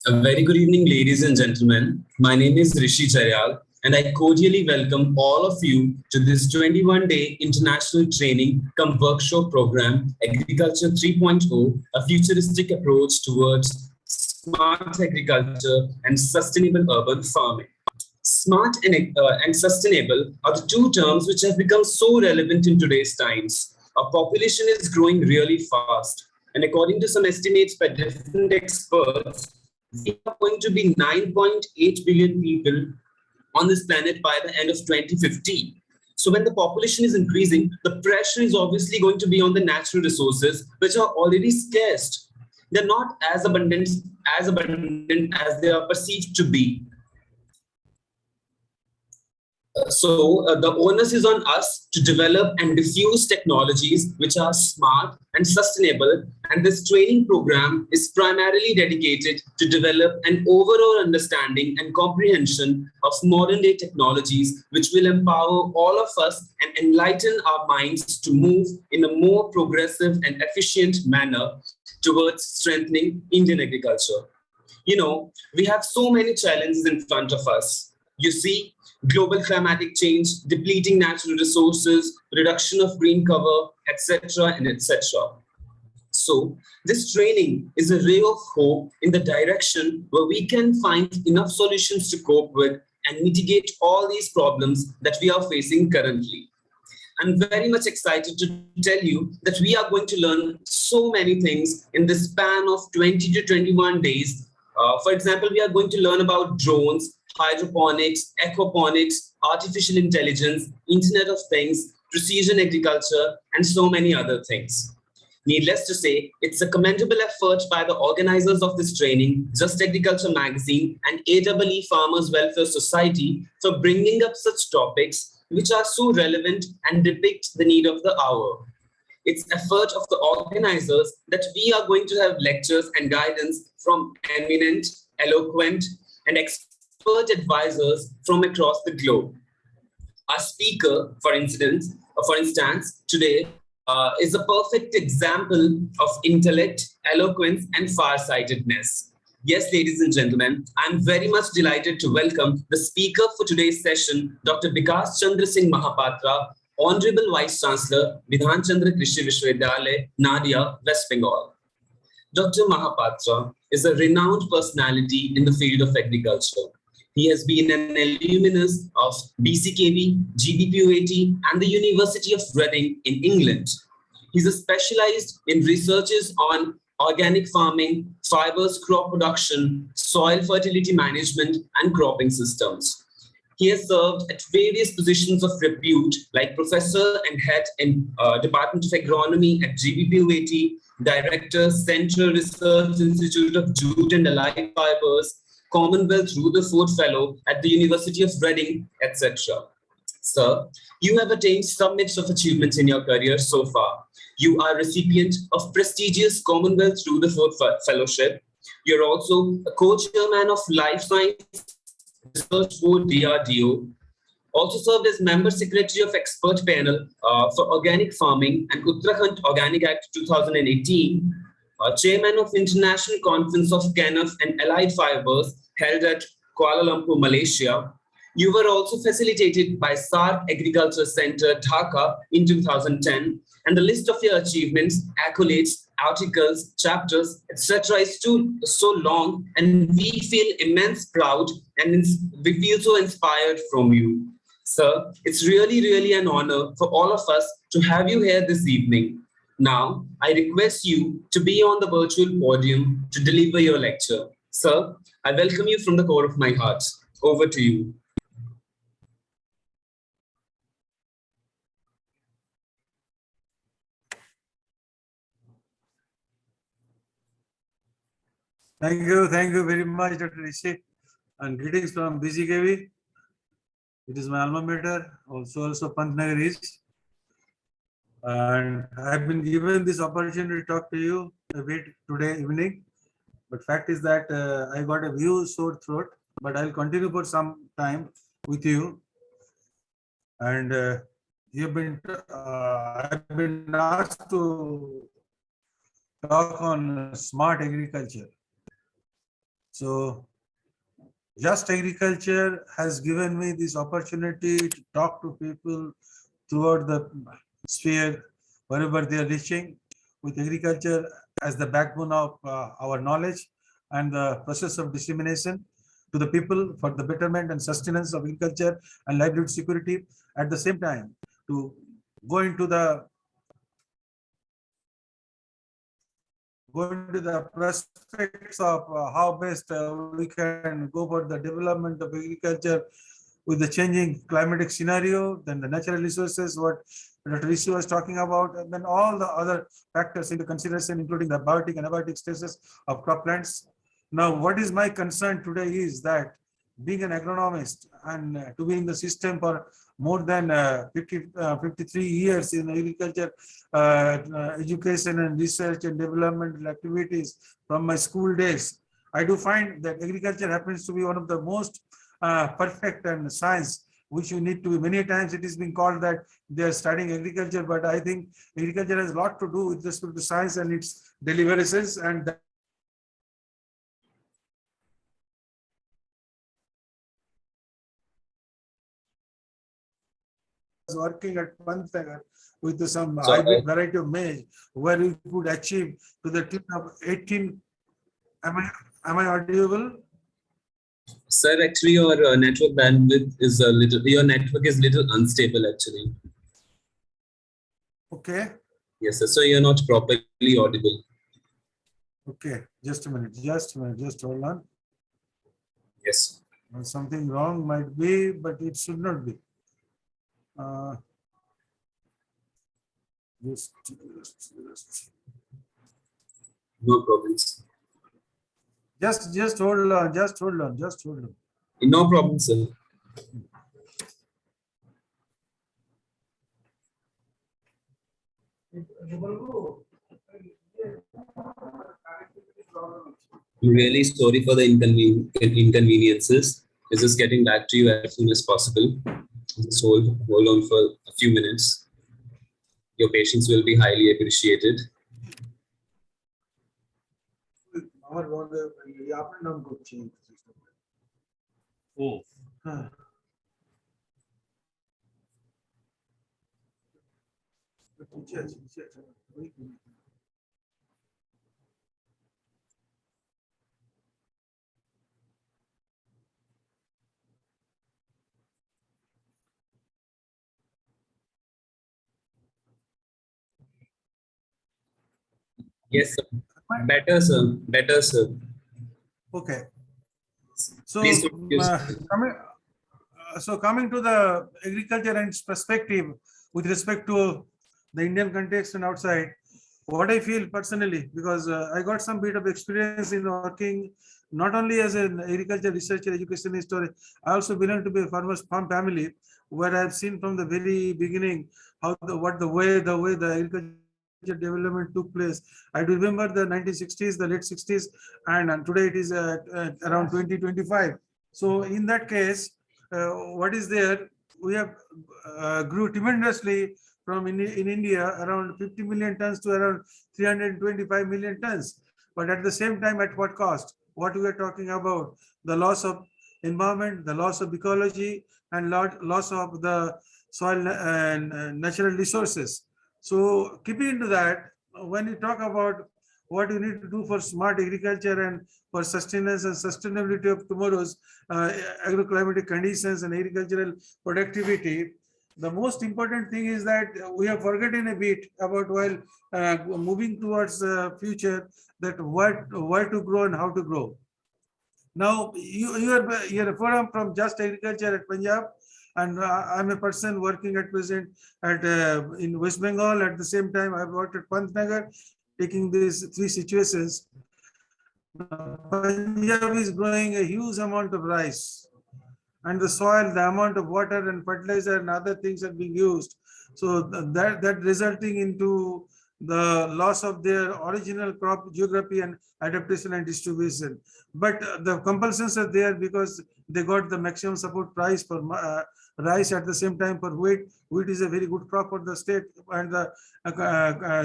A very good evening, ladies and gentlemen. My name is Rishi Charyal, and I cordially welcome all of you to this 21-day international training cum workshop program, Agriculture 3.0, a futuristic approach towards smart agriculture and sustainable urban farming. Smart and sustainable are the two terms which have become so relevant in today's times. Our population is growing really fast, and according to some estimates by different experts, we are going to be 9.8 billion people on this planet by the end of 2050. So when the population is increasing, the pressure is obviously going to be on the natural resources, which are already scarce. They're not as abundant as they are perceived to be. The onus is on us to develop and diffuse technologies which are smart and sustainable, and this training program is primarily dedicated to develop an overall understanding and comprehension of modern day technologies which will empower all of us and enlighten our minds to move in a more progressive and efficient manner towards strengthening Indian agriculture. You know, we have so many challenges in front of us. You see, global climatic change, depleting natural resources, reduction of green cover, etc. and etc. So this training is a ray of hope in the direction where we can find enough solutions to cope with and mitigate all these problems that we are facing currently. I'm very much excited to tell you that we are going to learn so many things in the span of 20 to 21 days. For example, we are going to learn about drones, hydroponics, aquaponics, artificial intelligence, Internet of Things, precision agriculture, and so many other things. Needless to say, it's a commendable effort by the organizers of this training, Just Agriculture Magazine and AEE Farmers Welfare Society for bringing up such topics which are so relevant and depict the need of the hour. It's effort of the organizers that we are going to have lectures and guidance from eminent, eloquent, and expert advisors from across the globe. Our speaker, for instance, today is a perfect example of intellect, eloquence, and farsightedness. Yes, ladies and gentlemen, I'm very much delighted to welcome the speaker for today's session, Dr. Vikas Chandra Singh Mahapatra, Honorable Vice Chancellor, Vidhan Chandra Krishi Vishwavidyalaya, Nadia, West Bengal. Dr. Mahapatra is a renowned personality in the field of agriculture. He has been an alumnus of BCKV, 𝐷𝘦𝘵𝑒𝐴T, and the University of Reading in England. He's specialized in researches on organic farming, fibers crop production, soil fertility management, and cropping systems. He has served at various positions of repute like Professor and Head in Department of Agronomy at 𝐷𝘦𝘵𝑒𝐴T, Director, Central Research Institute of Jute and Allied Fibers, Commonwealth Rutherford Fellow at the University of Reading, etc. Sir, you have attained summits of achievements in your career so far. You are recipient of prestigious Commonwealth Rutherford Fellowship. You're also a co-chairman of Life Science Research Board DRDO. Also served as member secretary of expert panel for organic farming and Uttarakhand Organic Act 2018. Chairman of International Conference of KNF and Allied Fibers held at Kuala Lumpur, Malaysia. You were also facilitated by SARC Agriculture Center, Dhaka in 2010. And the list of your achievements, accolades, articles, chapters, etc. is so long, and we feel immense proud and we feel so inspired from you. Sir, it's really an honor for all of us to have you here this evening. Now, I request you to be on the virtual podium to deliver your lecture. Sir, I welcome you from the core of my heart. Over to you. Thank you very much, Dr. Rishi, and greetings from BCKV. It is my alma mater, also Pantnagar East. And I have been given this opportunity to talk to you a bit today evening. But fact is that I got a sore throat, but I'll continue for some time with you. And I've been asked to talk on smart agriculture. So Just Agriculture has given me this opportunity to talk to people throughout the sphere, wherever they are reaching, with agriculture as the backbone of our knowledge and the process of dissemination to the people for the betterment and sustenance of agriculture and livelihood security. At the same time, to go into the prospects of how best we can go for the development of agriculture with the changing climatic scenario, then the natural resources, what Dr. Rishi was talking about, and then all the other factors into consideration, including the biotic and abiotic stresses of croplands. Now, what is my concern today is that being an agronomist and to be in the system for more than 53 years in agriculture, education and research and development activities from my school days, I do find that agriculture happens to be one of the most perfect and science, which you need to be. Many times it is being called that they are studying agriculture, but I think agriculture has a lot to do with respect to science and its deliberations, and that working at Pantnagar with some hybrid variety of maize, where we could achieve to the tune of 18. Am I audible? Sir, actually, your network bandwidth is a little. Your network is little unstable, actually. Okay. Yes, sir. So you're not properly audible. Okay. Just a minute. Just hold on. Yes. Something wrong might be, but it should not be. Just. No problems. Just hold on. No problem, sir. I'm really sorry for the inconveniences. We're just getting back to you as soon as possible. Just hold on for a few minutes. Your patience will be highly appreciated. Oh. Yes, sir. Better, sir. Okay. So, coming to the agriculture and its perspective with respect to the Indian context and outside, what I feel personally, because I got some bit of experience in working not only as an agriculture researcher, educationist, or I also belong to be a farm family, where I've seen from the very beginning how the way the agriculture development took place. I do remember the 1960s, the late 60s, and today it is around 2025. So in that case, what is there? We have grew tremendously from in India around 50 million tons to around 325 million tons. But at the same time, at what cost? What we are talking about? The loss of environment, the loss of ecology, and loss of the soil and natural resources. So keeping into that, when you talk about what you need to do for smart agriculture and for sustenance and sustainability of tomorrow's agroclimatic conditions and agricultural productivity, the most important thing is that we have forgotten a bit about while moving towards the future, that where to grow and how to grow. Now, you're a forum from Just Agriculture at Punjab, and I'm a person working at present at in West Bengal. At the same time, I've worked at Pantnagar, taking these three situations. Punjab is growing a huge amount of rice, and the soil, the amount of water and fertilizer and other things are being used. So that resulting into the loss of their original crop geography and adaptation and distribution. But the compulsions are there because they got the maximum support price for rice at the same time for wheat. Wheat is a very good crop for the state and the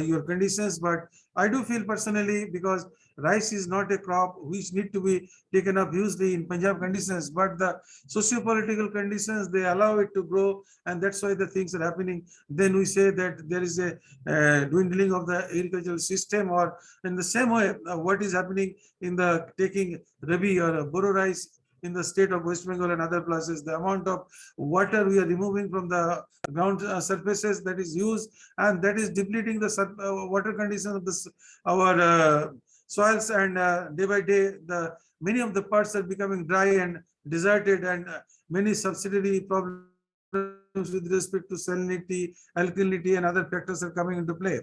your conditions. But I do feel personally, because rice is not a crop which need to be taken up hugely in Punjab conditions, but the socio-political conditions, they allow it to grow, and that's why the things are happening. Then we say that there is a dwindling of the agricultural system, or in the same way, what is happening in the taking Rabi or Boro rice in the state of West Bengal and other places, the amount of water we are removing from the ground surfaces that is used, and that is depleting the water conditions of our soils, and day by day, many of the parts are becoming dry and deserted, and many subsidiary problems with respect to salinity, alkalinity, and other factors are coming into play.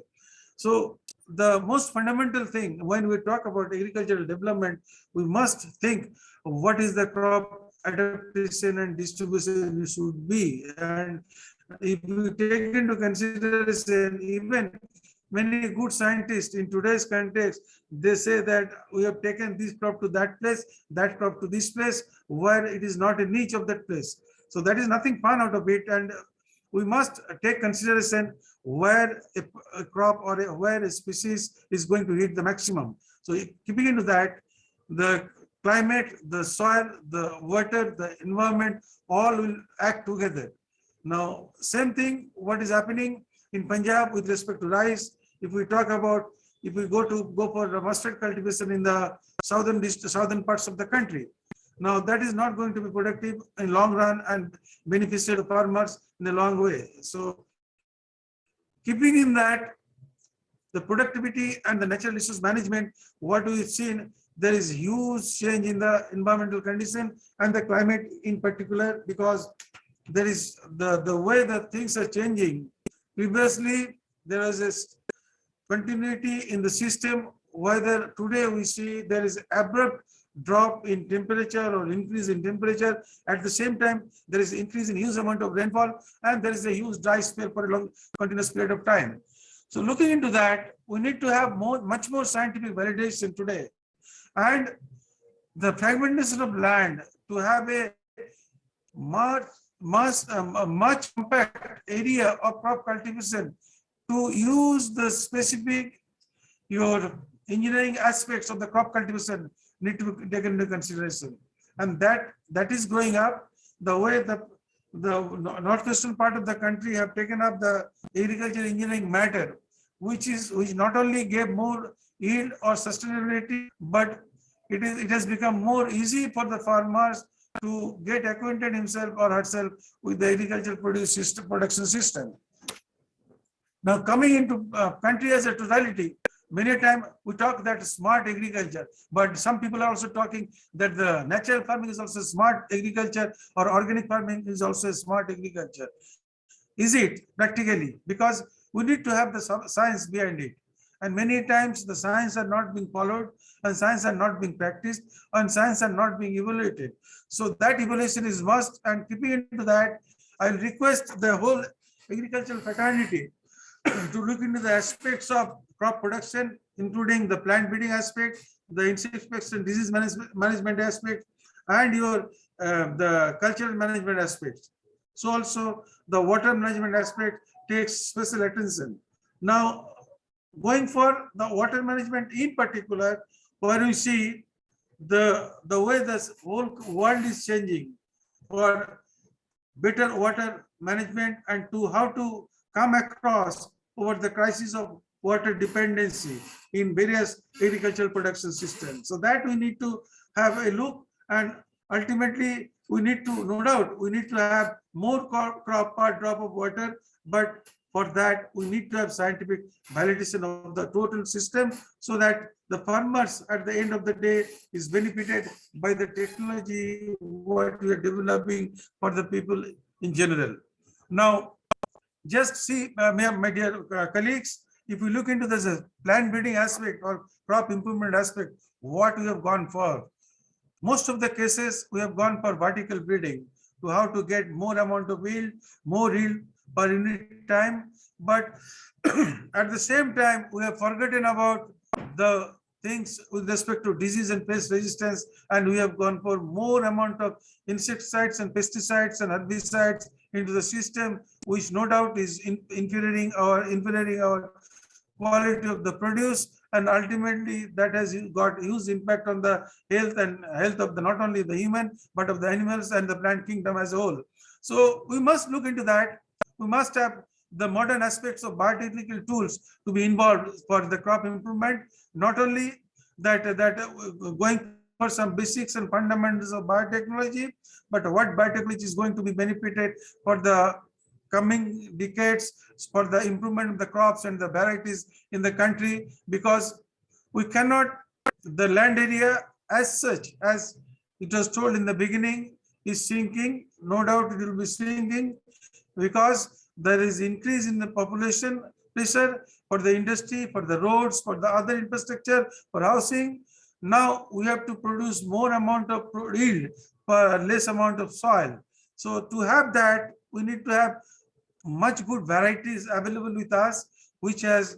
So the most fundamental thing when we talk about agricultural development, we must think what is the crop adaptation and distribution should be. And if we take into consideration, even many good scientists in today's context, they say that we have taken this crop to that place, that crop to this place, where it is not a niche of that place. So that is nothing fun out of it, and we must take consideration where a crop or where a species is going to hit the maximum. So keeping into that, the climate, the soil, the water, the environment, all will act together. Now, same thing, what is happening in Punjab with respect to rice. If we talk about, if we go for the mustard cultivation in the southern parts of the country, now that is not going to be productive in long run and beneficial to farmers in a long way. So keeping in that, the productivity and the natural resource management, what we've seen, there is huge change in the environmental condition and the climate in particular, because there is the way that things are changing. Previously, there was a continuity in the system, whether today we see there is abrupt drop in temperature or increase in temperature. At the same time, there is increase in huge amount of rainfall, and there is a huge dry spell for a long continuous period of time. So looking into that, we need to have much more scientific validation today. And the fragmentation of land, to have a much compact area of crop cultivation, to use the specific engineering aspects of the crop cultivation need to be taken into consideration. And that is growing up. The way the northwestern part of the country have taken up the agriculture engineering matter, which not only gave more yield or sustainability, but it has become more easy for the farmers to get acquainted himself or herself with the agricultural production system. Now, coming into country as a totality, many times we talk that smart agriculture, but some people are also talking that the natural farming is also smart agriculture, or organic farming is also a smart agriculture. Is it practically? Because we need to have the science behind it. And many times the science are not being followed, and science are not being practiced, and science are not being evaluated. So that evaluation is must, and keeping into that, I request the whole agricultural fraternity to look into the aspects of crop production, including the plant breeding aspect, the insect pests and disease management aspect, and the cultural management aspects. So also the water management aspect takes special attention. Now, going for the water management in particular, where we see the way this whole world is changing for better water management, and to how to come across over the crisis of water dependency in various agricultural production systems. So that we need to have a look, and ultimately we need to, no doubt, we need to have more crop per drop of water, but for that we need to have scientific validation of the total system, so that the farmers at the end of the day is benefited by the technology what we are developing for the people in general. Now, just see, my dear colleagues, if we look into this plant breeding aspect or crop improvement aspect, what we have gone for, most of the cases we have gone for vertical breeding, to how to get more amount of yield, more yield per unit time. But at the same time, we have forgotten about the things with respect to disease and pest resistance, and we have gone for more amount of insecticides and pesticides and herbicides into the system, which no doubt is inferior our quality of the produce, and ultimately that has got huge impact on the health of the not only the human but of the animals and the plant kingdom as a whole. So we must look into that. We must have the modern aspects of biotechnical tools to be involved for the crop improvement. Not only that going for some basics and fundamentals of biotechnology, but what biotechnology is going to be benefited for the coming decades for the improvement of the crops and the varieties in the country, because we cannot, the land area as such, as it was told in the beginning, is sinking. No doubt it will be sinking because there is increase in the population pressure for the industry, for the roads, for the other infrastructure, for housing. Now we have to produce more amount of yield for less amount of soil. So to have that, we need to have much good varieties available with us, which has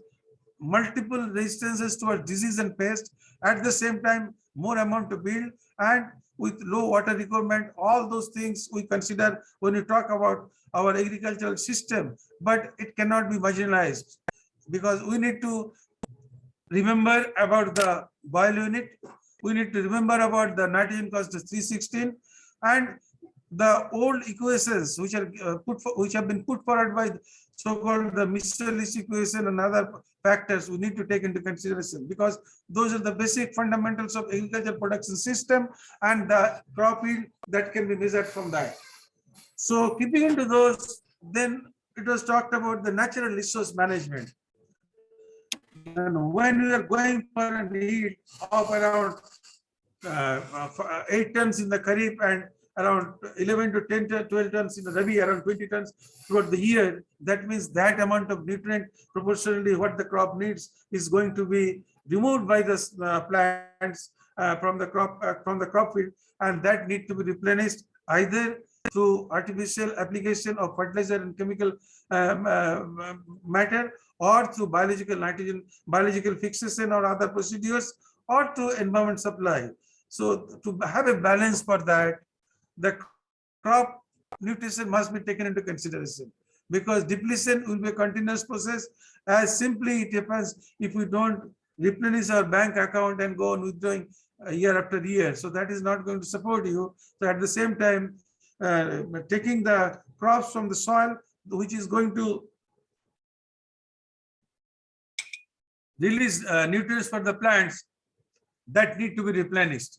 multiple resistances towards disease and pest, at the same time more amount of yield and with low water requirement. All those things we consider when we talk about our agricultural system, but it cannot be marginalized, because we need to remember about the boil unit, we need to remember about the nitrogen constant 316, and the old equations which are which have been put forward by so-called the Michaelis equation and other factors we need to take into consideration, because those are the basic fundamentals of agricultural production system and the crop yield that can be measured from that. So keeping into those, then it was talked about the natural resource management. And when we are going for a yield of around 8 tons in the Kharif and around 11 to 10 to 12 tons in the Rabi, around 20 tons throughout the year, that means that amount of nutrient proportionally what the crop needs is going to be removed by the plants from the crop field, and that need to be replenished either through artificial application of fertilizer and chemical matter, or through biological nitrogen, biological fixation or other procedures, or through environment supply. So to have a balance for that, the crop nutrition must be taken into consideration, because depletion will be a continuous process, as simply it happens if we don't replenish our bank account and go on withdrawing year after year. So that is not going to support you. So at the same time, taking the crops from the soil, which is going to release nutrients for the plants, that need to be replenished.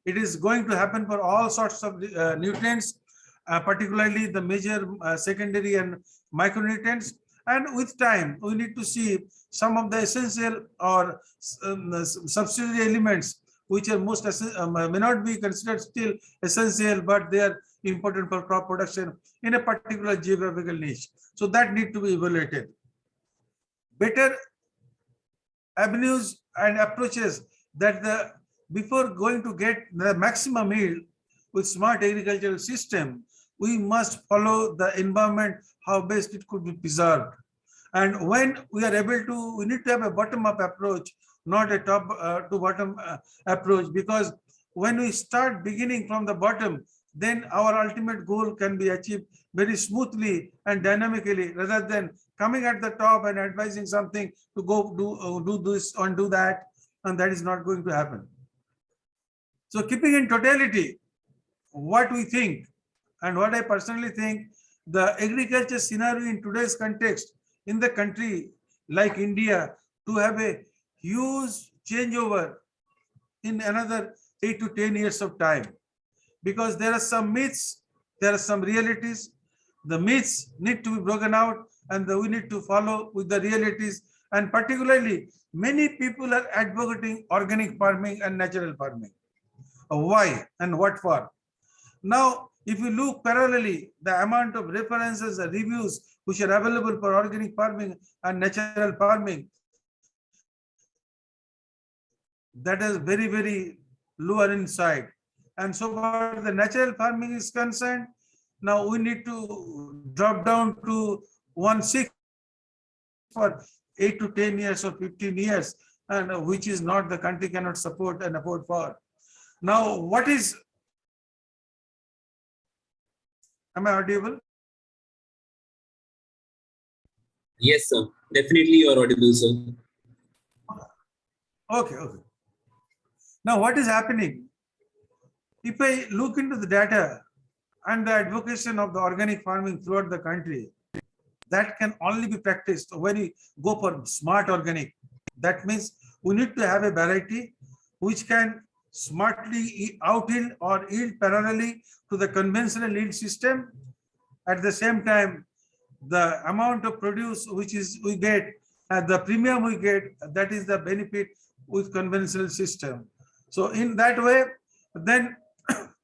It is going to happen for all sorts of nutrients, particularly the major secondary and micronutrients. And with time, we need to see some of the essential or subsidiary elements which are most may not be considered still essential, but they are important for crop production in a particular geographical niche. So that need to be evaluated. Better avenues and approaches that before going to get the maximum yield with smart agricultural system, we must follow the environment, how best it could be preserved. And when we are able to, we need to have a bottom-up approach, not a top to bottom approach, because when we start beginning from the bottom, then our ultimate goal can be achieved very smoothly and dynamically, rather than coming at the top and advising something to go do this and do that, and that is not going to happen. So keeping in totality what we think and what I personally think, the agriculture scenario in today's context in the country like India, to have a huge changeover in another 8 to 10 years of time, because there are some myths, there are some realities. The myths need to be broken out, and we need to follow with the realities. And particularly, many people are advocating organic farming and natural farming. Why and what for? Now, if you look parallelly, the amount of references and reviews which are available for organic farming and natural farming, that is very, very lower inside. And so far the natural farming is concerned, now we need to drop down to 1/6 for 8 to 10 years or 15 years, and which is not, the country cannot support and afford for. Now, what is, am I audible? Yes, sir. Definitely you are audible, sir. Okay. Now, what is happening? If I look into the data and the advocation of the organic farming throughout the country, that can only be practiced when we go for smart organic. That means we need to have a variety which can smartly out yield or yield parallelly to the conventional yield system. At the same time, the amount of produce which is we get, the premium we get, that is the benefit with conventional system. So in that way, then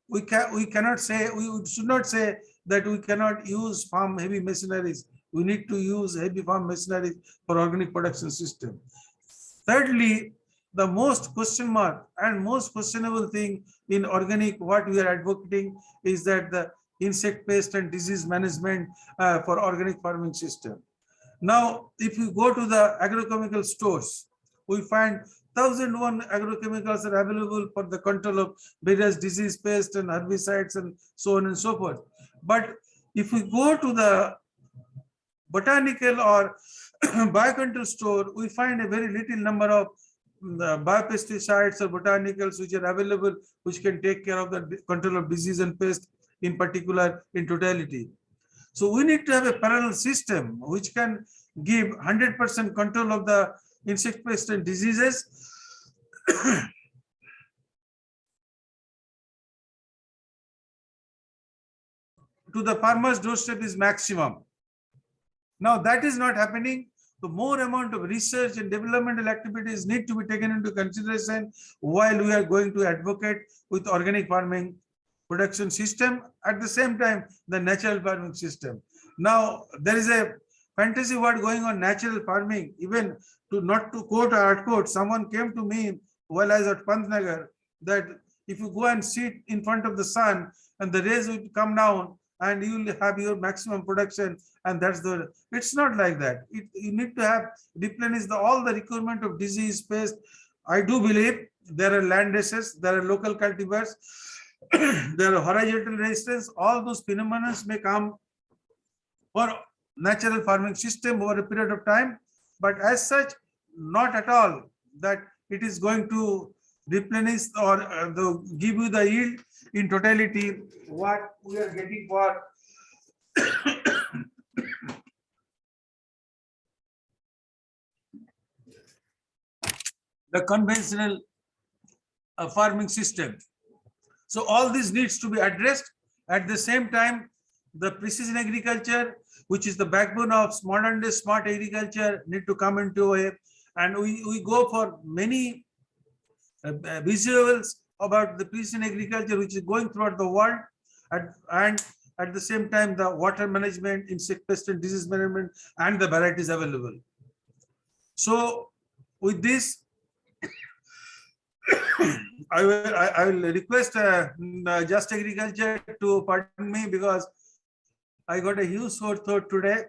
we should not say that we cannot use farm heavy machineries. We need to use heavy farm machineries for organic production system. Thirdly, the most question mark and most questionable thing in organic, what we are advocating is that the insect pest and disease management for organic farming system. Now, if you go to the agrochemical stores, we find 1001 agrochemicals are available for the control of various disease, pests and herbicides and so on and so forth. But if we go to the botanical or biocontrol store, we find a very little number of biopesticides or botanicals which are available, which can take care of the control of disease and pest in particular in totality. So we need to have a parallel system which can give 100% control of the insect pest and diseases to the farmer's doorstep is maximum. Now that is not happening. The more amount of research and developmental activities need to be taken into consideration while we are going to advocate with organic farming production system, at the same time the natural farming system. Now there is a fantasy word going on natural farming. Even to not to quote or quote, someone came to me while I was at Pantnagar that if you go and sit in front of the sun and the rays will come down and you will have your maximum production, and that's the, it's not like that. You need to have replenish all the requirement of disease, pest. I do believe there are land races, there are local cultivars, there are horizontal resistance. All those phenomena may come for natural farming system over a period of time, but as such, not at all that it is going to replenish or give you the yield in totality what we are getting for the conventional farming system. So all this needs to be addressed. At the same time, the precision agriculture, which is the backbone of modern day smart agriculture, need to come into it. And we go for many visuals about the precision agriculture, which is going throughout the world. And at the same time, the water management, insect pest and disease management, and the varieties available. So with this, I will request Just Agriculture to pardon me because I got a huge sore throat today.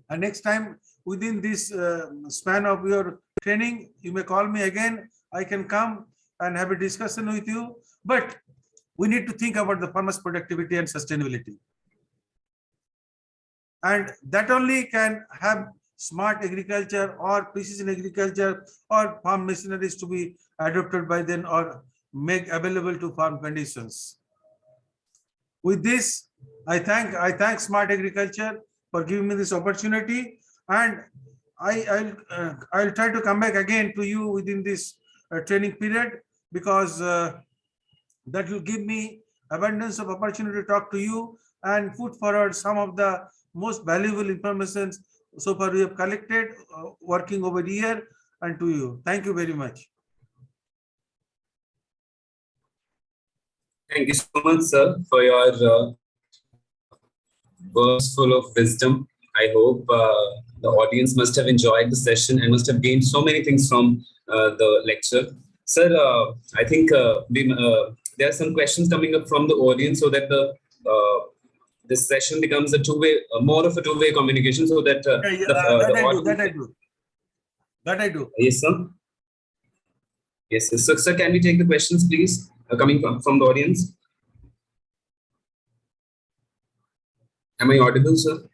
And next time within this span of your training, you may call me again. I can come and have a discussion with you. But we need to think about the farmers' productivity and sustainability. And that only can have smart agriculture or precision agriculture or farm machineries to be adopted by them or make available to farm conditions. With this, I thank Smart Agriculture for giving me this opportunity, and I'll try to come back again to you within this training period, because that will give me abundance of opportunity to talk to you and put forward some of the most valuable information so far we have collected working over here and to you. Thank you very much. Thank you so much, sir, for your words full of wisdom. I hope the audience must have enjoyed the session and must have gained so many things from the lecture. Sir, I think there are some questions coming up from the audience, so that this session becomes a two-way, more of a two-way communication, so that That I do. Yes, sir. Yes, sir. Sir, can we take the questions, please, coming from the audience? Am I audible, sir?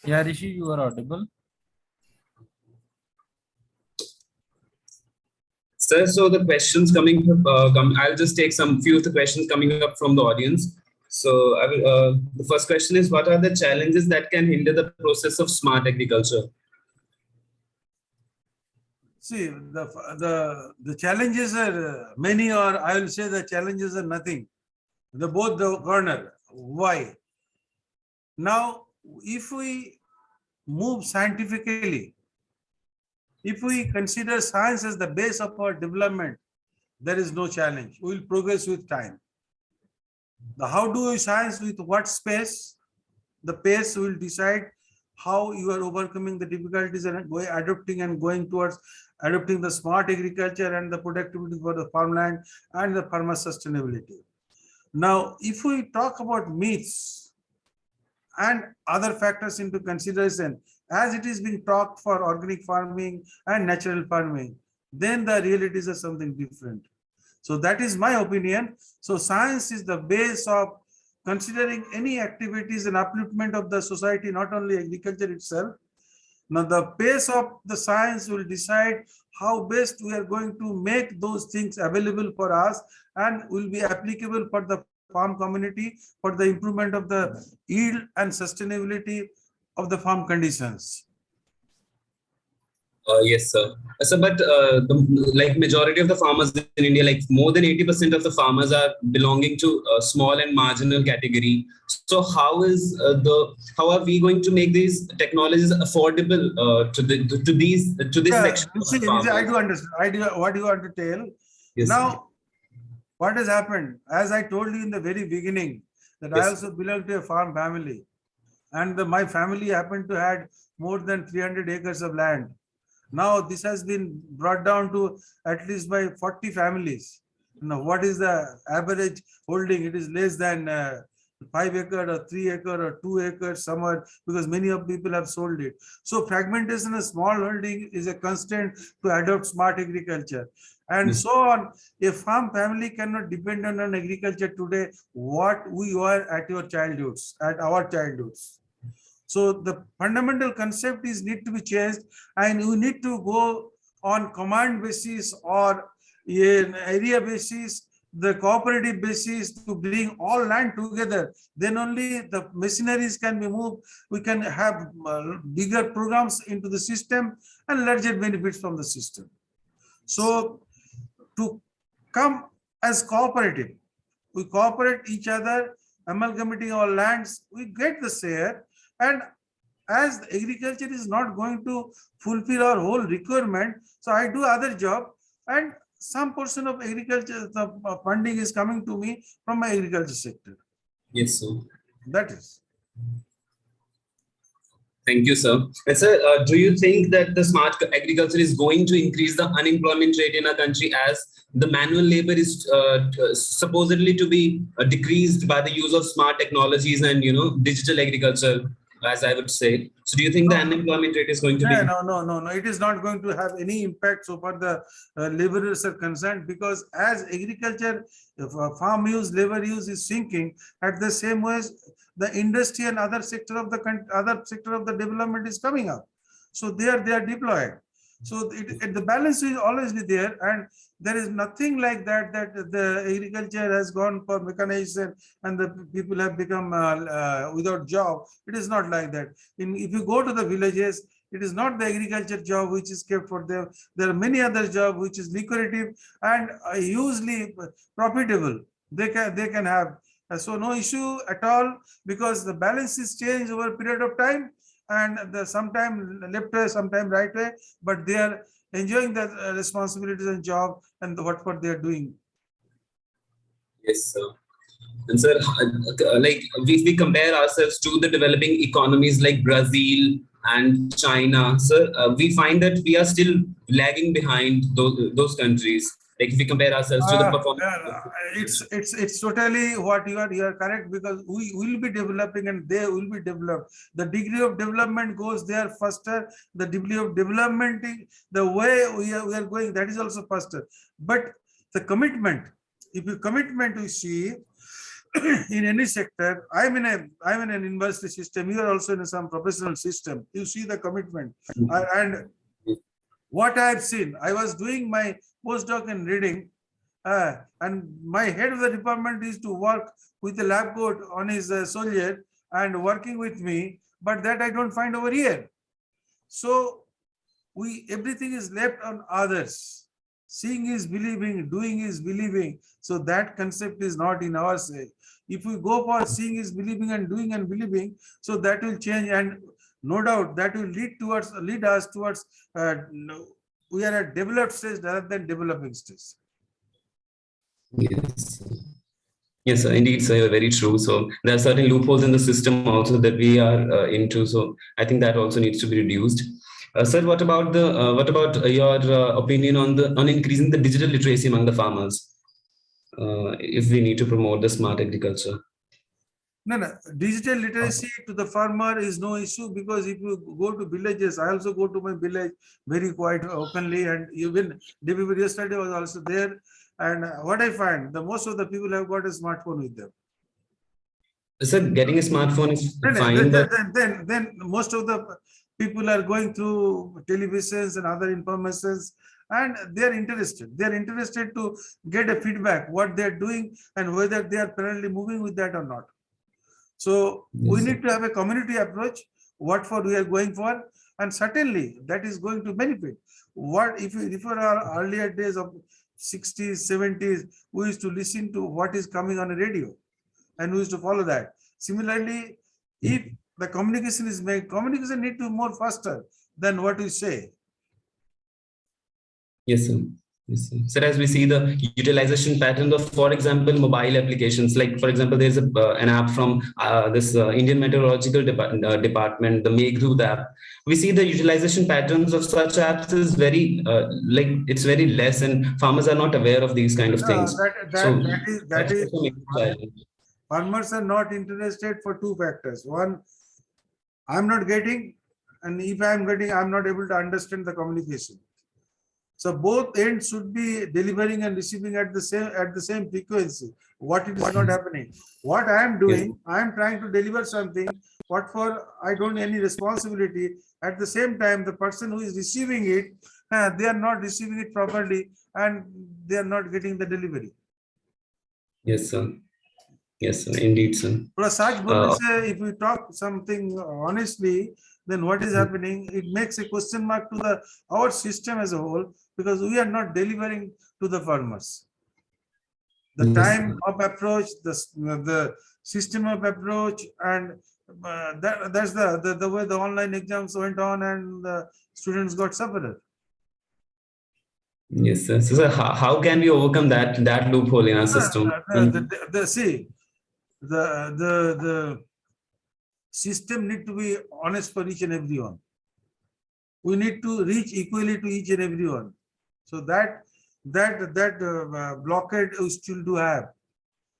Yeah, Rishi, you are audible. Sir, so the questions coming, I'll just take some few of the questions coming up from the audience. So the first question is, what are the challenges that can hinder the process of smart agriculture? See, the challenges are many, or I will say the challenges are nothing. Both the corner. Why? Now, if we move scientifically, if we consider science as the base of our development, there is no challenge. We will progress with time. The how do we science with what space? The pace will decide how you are overcoming the difficulties and adopting and going towards adopting the smart agriculture and the productivity for the farmland and the farmer sustainability. Now, if we talk about myths and other factors into consideration, as it is being talked for organic farming and natural farming, then the realities are something different. So that is my opinion. So science is the base of considering any activities and upliftment of the society, not only agriculture itself. Now the pace of the science will decide how best we are going to make those things available for us and will be applicable for the farm community for the improvement of the yield and sustainability of the farm conditions. Yes, sir. So, but like majority of the farmers in India, like more than 80% of the farmers are belonging to a small and marginal category. So, how are we going to make these technologies affordable to this section of See, farmers? I do understand. What you want to tell. Yes, now, sir. What has happened? As I told you in the very beginning, that yes, I also belong to a farm family, and my family happened to have more than 300 acres of land. Now this has been brought down to at least by 40 families. Now what is the average holding? It is less than 5 acre or 3 acre or 2 acres somewhere, because many of people have sold it. So fragmentation of small holding is a constraint to adopt smart agriculture. And so on. A farm family cannot depend on agriculture today what we were at our childhoods. So the fundamental concept is need to be changed, and we need to go on command basis or an area basis, the cooperative basis, to bring all land together. Then only the machineries can be moved. We can have bigger programs into the system and larger benefits from the system. So to come as cooperative, we cooperate each other, amalgamating our lands, we get the share. And as agriculture is not going to fulfill our whole requirement, so I do other job, and some portion of agriculture, the funding is coming to me from my agriculture sector. Yes, sir. That is. Thank you, sir. And sir, do you think that the smart agriculture is going to increase the unemployment rate in our country, as the manual labor is supposedly to be decreased by the use of smart technologies and digital agriculture, as I would say? So do you think the unemployment rate is going to be? No. It is not going to have any impact so far the laborers are concerned, because as agriculture, farm use, labor use is sinking, at the same way the industry and other sector of the development is coming up. So they are deployed. So the balance will always be there, and there is nothing like that the agriculture has gone for mechanization and the people have become without job. It is not like that. If you go to the villages, it is not the agriculture job which is kept for them. There are many other jobs which is lucrative and hugely profitable. They can have. So no issue at all, because the balance is changed over a period of time, and sometime left way, sometime right way, but they are enjoying the responsibilities and job and what they are doing. Yes, sir. And sir, like we compare ourselves to the developing economies like Brazil and China, sir, we find that we are still lagging behind those countries. Like if we compare ourselves to the performance. It's totally what you are correct, because we will be developing and they will be developed. The degree of development goes there faster. The degree of development, the way we are going, that is also faster. But the commitment, if you commitment we see, in any sector, I'm in an university system. You are also in some professional system. You see the commitment. And what I have seen, I was doing my postdoc in reading, and my head of the department is to work with the lab coat on his soldier and working with me, but that I don't find over here. So everything is left on others. Seeing is believing, doing is believing. So that concept is not in our say. If we go for seeing is believing and doing and believing, so that will change, and no doubt that will lead us towards we are at developed stage rather than developing stage. Yes. Yes, sir. Indeed, sir, you're very true. So there are certain loopholes in the system also that we are into. So I think that also needs to be reduced. Sir, what about your opinion on increasing the digital literacy among the farmers? If we need to promote the smart agriculture. No. Digital literacy to the farmer is no issue, because if you go to villages, I also go to my village very quite openly, and even yesterday was also there. And what I find, the most of the people have got a smartphone with them. Sir, getting a smartphone is fine, but then most of the people are going through televisions and other informations, and they are interested. They are interested to get a feedback what they are doing and whether they are currently moving with that or not. So yes, we sir. need to have a community approach. What for we are going for, and certainly that is going to benefit. What if you refer our earlier days of 60s, 70s, we used to listen to what is coming on the radio, and we used to follow that. Similarly, if the communication is made, communication need to be more faster than what we say. Yes, sir. Yes, sir. So as we see the utilization patterns of, for example, mobile applications, like for example, there's an app from this Indian Meteorological Department, the 𝘥𝑗 app. We see the utilization patterns of such apps is very it's very less, and farmers are not aware of these kind of things. That is also makes a challenge. Farmers are not interested for two factors. One, I'm not getting, and if I'm getting, I'm not able to understand the communication. So both ends should be delivering and receiving at the same frequency. What it is not happening. What I am doing, yes, I am trying to deliver something. What for I don't any responsibility. At the same time, the person who is receiving it, they are not receiving it properly, and they are not getting the delivery. Yes, sir. Yes, sir. Indeed, sir. If we talk something honestly, then what is happening? It makes a question mark to our system as a whole, because we are not delivering to the farmers. The yes, time of approach, the system of approach, and that's the way the online exams went on, and the students got suffered. Yes, sir. So, how can we overcome that loophole in our system? The system need to be honest for each and everyone. We need to reach equally to each and everyone. So that blockade we still do have.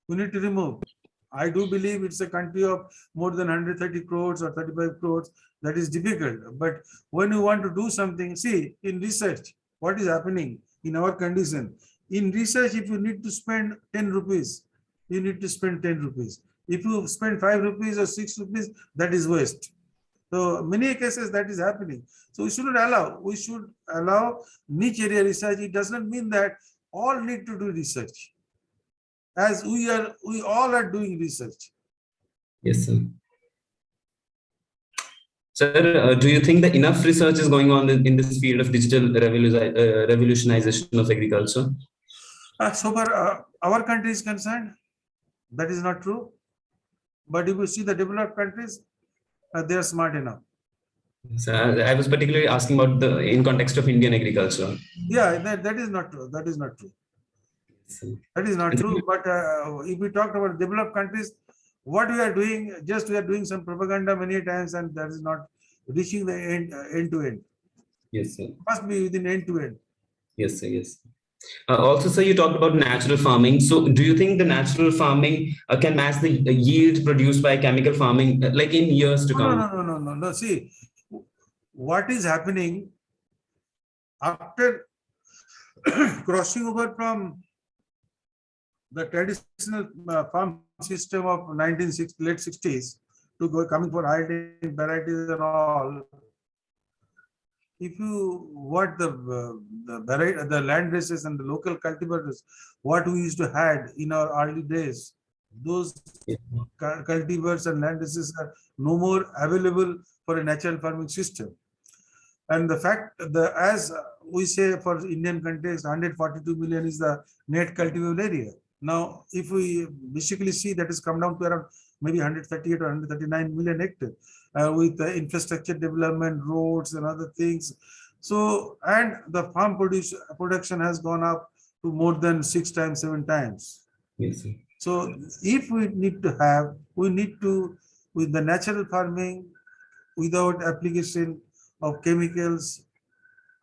We need to remove. I do believe it's a country of more than 130 crores or 35 crores. That is difficult. But when you want to do something, see, in research, what is happening in our condition? In research, if you need to spend 10 rupees, you need to spend 10 rupees. If you spend 5 rupees or 6 rupees, that is waste. So many cases that is happening. So we shouldn't allow. We should allow niche area research. It does not mean that all need to do research. As we all are doing research. Yes, sir. Sir, do you think that enough research is going on in this field of digital revolutionization of agriculture? So far, our country is concerned, that is not true. But if you see the developed countries, they are smart enough. So I was particularly asking about in context of Indian agriculture. Yeah, that is not true. That is not true. That is not true. But if we talk about developed countries, what we are doing, just we are doing some propaganda many times, and that is not reaching the end to end. Yes, sir. It must be within end to end. Yes, sir. Yes. Also, sir, you talked about natural farming. So, do you think the natural farming can match the yield produced by chemical farming, like in years to come? No. See, what is happening after crossing over from the traditional farm system of 1960 late 60s to go coming for hybrid varieties and all. If you what the land races and the local cultivars, what we used to had in our early days, those cultivars and land races are no more available for a natural farming system. And the fact the as we say for Indian context, 142 million is the net cultivable area. Now, if we basically see that is come down to around maybe 138 or 139 million hectares with the infrastructure development, roads and other things. So, and the farm production has gone up to more than 6 times, 7 times. Yes, sir. So, if we need to, with the natural farming, without application of chemicals,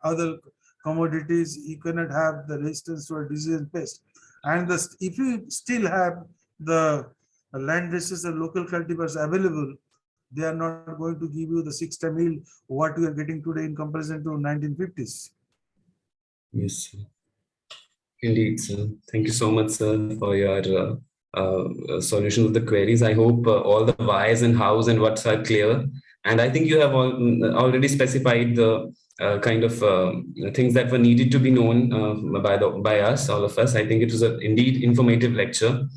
other commodities, you cannot have the resistance to a disease and pest. And if you still have the land races and local cultivars available, they are not going to give you the 6 time yield what we are getting today in comparison to 1950s. Yes, sir. Indeed, sir. Thank you so much, sir, for your solution of the queries. I hope all the whys and hows and whats are clear. And I think you have already specified the kind of things that were needed to be known by us, all of us. I think it was an indeed informative lecture.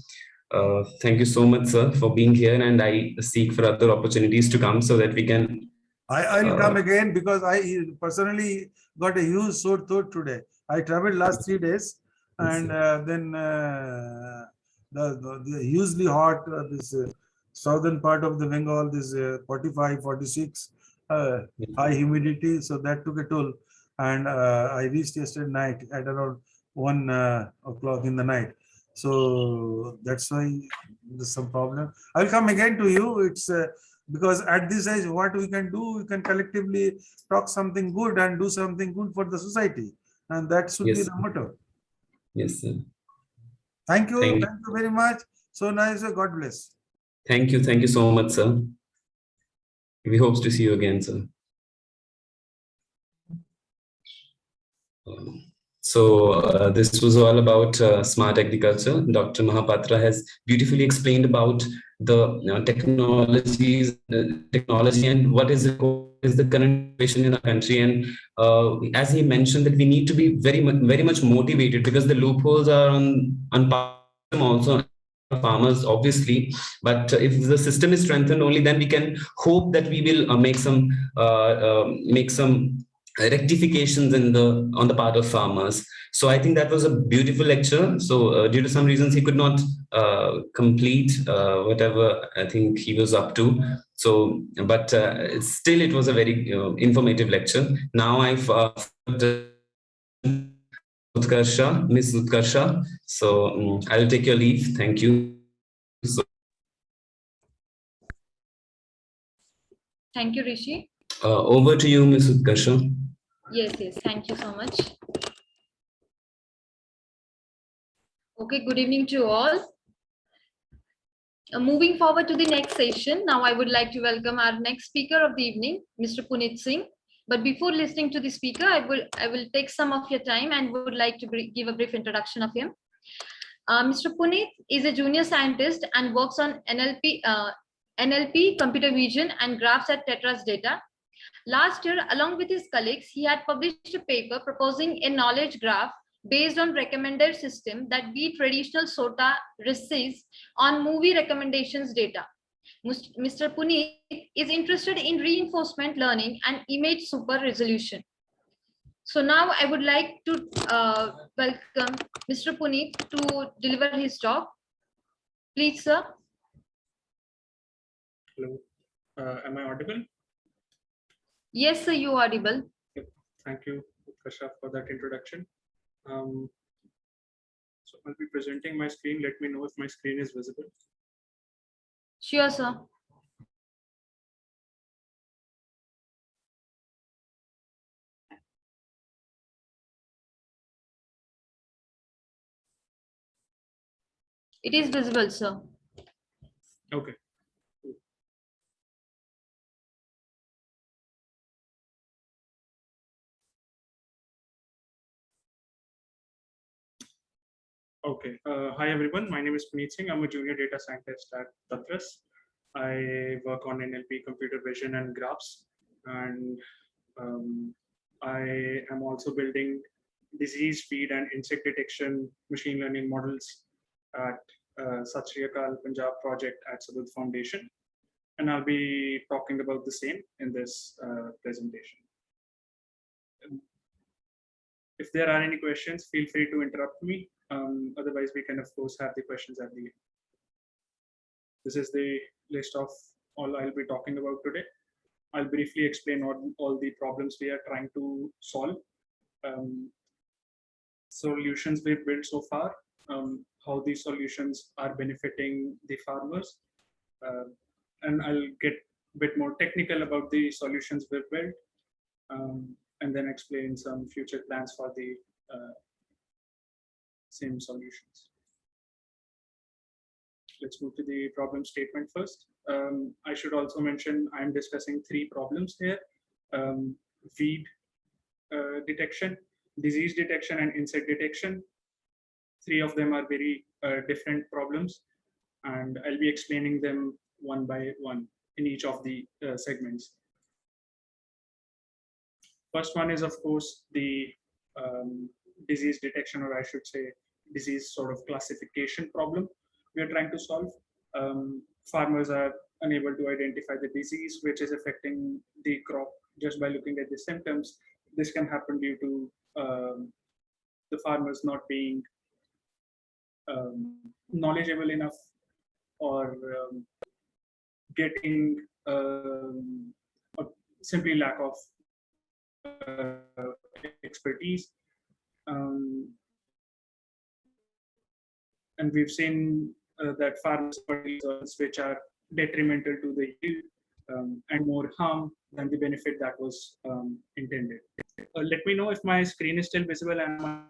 Thank you so much, sir, for being here. And I seek for other opportunities to come so that we can. I'll come again because I personally got a huge sore throat today. I traveled last 3 days, and then the hugely hot this southern part of the Bengal, this 45, 46 high humidity, so that took a toll. And I reached yesterday night at around 1 o'clock in the night. So that's why there's some problem. I'll come again to you. It's because at this age, what we can do, we can collectively talk something good and do something good for the society. And that should be the motto. Yes, sir. Thank you. Thank you very much. So nice. God bless. Thank you. Thank you so much, sir. We hope to see you again, sir. So this was all about smart agriculture. Dr. Mahapatra has beautifully explained about the technology and what is the current situation in our country. And as he mentioned, that we need to be very much motivated, because the loopholes are on also farmers, obviously. But if the system is strengthened, only then we can hope that we will make some rectifications on the part of farmers. So I think that was a beautiful lecture. So due to some reasons, he could not complete whatever I think he was up to. So, but still, it was a very informative lecture. Now I've Utkarsha, Miss Utkarsha. So I'll take your leave. Thank you. Thank you, Rishi. Over to you, Miss Utkarsha. Yes, thank you so much. Okay, good evening to all. Moving forward to the next session, now I would like to welcome our next speaker of the evening, Mr. Punet Singh. But before listening to the speaker, I will take some of your time and would like to give a brief introduction of him. Mr. Punet is a junior scientist and works on NLP, computer vision, and graphs at Tatras Data. Last year, along with his colleagues, he had published a paper proposing a knowledge graph based on recommender system that beat traditional SOTA receives on movie recommendations data. Mr. Punet is interested in reinforcement learning and image super resolution. So now I would like to welcome Mr. Punet to deliver his talk. Please, sir. Hello. Am I audible? Yes, sir, you are audible. Thank you, Kasha, for that introduction. So I'll be presenting my screen. Let me know if my screen is visible. Sure, sir. It is visible, sir. Okay. Okay. Hi, everyone. My name is Punet Singh. I'm a junior data scientist at Tatras. I work on NLP, computer vision, and graphs. And I am also building disease feed and insect detection machine learning models at Sat Sri Akal Punjab project at Sadhguru Foundation. And I'll be talking about the same in this presentation. If there are any questions, feel free to interrupt me. Otherwise, we can, of course, have the questions at the end. This is the list of all I'll be talking about today. I'll briefly explain all the problems we are trying to solve, solutions we've built so far, how these solutions are benefiting the farmers, and I'll get a bit more technical about the solutions we've built, and then explain some future plans for the same solutions. Let's move to the problem statement first. I should also mention I'm discussing 3 problems here: weed detection, disease detection, and insect detection. 3 of them are very different problems, and I'll be explaining them one by one in each of the segments. First one is, of course, the disease detection, or I should say disease sort of classification problem we are trying to solve. Farmers are unable to identify the disease which is affecting the crop just by looking at the symptoms. This can happen due to the farmers not being knowledgeable enough, or getting simply lack of expertise. And we've seen that farmers which are detrimental to the yield and more harm than the benefit that was intended. Let me know if my screen is still visible. And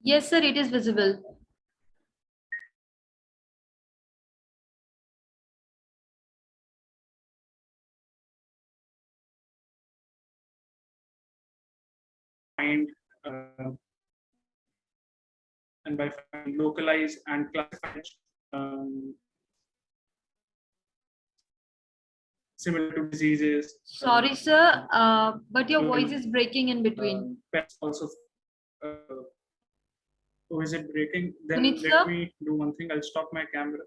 Yes, sir, it is visible. find and by localize and classify similar to diseases. Sorry, sir, but your voice is breaking in between. Pests also. Oh, is it breaking? Then Punet, let sir? me do one thing. I'll stop my camera.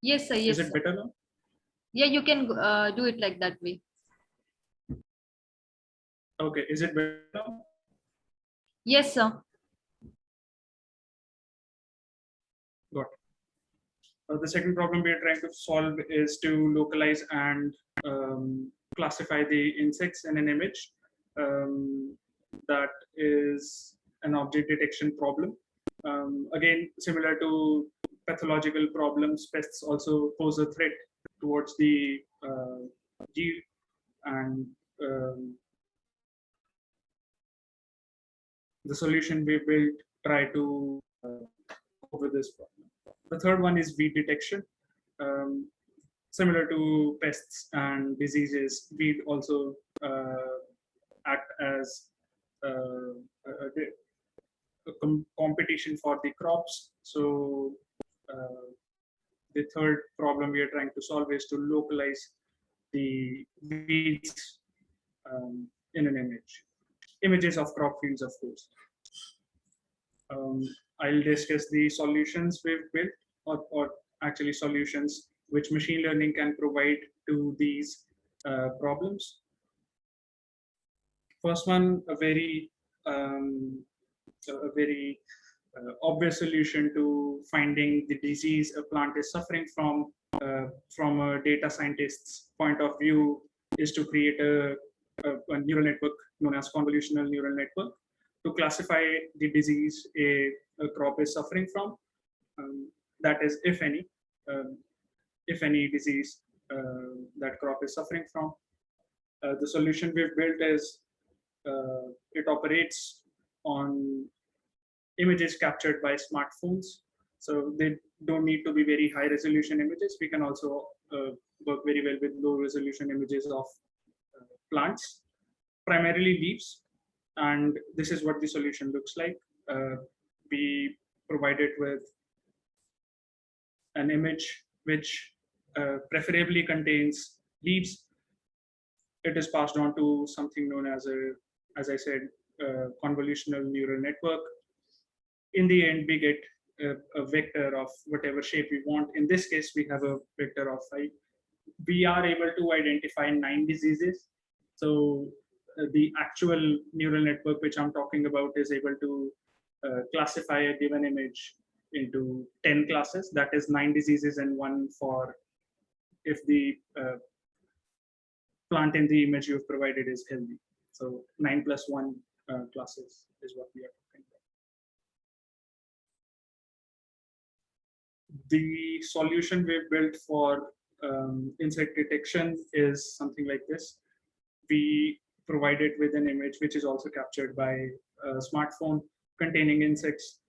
Yes, sir. Yes, Is it sir. better now? Yeah, you can do it like that way. Okay. Is it better now? Yes, sir. Got it. The second problem we are trying to solve is to localize and classify the insects in an image. That is an object detection problem. Again, similar to pathological problems, pests also pose a threat towards the yield, and the solution we built try to over this problem. The third one is weed detection. Similar to pests and diseases, weed also act as a competition for the crops. So the third problem we are trying to solve is to localize the weeds in an image. Images of crop fields, of course. I'll discuss the solutions we've built, or actually solutions which machine learning can provide to these problems. First one, a very obvious solution to finding the disease a plant is suffering from a data scientist's point of view is to create a neural network known as convolutional neural network to classify the disease a crop is suffering from. That is, if any disease that crop is suffering from. The solution we've built is it operates on images captured by smartphones. So they don't need to be very high resolution images. We can also work very well with low resolution images of plants, primarily leaves. And this is what the solution looks like. we provide it with an image which preferably contains leaves. It is passed on to something known as as I said, convolutional neural network. In the end, we get a vector of whatever shape we want. In this case, we have a vector of 5. We are able to identify 9 diseases. So the actual neural network which I'm talking about is able to classify a given image into 10 classes. That is 9 diseases and 1 for if the plant in the image you've provided is healthy. So 9 plus 1 classes is what we are talking about. The solution we've built for insect detection is something like this. We provide it with an image which is also captured by a smartphone containing insects.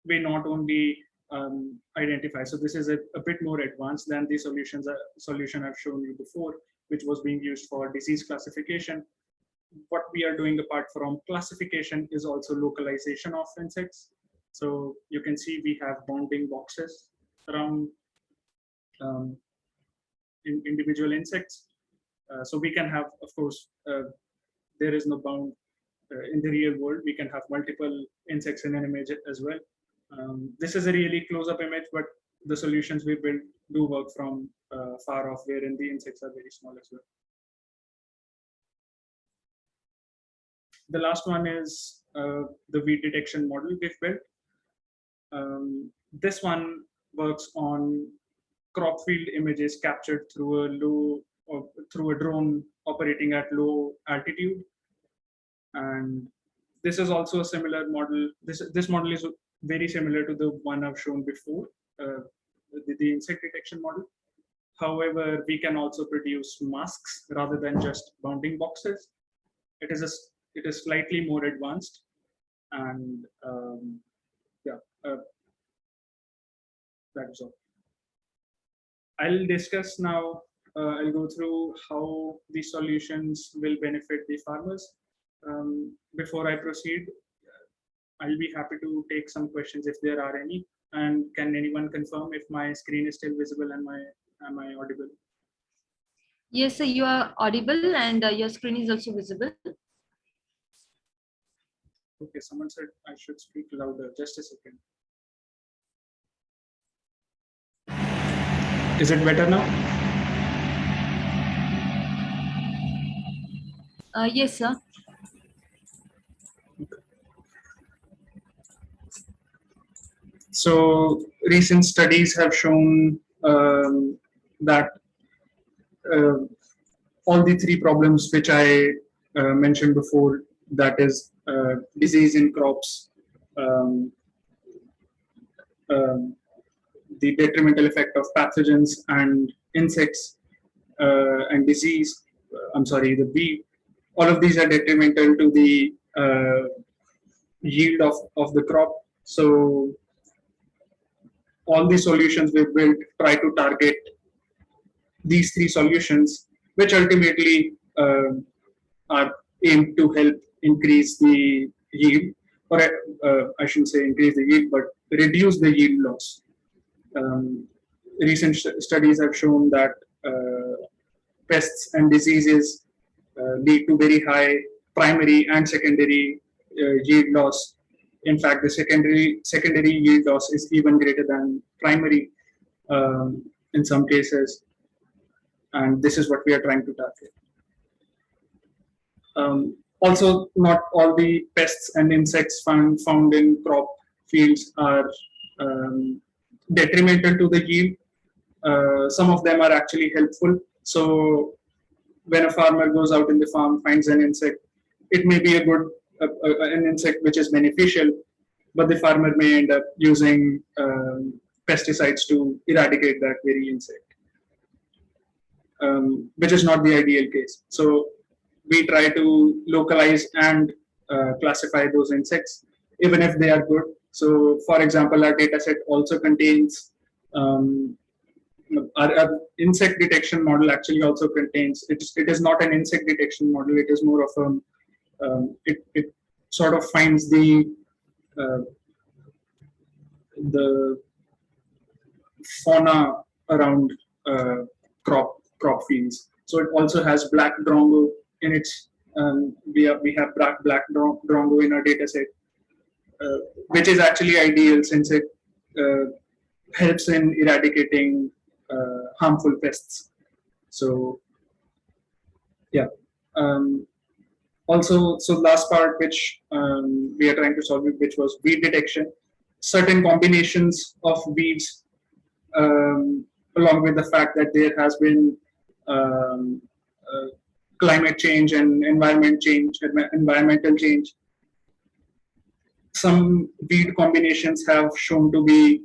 We not only identify, so this is a bit more advanced than the solution I've shown you before, which was being used for disease classification. What we are doing apart from classification is also localization of insects. So you can see we have bounding boxes around individual insects. So we can have, of course, there is no bound in the real world. We can have multiple insects in an image as well. This is a really close-up image, but the solutions we build do work from far off, wherein the insects are very small as well. The last one is the weed detection model we've built. This one works on crop field images captured through a drone operating at low altitude. And this is also a similar model. This model is very similar to the one I've shown before, the insect detection model. However, we can also produce masks rather than just bounding boxes. It is slightly more advanced, and that's all. I'll discuss now. I'll go through how these solutions will benefit the farmers. Before I proceed, I'll be happy to take some questions if there are any. And can anyone confirm if my screen is still visible and am I audible? Yes, sir, you are audible and your screen is also visible. Okay, someone said I should speak louder. Just a second. Is it better now? Yes, sir. So recent studies have shown that all the 3 problems which I mentioned before, that is disease in crops, the detrimental effect of pathogens and insects and disease, the weed, all of these are detrimental to the yield of the crop. So all the solutions we've built try to target these 3 solutions, which ultimately are aimed to help increase the yield, or I shouldn't say increase the yield, but reduce the yield loss. Recent studies have shown that pests and diseases lead to very high primary and secondary yield loss. In fact, the secondary yield loss is even greater than primary in some cases, and this is what we are trying to target. Also, not all the pests and insects found in crop fields are detrimental to the yield. Some of them are actually helpful. So when a farmer goes out in the farm, finds an insect, it may be an insect which is beneficial, but the farmer may end up using pesticides to eradicate that very insect, which is not the ideal case. So we try to localize and classify those insects, even if they are good. So for example, our data set also contains our insect detection model actually also contains, it is not an insect detection model, it is more of a, it sort of finds the the fauna around crop fields. So it also has black drongo in its. We have black drongo in our data set, which is actually ideal since it helps in eradicating harmful pests. So yeah. Also, so last part which we are trying to solve, which was weed detection. Certain combinations of weeds, along with the fact that there has been climate change and environmental change. Some weed combinations have shown to be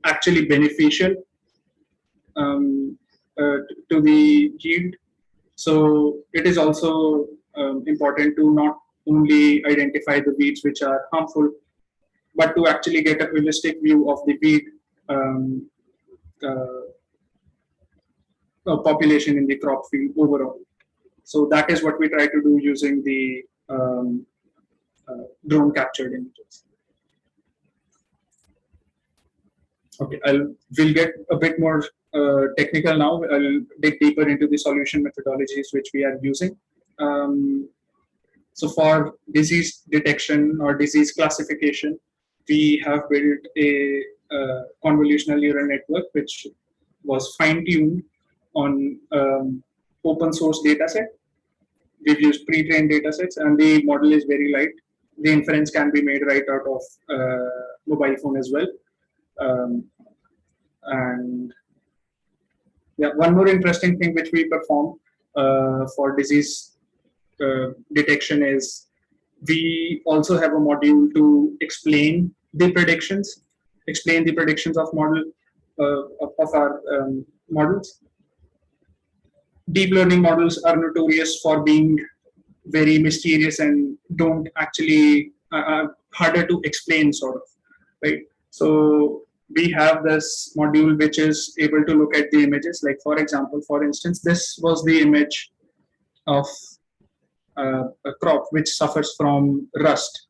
actually beneficial to the yield. So it is also important to not only identify the weeds which are harmful, but to actually get a holistic view of the weed population in the crop field overall. So that is what we try to do using the drone captured images. Okay, we'll get a bit more technical now. I'll dig deeper into the solution methodologies which we are using. So for disease detection or disease classification, we have built a convolutional neural network which was fine-tuned on open source data set. We've used pre-trained data sets, and the model is very light. The inference can be made right out of mobile phone as well. And yeah, one more interesting thing which we perform for disease detection is we also have a module to explain the predictions of model of our models. Deep learning models are notorious for being very mysterious and don't actually harder to explain, sort of, right? So we have this module which is able to look at the images. Like for instance, this was the image of a crop which suffers from rust.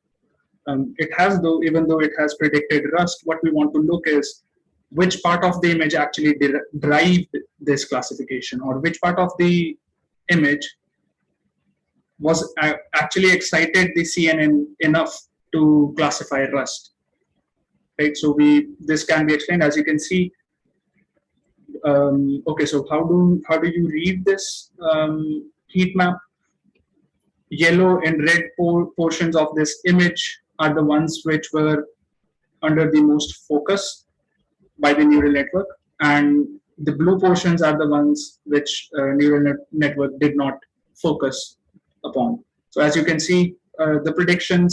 Even though it has predicted rust, what we want to look is which part of the image actually derived this classification, or which part of the image was actually excited the CNN enough to classify rust. Right, so this can be explained, as you can see. Okay, so how do you read this heat map? Yellow and red portions of this image are the ones which were under the most focus by the neural network, and the blue portions are the ones which neural network did not focus upon. So as you can see, the prediction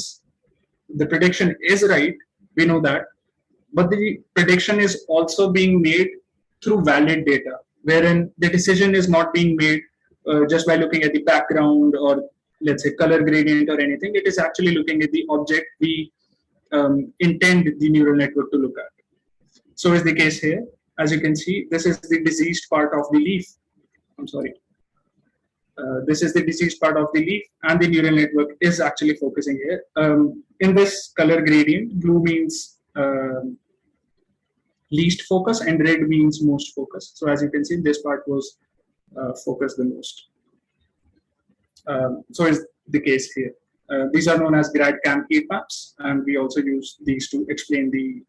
is right, we know that, but the prediction is also being made through valid data, wherein the decision is not being made just by looking at the background or, let's say, color gradient or anything. It is actually looking at the object we intend the neural network to look at. So is the case here. As you can see, this is the diseased part of the leaf. I'm sorry. This is the diseased part of the leaf, and the neural network is actually focusing here. In this color gradient, blue means least focus and red means most focus. So as you can see, this part was focused the most. So is the case here. These are known as GradCam heat maps, and we also use these to explain the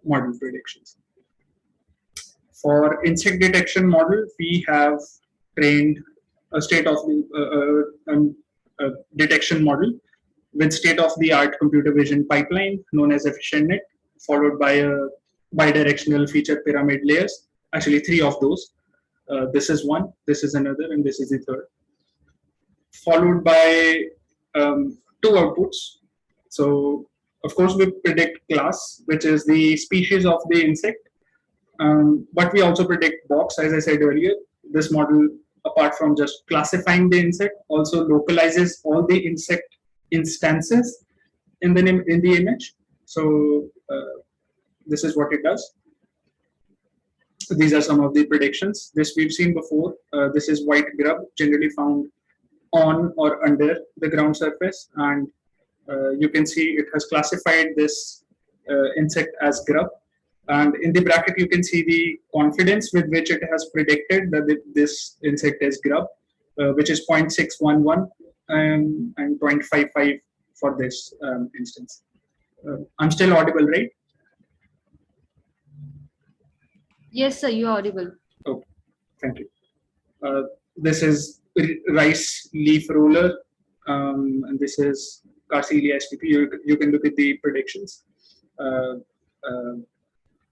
model predictions. For insect detection model, we have trained a state-of-the detection model with state-of-the-art computer vision pipeline known as EfficientNet, followed by a bidirectional feature pyramid layers. Actually, 3 of those. This is one, this is another, and this is the third. Followed by 2 outputs. So, of course, we predict class, which is the species of the insect. But we also predict box, as I said earlier. This model, apart from just classifying the insect, also localizes all the insect instances in the image. So this is what it does. So these are some of the predictions. This we've seen before. This is white grub, generally found on or under the ground surface, and you can see it has classified this insect as grub. And in the bracket, you can see the confidence with which it has predicted that this insect is grub, which is 0.611 and 0.55 for this instance. I'm still audible, right? Yes, sir, you are audible. Okay, thank you. This is rice leaf roller, and this is 𝐷𝐻𝐸 SPP. You can look at the predictions.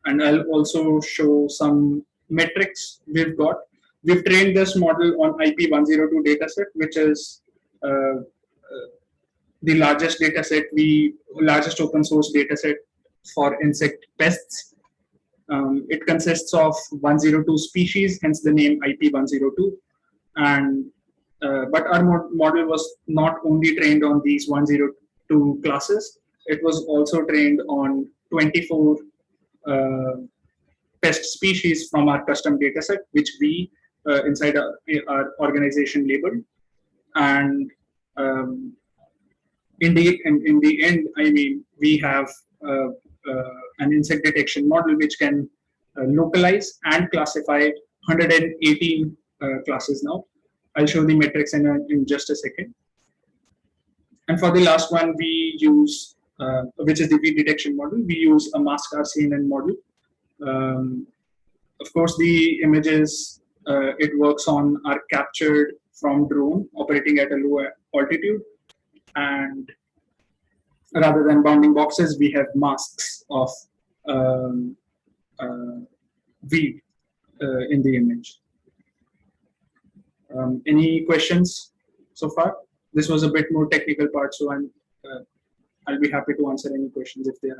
And I'll also show some metrics we've got. We've trained this model on IP102 dataset, which is the largest dataset, largest open source dataset for insect pests. It consists of 102 species, hence the name IP102. And but our model was not only trained on these 102 classes, it was also trained on 24 pest species from our custom dataset, which we inside our organization labeled. And in the end, I mean, we have an insect detection model which can localize and classify 118 classes now. I'll show the metrics in just a second. And for the last one, we use, which is the weed detection model, we use a mask CNN model. Of course, the images it works on are captured from drone operating at a low altitude. And rather than bounding boxes, we have masks of weed in the image. Any questions so far? This was a bit more technical part, so I'll be happy to answer any questions if there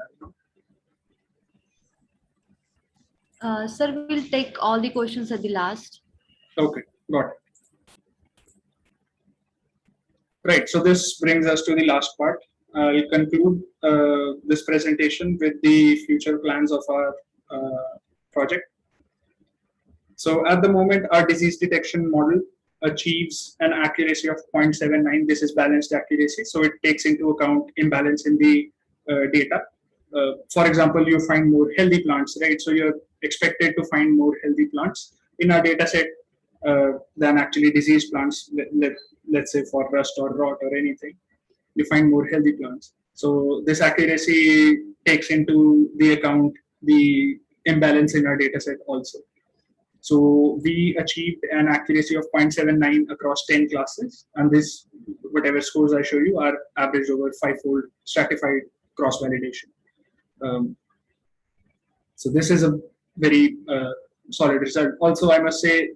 are. Sir, we'll take all the questions at the last. Okay, got it. Right, so this brings us to the last part. I'll conclude this presentation with the future plans of our project. So at the moment, our disease detection model achieves an accuracy of 0.79. This is balanced accuracy, so it takes into account imbalance in the data. For example, you find more healthy plants, right? So you're expected to find more healthy plants in our data set than actually diseased plants, let's say for rust or rot or anything. You find more healthy plants. So this accuracy takes into the account the imbalance in our data set also. So we achieved an accuracy of 0.79 across 10 classes, and this, whatever scores I show you, are averaged over 5-fold stratified cross-validation. So this is a very solid result. Also, I must say,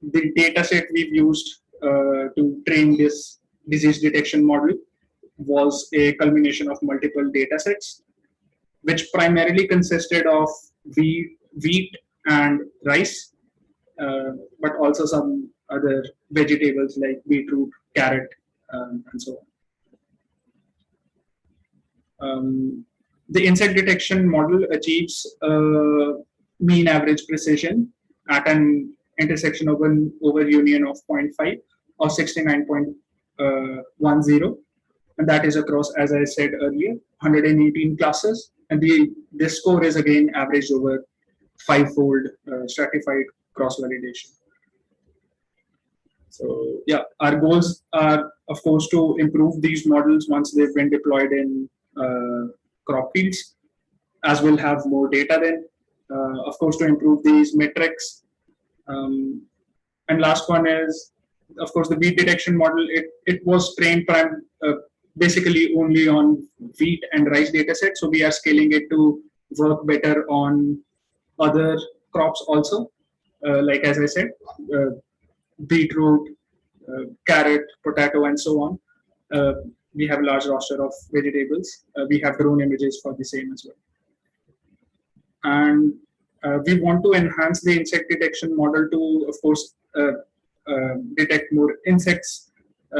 the data set we've used to train this disease detection model was a culmination of multiple data sets, which primarily consisted of wheat and rice, but also some other vegetables like beetroot, carrot, and so on. The insect detection model achieves mean average precision at an intersection of an over union of 0.5 or 69.10, and that is across, as I said earlier, 118 classes, and this score is again averaged over 5-fold stratified cross-validation. So yeah, our goals are, of course, to improve these models once they've been deployed in crop fields, as we'll have more data then. Of course, to improve these metrics. And last one is, of course, the weed detection model. It was trained basically only on wheat and rice data set. So we are scaling it to work better on other crops also. Like as I said, beetroot, carrot, potato, and so on. We have a large roster of vegetables. We have drone images for the same as well. And we want to enhance the insect detection model to, of course, detect more insects. We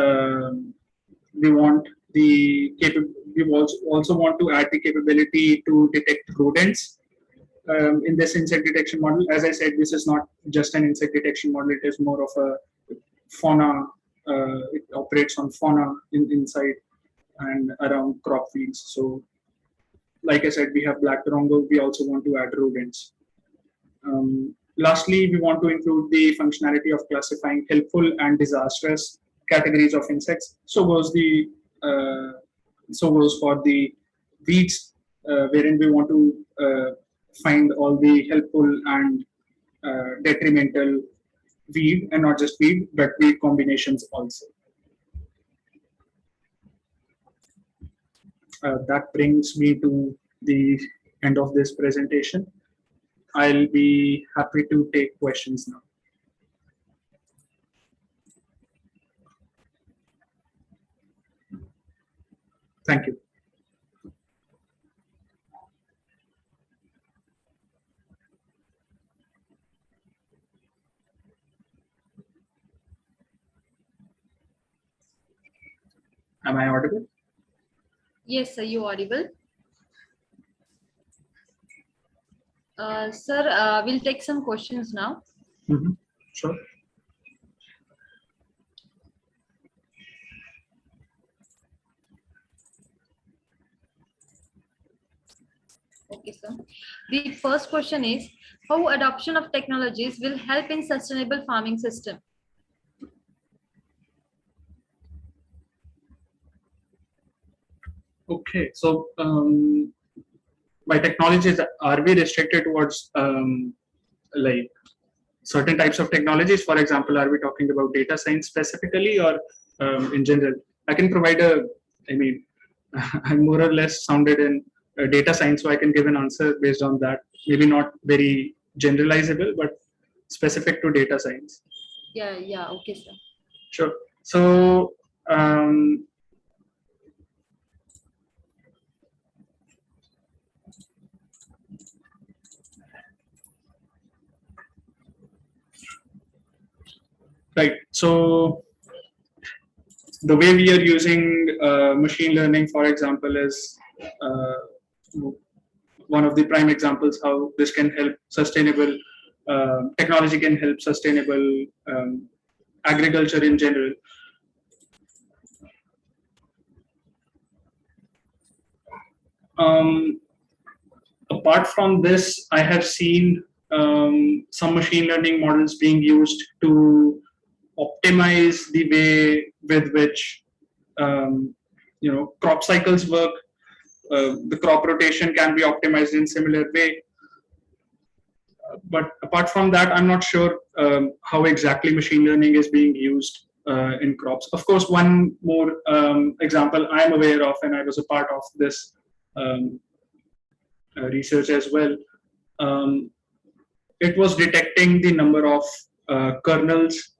also want to add the capability to detect rodents in this insect detection model. As I said, this is not just an insect detection model, it is more of a fauna. It operates on fauna inside and around crop fields. So like I said, we have black drongo. We also want to add rodents. Lastly, we want to include the functionality of classifying helpful and disastrous categories of insects. So goes for the weeds, wherein we want to find all the helpful and detrimental weed, and not just weed, but weed combinations also. That brings me to the end of this presentation. I'll be happy to take questions now. Thank you. Am I audible? Yes, sir, you audible. Sir, we'll take some questions now. Sure. Okay, sir. The first question is, how adoption of technologies will help in sustainable farming system? Okay, so by technologies, are we restricted towards like certain types of technologies? For example, are we talking about data science specifically, or in general? I can provide I'm more or less sounded in data science, so I can give an answer based on that. Maybe not very generalizable, but specific to data science. Yeah, okay, sir. Sure. So right. So the way we are using machine learning, for example, is one of the prime examples how this can help sustainable technology can help sustainable agriculture in general. Apart from this, I have seen some machine learning models being used to optimize the way with which crop cycles work. The crop rotation can be optimized in similar way. But apart from that, I'm not sure how exactly machine learning is being used in crops. Of course, one more example I'm aware of, and I was a part of this research as well. It was detecting the number of kernels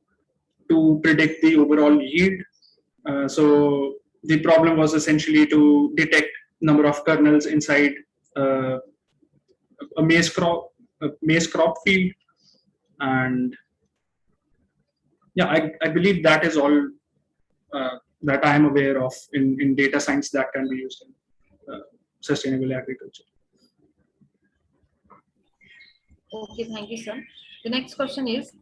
to predict the overall yield. So the problem was essentially to detect number of kernels inside a maize crop field, and yeah, I believe that is all that I am aware of in data science that can be used in sustainable agriculture. Okay, thank you, sir. The next question is,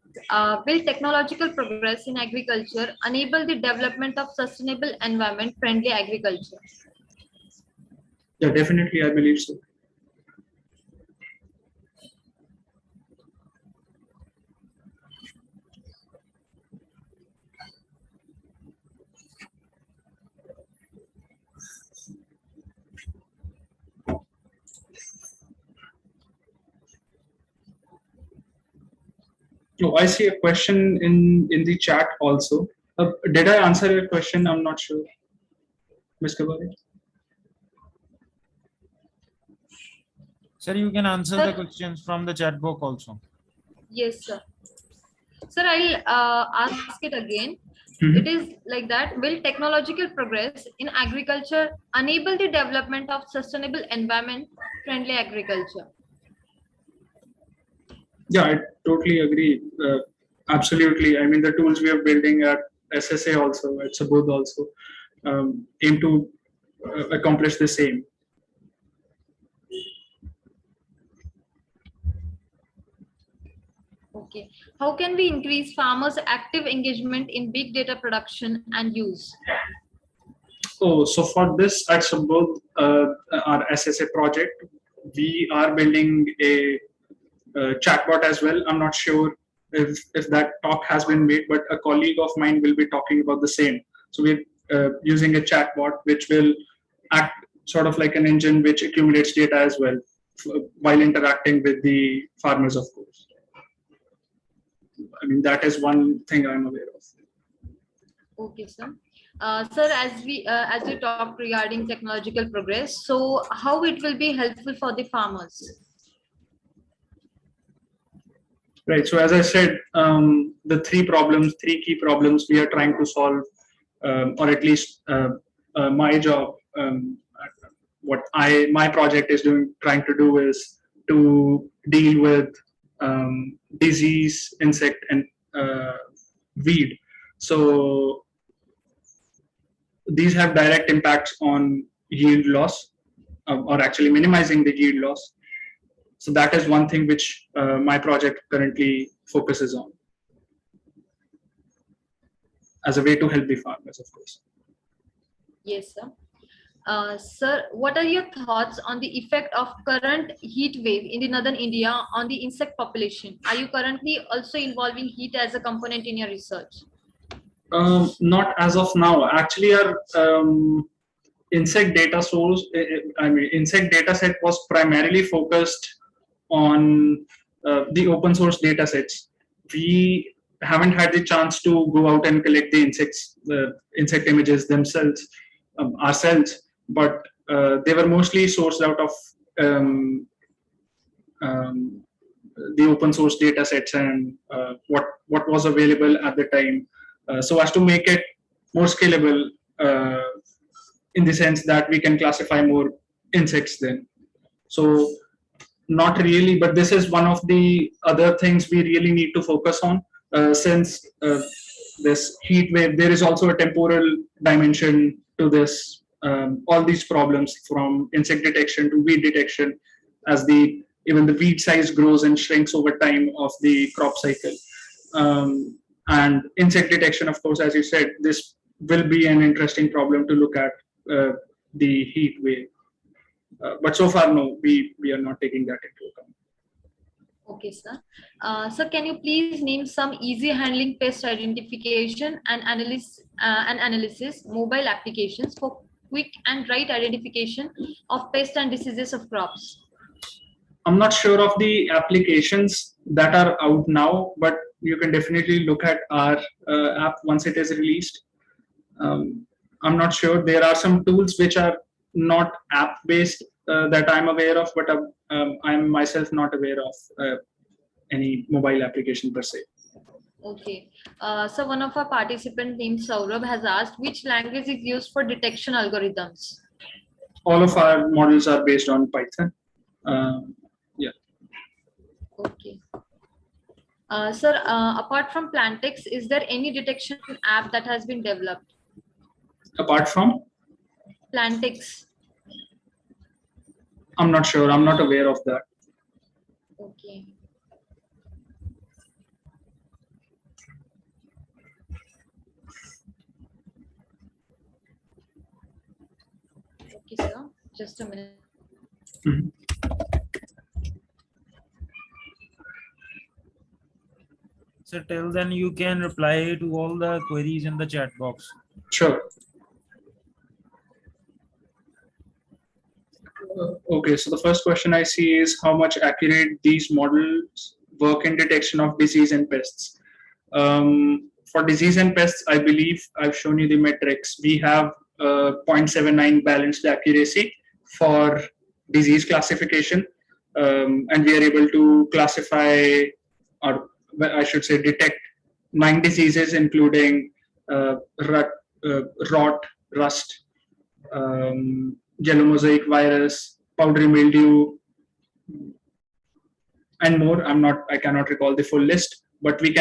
will technological progress in agriculture enable the development of sustainable environment-friendly agriculture? Yeah, definitely, I believe so. Oh, I see a question in the chat also. Did I answer your question? I'm not sure. Ms. Khetibadi? Sir, you can answer the questions from the chat box also. Yes, sir. Sir, I'll ask it again. It is like that. Will technological progress in agriculture enable the development of sustainable environment-friendly agriculture? Yeah, I totally agree. Absolutely. I mean, the tools we are building at SSA also, at Sabodh also, aim to accomplish the same. Okay. How can we increase farmers' active engagement in big data production and use? Oh, so for this at Subodh, our SSA project, we are building a chatbot as well. I'm not sure if that talk has been made, but a colleague of mine will be talking about the same. So we're using a chatbot which will act sort of like an engine which accumulates data as well while interacting with the farmers, of course. I mean, that is one thing I'm aware of. Okay, sir. Sir, as you talked regarding technological progress, so how it will be helpful for the farmers? Right. So as I said, the three key problems we are trying to solve, or at least my job, my project is trying to do is to deal with disease, insect, and weed. So these have direct impacts on yield loss, or actually minimizing the yield loss. So that is one thing which my project currently focuses on as a way to help the farmers, of course. Yes, sir. Sir, what are your thoughts on the effect of current heat wave in the northern India on the insect population? Are you currently also involving heat as a component in your research? Not as of now. Actually, our insect data source, insect data set was primarily focused on the open source data sets. We haven't had the chance to go out and collect the insect images themselves, ourselves, but they were mostly sourced out of the open source data sets and what was available at the time, so as to make it more scalable in the sense that we can classify more insects then. So not really, but this is one of the other things we really need to focus on, since this heat wave, there is also a temporal dimension to this, all these problems from insect detection to weed detection, as even the weed size grows and shrinks over time of the crop cycle. And insect detection, of course, as you said, this will be an interesting problem to look at, the heat wave. But so far, no, we are not taking that into account. Okay, sir. Sir, can you please name some easy handling pest identification and analysis mobile applications for quick and right identification of pests and diseases of crops? I'm not sure of the applications that are out now, but you can definitely look at our app once it is released. I'm not sure. There are some tools which are not app-based that I'm aware of, but I'm myself not aware of any mobile application per se. Okay. So one of our participants named Saurabh has asked which language is used for detection algorithms? All of our models are based on Python. Yeah. Okay. Sir, apart from Plantex, is there any detection app that has been developed? Apart from? Plantex. I'm not sure. I'm not aware of that. Okay. Okay, sir. Just a minute. Mm-hmm. So till then you can reply to all the queries in the chat box. Sure. Okay, so the first question I see is how much accurate these models work in detection of disease and pests. For disease and pests, I believe I've shown you the metrics. We have 0.79 balanced accuracy for disease classification, and we are able to classify, or I should say detect 9 diseases, including rot, rust, yellow mosaic virus, powdery mildew, and more. I cannot recall the full list, but we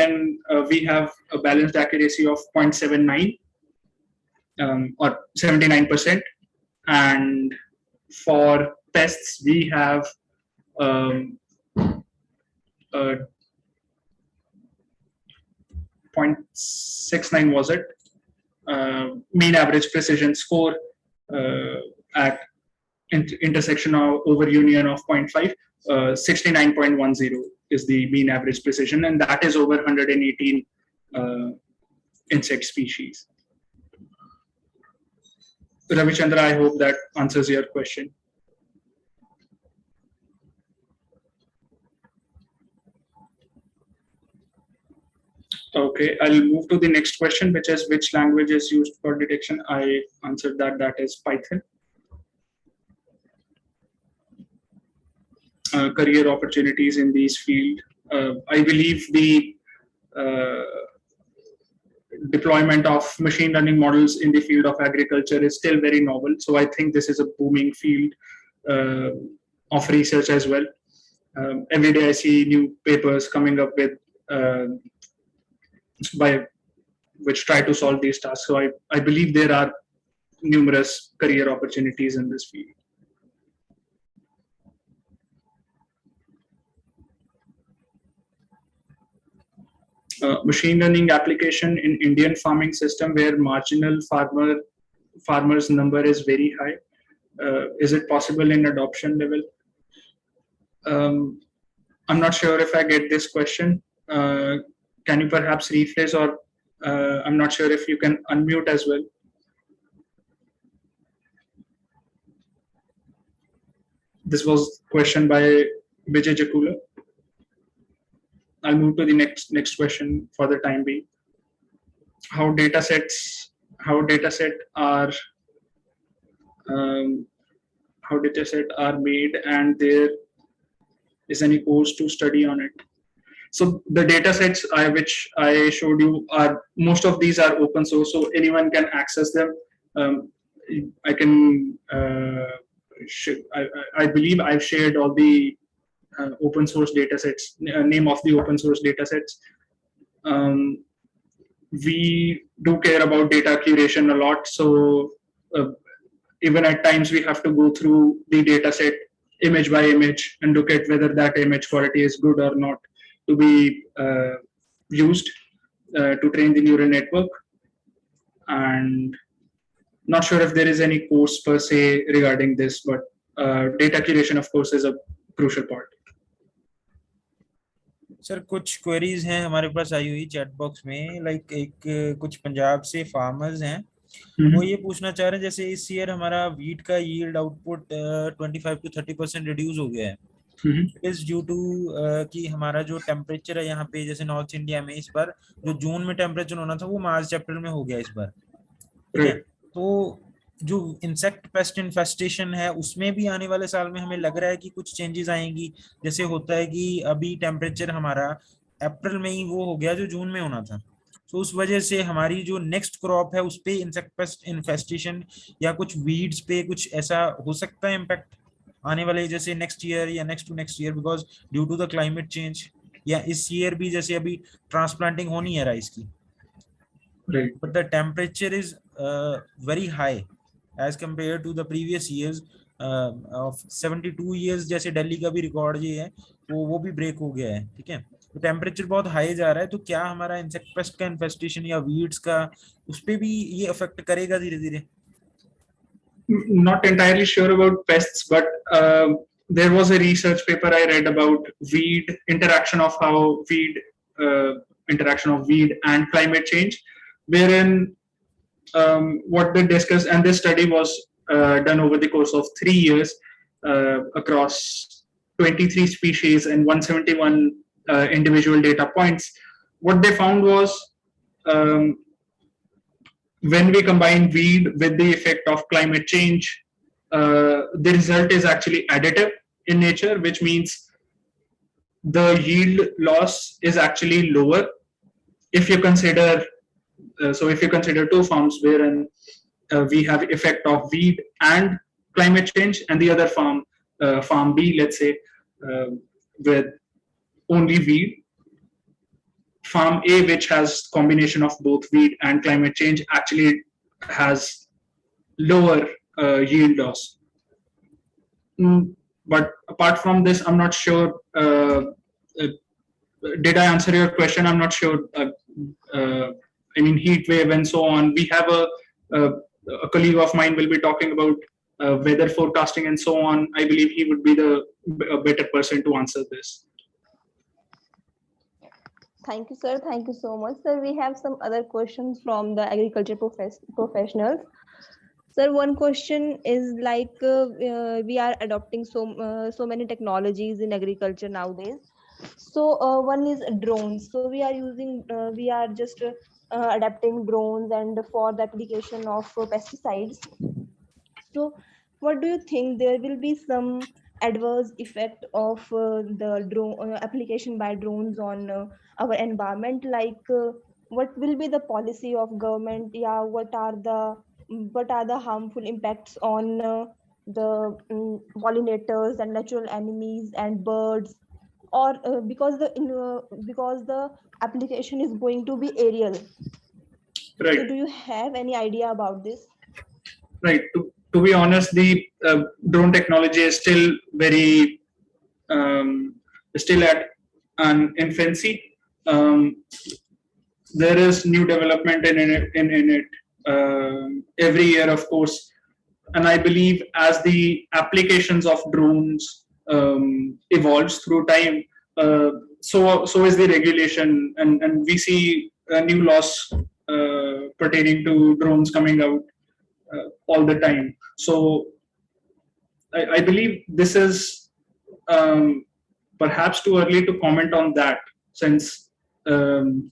have a balanced accuracy of 0.79 or 79%. And for pests, we have 0.69 was it? Mean average precision score, at intersection of over union of 0.5, 69.10 is the mean average precision, and that is over 118 insect species. Ravi Chandra, I hope that answers your question. Okay, I'll move to the next question, which is which language is used for detection. I answered that, that is Python. Career opportunities in these field. I believe the deployment of machine learning models in the field of agriculture is still very novel. So I think this is a booming field of research as well. Every day I see new papers coming up with which try to solve these tasks. So I believe there are numerous career opportunities in this field. Machine learning application in Indian farming system where marginal farmers number is very high. Is it possible in adoption level? I'm not sure if I get this question. Can you perhaps rephrase, or I'm not sure if you can unmute as well. This was question by 𝘥𝑦𝘐𝐿𝑒. I'll move to the next question for the time being. How dataset are made, and there is any course to study on it. So the datasets which I showed you are, most of these are open source, so anyone can access them. I can I believe I've shared all the open source datasets, name of the open source datasets. We do care about data curation a lot, so even at times we have to go through the dataset image by image and look at whether that image quality is good or not to be used to train the neural network. And not sure if there is any course per se regarding this, but data curation of course is a crucial part. Sir कुछ queries हैं हमारे पास आई हुई chat box में, कुछ पंजाब से farmers हैं, वो ये पूछना चाह रहे हैं जैसे इस ईयर हमारा वीट का यील्ड आउटपुट 25 to 30% रिड्यूस हो गया है, इज ड्यू टू कि हमारा जो टेम्परेचर है यहाँ पे, जैसे नॉर्थ इंडिया में इस बार जो जून में टेम्परेचर होना था वो मार्च अप्रैल में हो गया इस बार, ठीक है। तो जो इंसेक्ट पेस्ट इन्फेस्टेशन है उसमें भी आने वाले साल में हमें लग रहा है कि कुछ चेंजेस आएंगी। जैसे होता है कि अभी टेम्परेचर हमारा अप्रैल में ही वो हो गया जो जून में होना था, तो उस वजह से हमारी जो नेक्स्ट क्रॉप है उस पे इंसेक्ट पेस्ट इन्फेस्टेशन या कुछ वीड्स पे कुछ ऐसा हो सकता है इम्पैक्ट आने वाले, जैसे नेक्स्ट ईयर या next to next year, because due to the climate change, या इस ईयर भी जैसे अभी ट्रांसप्लांटिंग होनी है राइस की, but the temperature is very high as compared to the previous years of 72 years, जैसे दिल्ली का भी रिकॉर्ड ये है वो भी ब्रेक हो गया है, ठीक है। तो टेम्परेचर बहुत हाई जा रहा है, तो क्या हमारा इंसेक्ट पेस्ट का इन्फेस्टेशन या वीड्स का उस पे भी ये अफेक्ट करेगा धीरे धीरे? Not entirely sure about pests, but there was a research paper I read about weed interaction of weed and climate change, wherein what they discussed, and this study was done over the course of 3 years across 23 species and 171 individual data points. What they found was when we combine weed with the effect of climate change, the result is actually additive in nature, which means the yield loss is actually lower if you consider if you consider two farms wherein we have effect of weed and climate change, and the other farm, farm B, let's say, with only weed. Farm A, which has combination of both weed and climate change, actually has lower yield loss. But apart from this, I'm not sure. Did I answer your question? I'm not sure. I mean, heat wave and so on. We have a colleague of mine will be talking about weather forecasting and so on, I believe he would be a better person to answer this. Thank you, sir. Thank you so much, sir. We have some other questions from the agriculture professionals. Sir, one question is like we are adopting so many technologies in agriculture nowadays. So one is drones. So we are just adapting drones and for the application of pesticides. So what do you think, there will be some adverse effect of the drone application by drones on our environment? Like what will be the policy of government? Yeah, what are the harmful impacts on pollinators and natural enemies and birds? Or because the application is going to be aerial. Right. So do you have any idea about this? Right. To be honest, the drone technology is still very still at an infancy. There is new development in it every year, of course, and I believe as the applications of drones evolves through time, so is the regulation, and we see new laws pertaining to drones coming out all the time. So I believe this is perhaps too early to comment on that, since the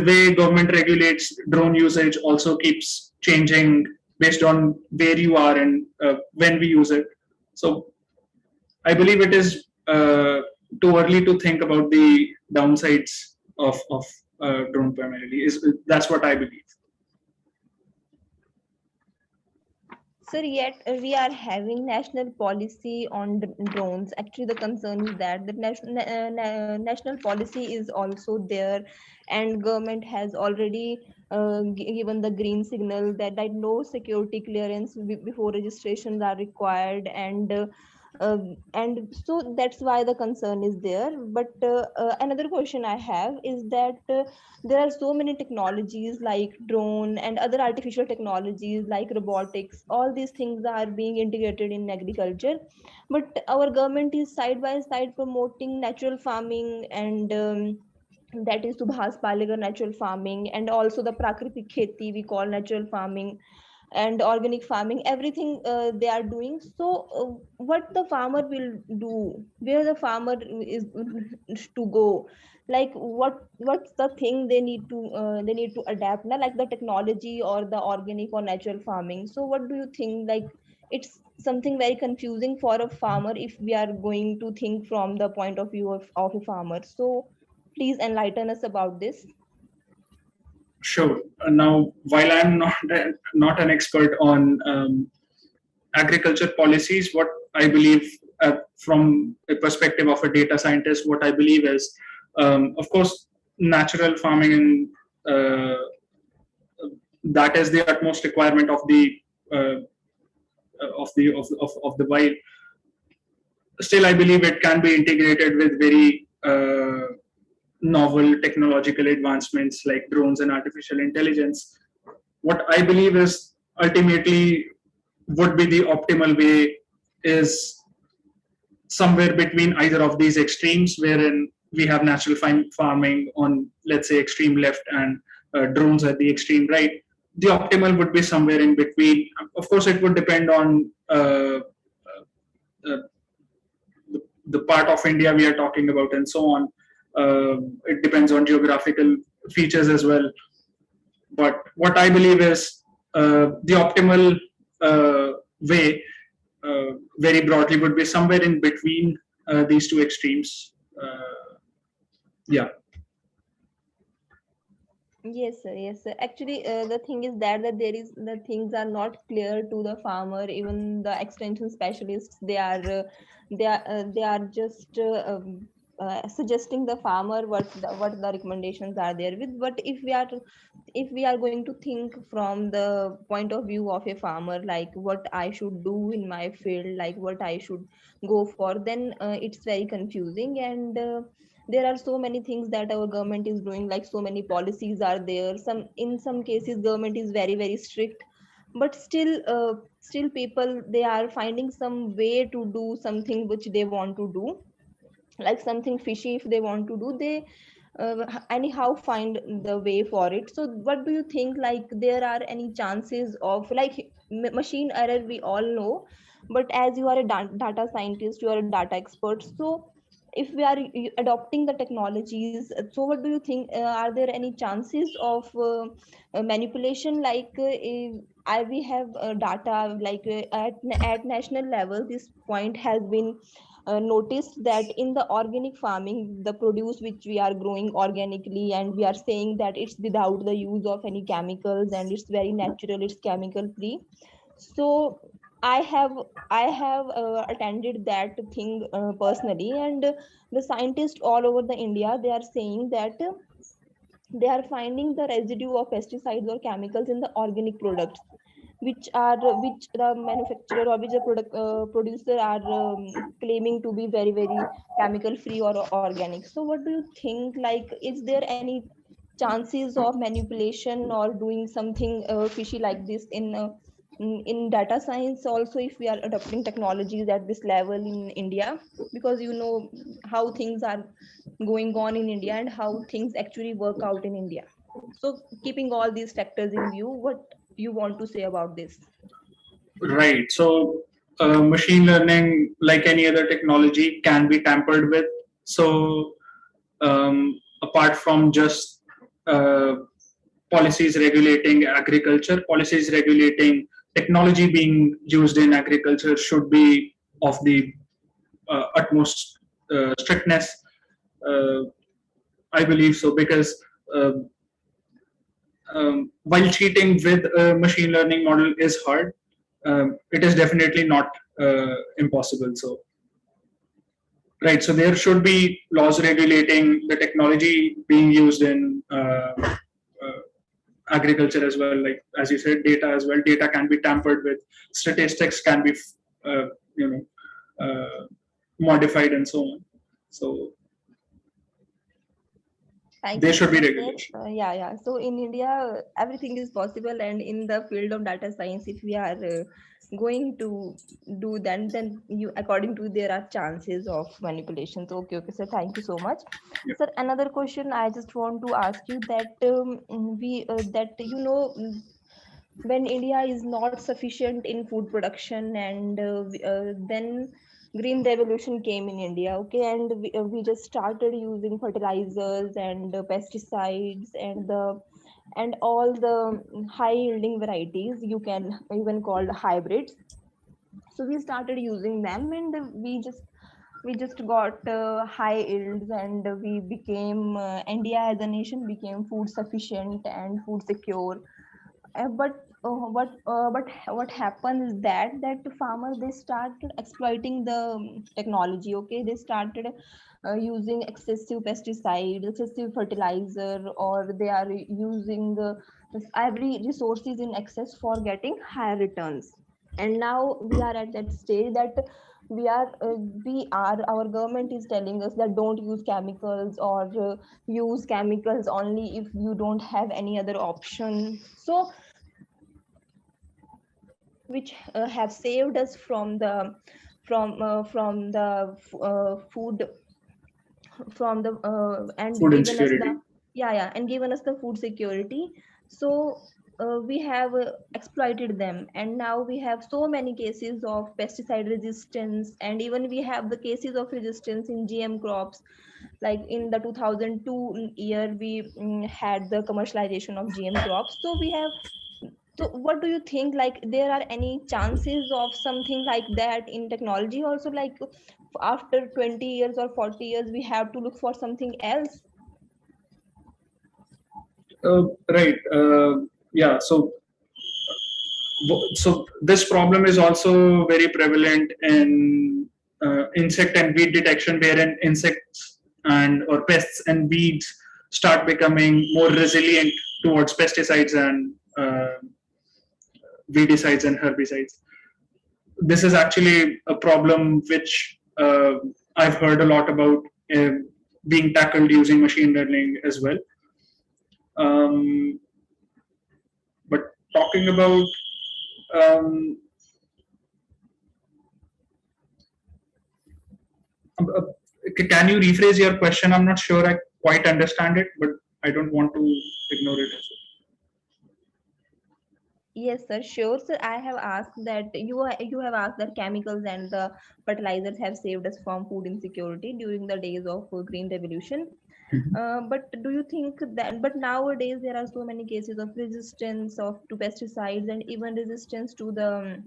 way government regulates drone usage also keeps changing based on where you are and when we use it. So I believe it is too early to think about the downsides of drone primarily. That's what I believe. Sir, yet we are having national policy on drones. Actually, the concern is that the national policy is also there, and government has already given the green signal that no security clearance before registrations are required, and so that's why the concern is there. But another question I have is that there are so many technologies like drone and other artificial technologies like robotics. All these things are being integrated in agriculture, but our government is side by side promoting natural farming, and that is Subhas Palegar natural farming, and also the Prakritik Kheti we call natural farming, and organic farming. Everything they are doing. So what the farmer will do, where the farmer is to go, like what's the thing they need to adapt now, like the technology or the organic or natural farming? So what do you think? Like it's something very confusing for a farmer if we are going to think from the point of view of a farmer. So please enlighten us about this. Sure. Now, while I'm not an expert on agriculture policies, what I believe from a perspective of a data scientist, what I believe is, of course, natural farming, and that is the utmost requirement of the wild. Still, I believe it can be integrated with very novel technological advancements like drones and artificial intelligence. What I believe is ultimately would be the optimal way is somewhere between either of these extremes, wherein we have natural farming on, let's say, extreme left and drones at the extreme right. The optimal would be somewhere in between. Of course, it would depend on the part of India we are talking about and so on. It depends on geographical features as well. But what I believe is the optimal way, very broadly, would be somewhere in between these two extremes. Yeah. Yes, sir. Yes, sir. Actually, the thing is that the things are not clear to the farmer. Even the extension specialists, they are just suggesting the farmer what the recommendations are there with. But if we are going to think from the point of view of a farmer, like what I should do in my field, like what I should go for, then it's very confusing. And there are so many things that our government is doing, like so many policies are there. In some cases government is very, very strict but still people, they are finding some way to do something which they want to do, like something fishy if they want to do, they anyhow find the way for it. So what do you think, like there are any chances of like machine error, we all know, but as you are a data scientist, you are a data expert, so if we are adopting the technologies, so what do you think, are there any chances of manipulation, like we have data, like at national level, this point has been noticed that in the organic farming, the produce which we are growing organically, and we are saying that it's without the use of any chemicals and it's very natural, it's chemical free. So I have attended that thing personally, and the scientists all over the India, they are saying that they are finding the residue of pesticides or chemicals in the organic products, which the manufacturer or which the producer are claiming to be very very chemical free or organic. So what do you think, like is there any chances of manipulation or doing something fishy like this in data science also, if we are adopting technologies at this level in India, because you know how things are going on in India and how things actually work out in India. So keeping all these factors in view, what you want to say about this? Right. So machine learning, like any other technology, can be tampered with. So apart from just policies regulating agriculture, policies regulating technology being used in agriculture should be of the utmost strictness. Uh, I believe so, because uh, while cheating with a machine learning model is hard, it is definitely not impossible. So, right. So there should be laws regulating the technology being used in agriculture as well. Like as you said, data as well. Data can be tampered with. Statistics can be, uh, you know, modified and so on. So Thank there you so should be much, sir. regulation. Yeah. So in India, everything is possible, and in the field of data science, if we are going to do that, then you, according to, there are chances of manipulations. Okay, sir. Thank you so much, Yeah. sir. Another question I just want to ask you, that when India is not sufficient in food production, and then green revolution came in India, okay, and we just started using fertilizers and pesticides and all the high yielding varieties, you can even call hybrids. So we started using them, and we just got high yields, and we became India as a nation became food sufficient and food secure. But what happens is that the farmers, they started exploiting the technology, okay, they started using excessive pesticides, excessive fertilizer, or they are using every resources in excess for getting higher returns. And now we are at that stage that our government is telling us that don't use chemicals, or use chemicals only if you don't have any other option. So which have saved us from the food, from the and Food given us the, insecurity. and given us the food security. So we have exploited them, and now we have so many cases of pesticide resistance, and even we have the cases of resistance in GM crops. Like in the 2002 year, we had the commercialization of GM crops. So what do you think, like there are any chances of something like that in technology also, like after 20 years or 40 years we have to look for something else? Right. Yeah. So this problem is also very prevalent in insect and weed detection, wherein insects and or pests and weeds start becoming more resilient towards pesticides and weedicides and herbicides. This is actually a problem which I've heard a lot about being tackled using machine learning as well. But talking about Can you rephrase your question? I'm not sure I quite understand it, but I don't want to ignore it as well. Yes, sir. Sure, sir. I have asked that you have asked that chemicals and the fertilizers have saved us from food insecurity during the days of green revolution. But do you think that? But nowadays there are so many cases of resistance to pesticides and even resistance to the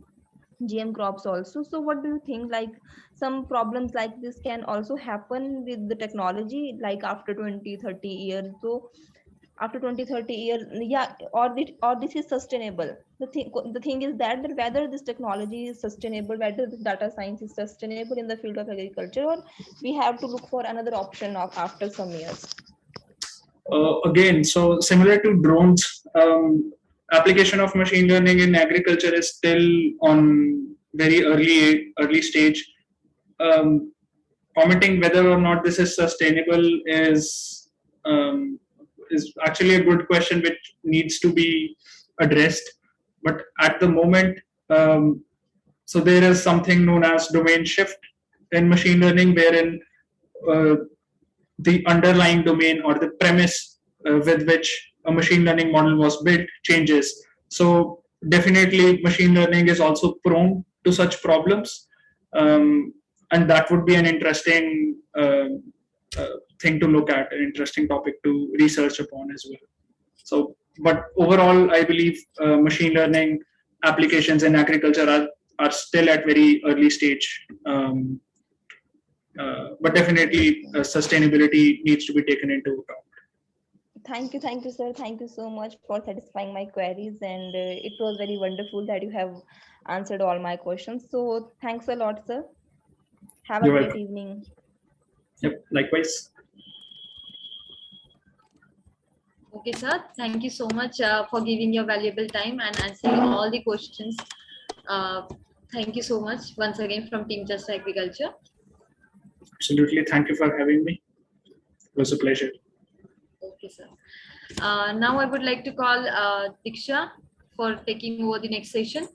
GM crops also. So what do you think? Like some problems like this can also happen with the technology, like after 20, 30 years. So after 20, 30 years, yeah, or this is sustainable. The thing is that whether this technology is sustainable, whether this data science is sustainable in the field of agriculture, or we have to look for another option of after some years. Again, so similar to drones, application of machine learning in agriculture is still on very early stage. Commenting whether or not this is sustainable is actually a good question which needs to be addressed. But at the moment, so there is something known as domain shift in machine learning, wherein the underlying domain or the premise with which a machine learning model was built changes. So definitely machine learning is also prone to such problems. And that would be an interesting thing to look at, an interesting topic to research upon as well. So, but overall, I believe machine learning applications in agriculture are still at very early stage. But definitely sustainability needs to be taken into account. Thank you, sir. Thank you so much for satisfying my queries, and it was very wonderful that you have answered all my questions. So thanks a lot, sir. Have a You're great welcome. evening. Yep, likewise. Okay, sir. Thank you so much for giving your valuable time and answering all the questions. Thank you so much once again from Team Just Agriculture. Absolutely. Thank you for having me. It was a pleasure. Okay, sir. Now I would like to call Diksha for taking over the next session.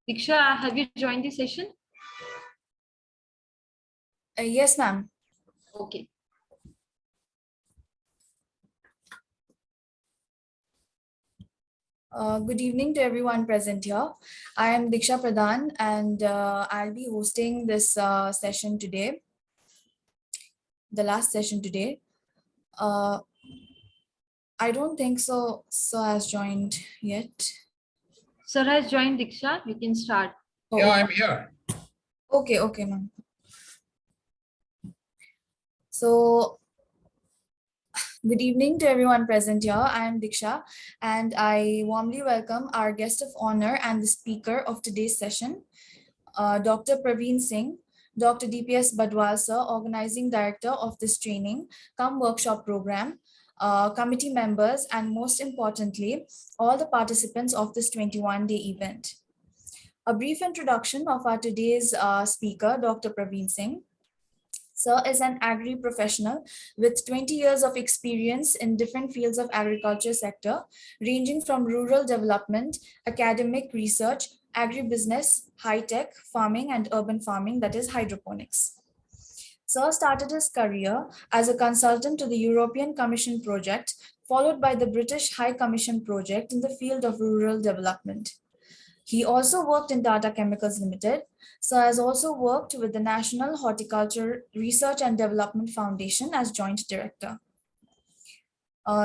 Diksha, have you joined the session? Yes, ma'am. Okay. Good evening to everyone present here. I am Diksha Pradhan, and I'll be hosting this session today, the last session today. I don't think so. Sir has joined yet. Sir has joined, Diksha. You can start. Oh, Yeah, I'm here. okay, ma'am. So, good evening to everyone present here. I am Diksha, and I warmly welcome our guest of honor and the speaker of today's session, Dr. Praveen Singh, Dr. DPS Badwal sir, Organizing Director of this training cum workshop program, committee members, and most importantly, all the participants of this 21-day event. A brief introduction of our today's speaker, Dr. Praveen Singh. Sir is an agri professional with 20 years of experience in different fields of agriculture sector, ranging from rural development, academic research, agribusiness, high-tech, farming, and urban farming, that is hydroponics. Sir started his career as a consultant to the European Commission project, followed by the British High Commission project in the field of rural development. He also worked in Tata Chemicals Limited. Sir has also worked with the National Horticulture Research and Development Foundation as Joint Director.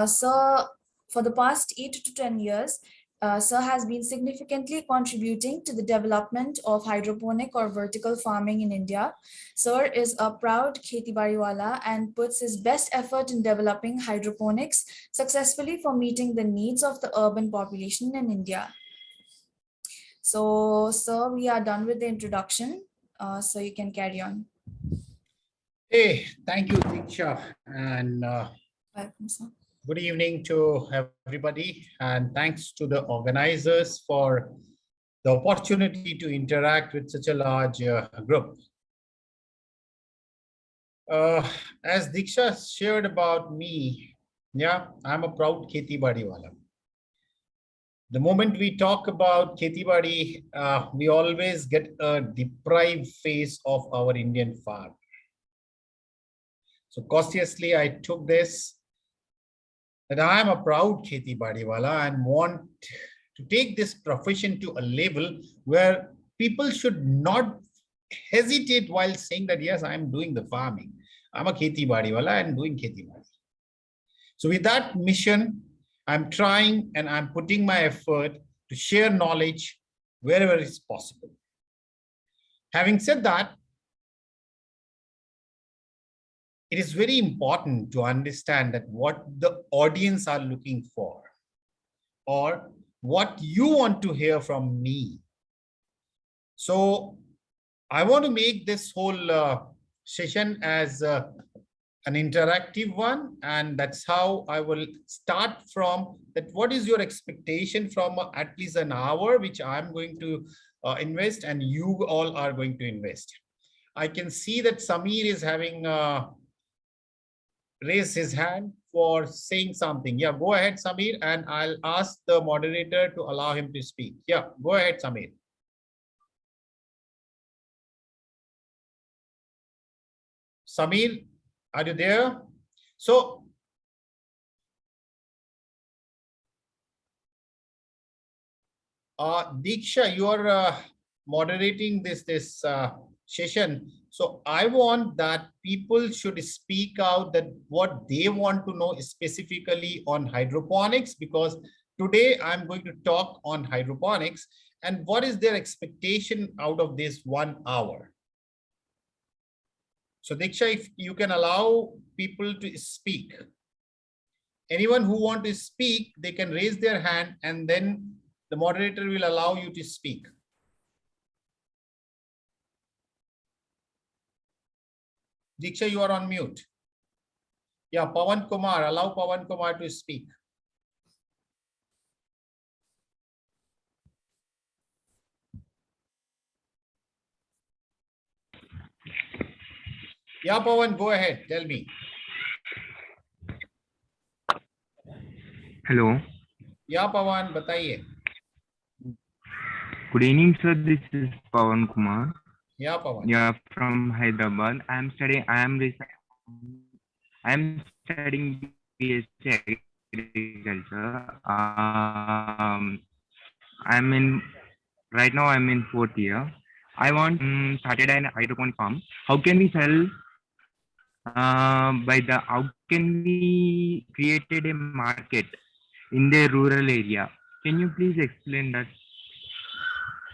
Sir, for the past 8 to 10 years, Sir has been significantly contributing to the development of hydroponic or vertical farming in India. Sir is a proud Khetibadi Wala and puts his best effort in developing hydroponics successfully for meeting the needs of the urban population in India. So, sir, we are done with the introduction, so you can carry on. Hey, thank you, Diksha, and Welcome, sir. good evening to everybody, and thanks to the organizers for the opportunity to interact with such a large group. As Diksha shared about me, yeah, I'm a proud Khetibadi Wala. The moment we talk about Khetibadi, we always get a deprived face of our Indian farm. So cautiously, I took this, that I am a proud Khetibadi Wala and want to take this profession to a level where people should not hesitate while saying that, yes, I am doing the farming. I'm a Khetibadi Wala and doing Khetibadi. So with that mission, I'm trying and I'm putting my effort to share knowledge wherever it's possible. Having said that, it is very important to understand that what the audience are looking for or what you want to hear from me. So I want to make this whole session as an interactive one, and that's how I will start from that. What is your expectation from at least an hour, which I'm going to invest and you all are going to invest? I can see that Samir is having raised his hand for saying something. Yeah, go ahead, Samir, and I'll ask the moderator to allow him to speak. Yeah, go ahead, Samir. Samir, are you there? So, Diksha, you are moderating this session. So I want that people should speak out that what they want to know specifically on hydroponics, because today I'm going to talk on hydroponics and what is their expectation out of this 1 hour. So Diksha, if you can allow people to speak. Anyone who wants to speak, they can raise their hand and then the moderator will allow you to speak. Diksha, you are on mute. Yeah, Pawan Kumar, allow Pawan Kumar to speak. Yeah, Pawan, go ahead. Tell me. Hello. Yeah, Pawan, bataiye. Good evening, sir. This is Pawan Kumar. Yeah, Pawan. Yeah, from Hyderabad. I am studying BSc Agriculture. Right now I'm in 4th year. I want started an hydroponic farm. How can we sell? How can we created a market in the rural area? Can you please explain that?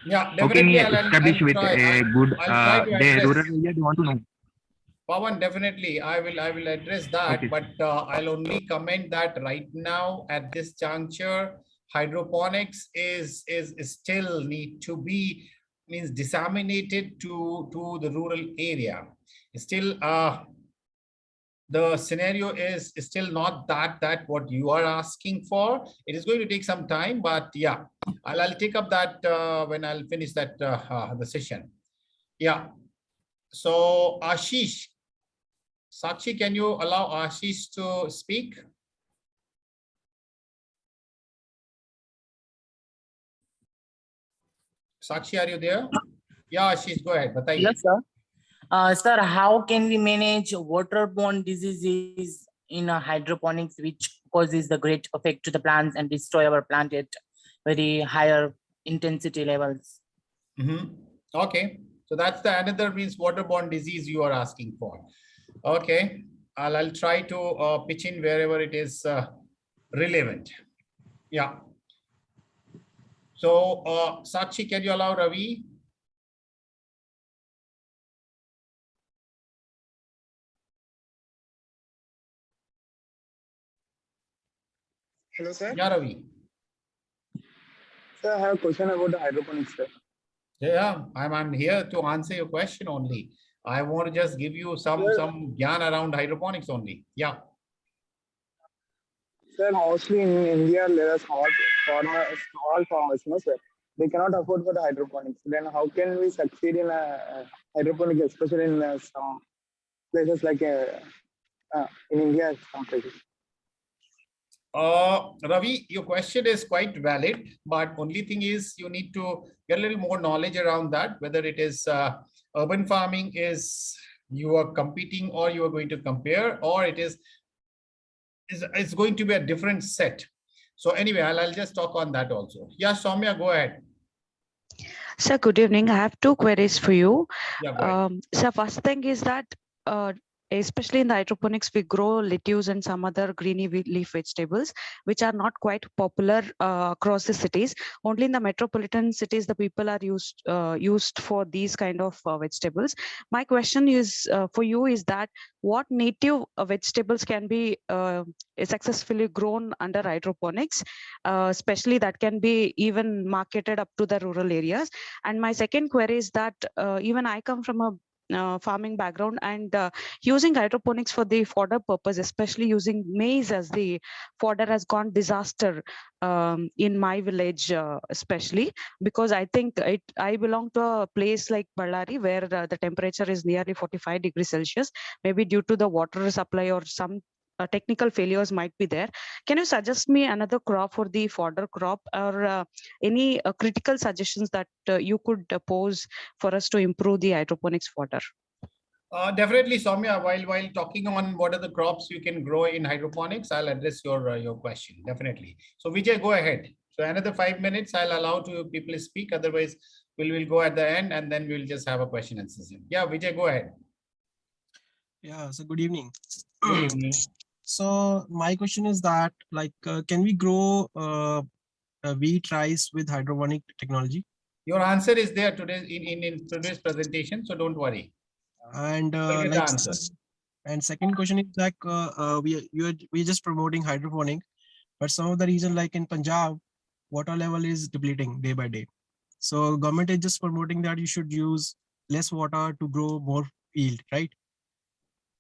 Yeah, How can we definitely. establish with a good the rural area? They want to know. Pawan, definitely, I will address that, Okay. but I'll only comment that right now at this juncture, hydroponics is still need to be disseminated to the rural area. Still, the scenario is still not that what you are asking for. It is going to take some time, but yeah, I'll take up that when I'll finish that the session. Yeah. So Ashish, Sakshi, can you allow Ashish to speak? Sakshi, are you there? Yeah, Ashish, go ahead. Bataiye. Yes, sir. Sir, how can we manage waterborne diseases in hydroponics, which causes the great effect to the plants and destroy our plant at very higher intensity levels? Okay, so that's the another means waterborne disease you are asking for. Okay, I'll try to pitch in wherever it is relevant. Yeah. So Sakshi, can you allow Ravi? Hello, sir. Yeah, Ravi. Sir, I have a question about the hydroponics, sir. Yeah, I'm here to answer your question only. I want to just give you some gyan around hydroponics only. Yeah. Sir, mostly in India, there are small farmers, no, sir. They cannot afford for the hydroponics. Then how can we succeed in hydroponics, especially in some places like in India some places. Ravi, your question is quite valid, but only thing is you need to get a little more knowledge around that, whether it is urban farming is you are competing or you are going to compare, or it's going to be a different set. So anyway, I'll just talk on that also. Yeah, Soumya, go ahead. Sir, good evening. I have two queries for you. Yeah, go ahead. So first thing is that especially in the hydroponics, we grow lettuce and some other greeny leaf vegetables, which are not quite popular across the cities. Only in the metropolitan cities, the people are used for these kind of vegetables. My question is for you is that what native vegetables can be successfully grown under hydroponics, especially that can be even marketed up to the rural areas? And my second query is that even I come from a farming background, and using hydroponics for the fodder purpose, especially using maize as the fodder, has gone disaster in my village, especially because I think I belong to a place like Ballari where the temperature is nearly 45 degrees Celsius, maybe due to the water supply or some technical failures might be there. Can you suggest me another crop for the fodder crop, or any critical suggestions that you could pose for us to improve the hydroponics fodder? Definitely, Soumya, while talking on what are the crops you can grow in hydroponics, I'll address your question, definitely. So Vijay, go ahead. So another 5 minutes, I'll allow two people to speak. Otherwise, we'll go at the end and then we'll just have a question and session. Yeah, Vijay, go ahead. Yeah, so good evening. Good evening. So my question is that, like, can we grow wheat, rice with hydroponic technology? Your answer is there today in today's presentation, so don't worry. And like, and second question is like we're just promoting hydroponic, but some of the reason, like in Punjab, water level is depleting day by day. So government is just promoting that you should use less water to grow more yield, right?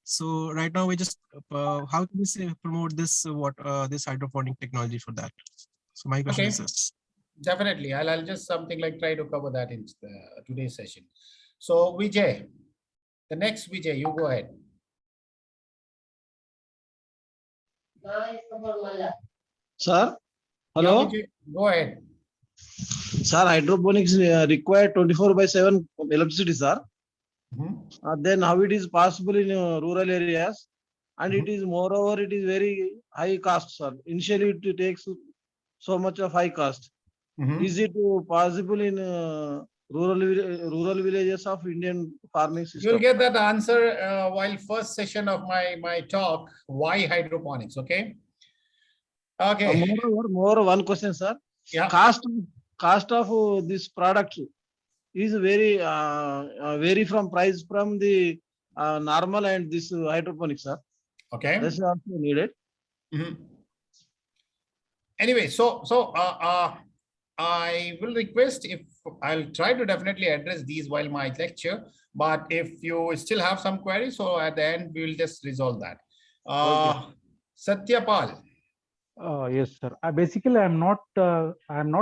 So right now we just how can we say promote this this hydroponic technology for that? So my question is definitely I'll just something like try to cover that in today's session. So Vijay, the next Vijay, you go ahead. Sir, hello. Yeah, Vijay, go ahead. Sir, hydroponics require 24/7 electricity, sir. Then how it is possible in rural areas, and it is moreover it is very high cost, sir. Initially it takes so much of high cost. Is it possible in rural villages of Indian farming system? You'll get that answer while first session of my talk, why hydroponics. Okay. More one question, sir. Yeah. Cost of this product is very vary from price from the normal and this hydroponics, sir. Okay. This is also needed. Anyway, so I will request, if I'll try to definitely address these while my lecture, but if you still have some queries, so at the end we will just resolve that. Satyapal. Yes, sir. Basically, I'm not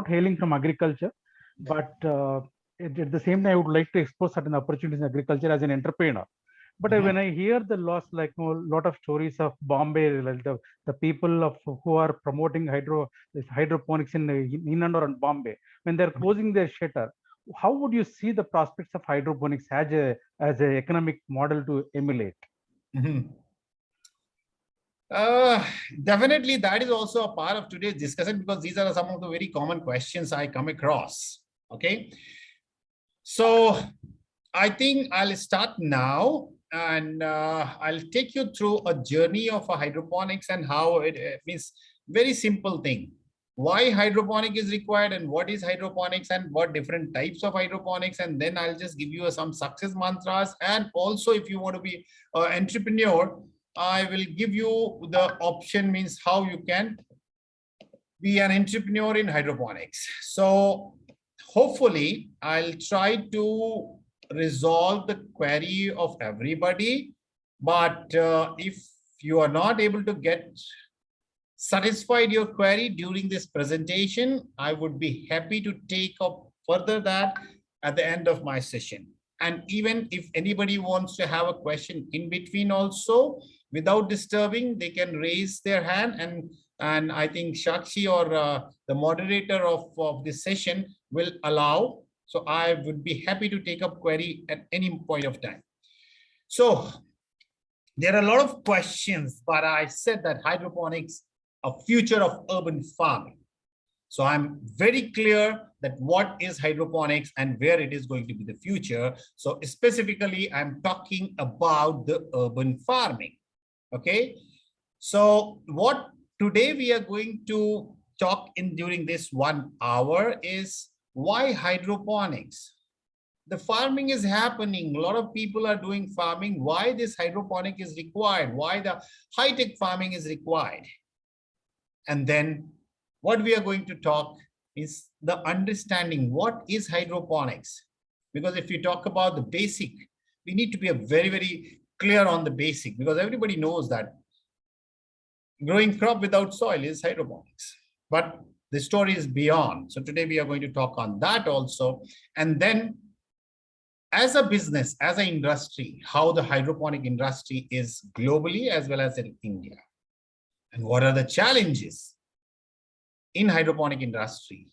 hailing from agriculture, but at the same time, I would like to explore certain opportunities in agriculture as an entrepreneur. But when I hear the loss, like a lot of stories of Bombay, like the people who are promoting hydroponics in and around Bombay, when they're closing their shutter, how would you see the prospects of hydroponics as a economic model to emulate? Definitely, that is also a part of today's discussion, because these are some of the very common questions I come across. Okay, so I think I'll start now, and I'll take you through a journey of a hydroponics and how it means very simple thing. Why hydroponic is required, and what is hydroponics, and what different types of hydroponics, and then I'll just give you some success mantras. And also, if you want to be an entrepreneur, I will give you the option, means how you can be an entrepreneur in hydroponics. So hopefully I'll try to resolve the query of everybody, but if you are not able to get satisfied your query during this presentation, I would be happy to take up further that at the end of my session. And even if anybody wants to have a question in between also, without disturbing, they can raise their hand, and I think Shakshi or the moderator of this session will allow. So I would be happy to take up query at any point of time. So there are a lot of questions, but I said that hydroponics, a future of urban farming. So I'm very clear that what is hydroponics and where it is going to be the future. So specifically, I'm talking about the urban farming. Okay. So what today we are going to talk in during this 1 hour is why hydroponics. The farming is happening. A lot of people are doing farming. Why this hydroponic is required? Why the high-tech farming is required? And then what we are going to talk is the understanding what is hydroponics. Because if you talk about the basic, we need to be very, very clear on the basic, because everybody knows that growing crop without soil is hydroponics. But the story is beyond. So today we are going to talk on that also. And then as a business, as an industry, how the hydroponic industry is globally as well as in India. And what are the challenges in hydroponic industry?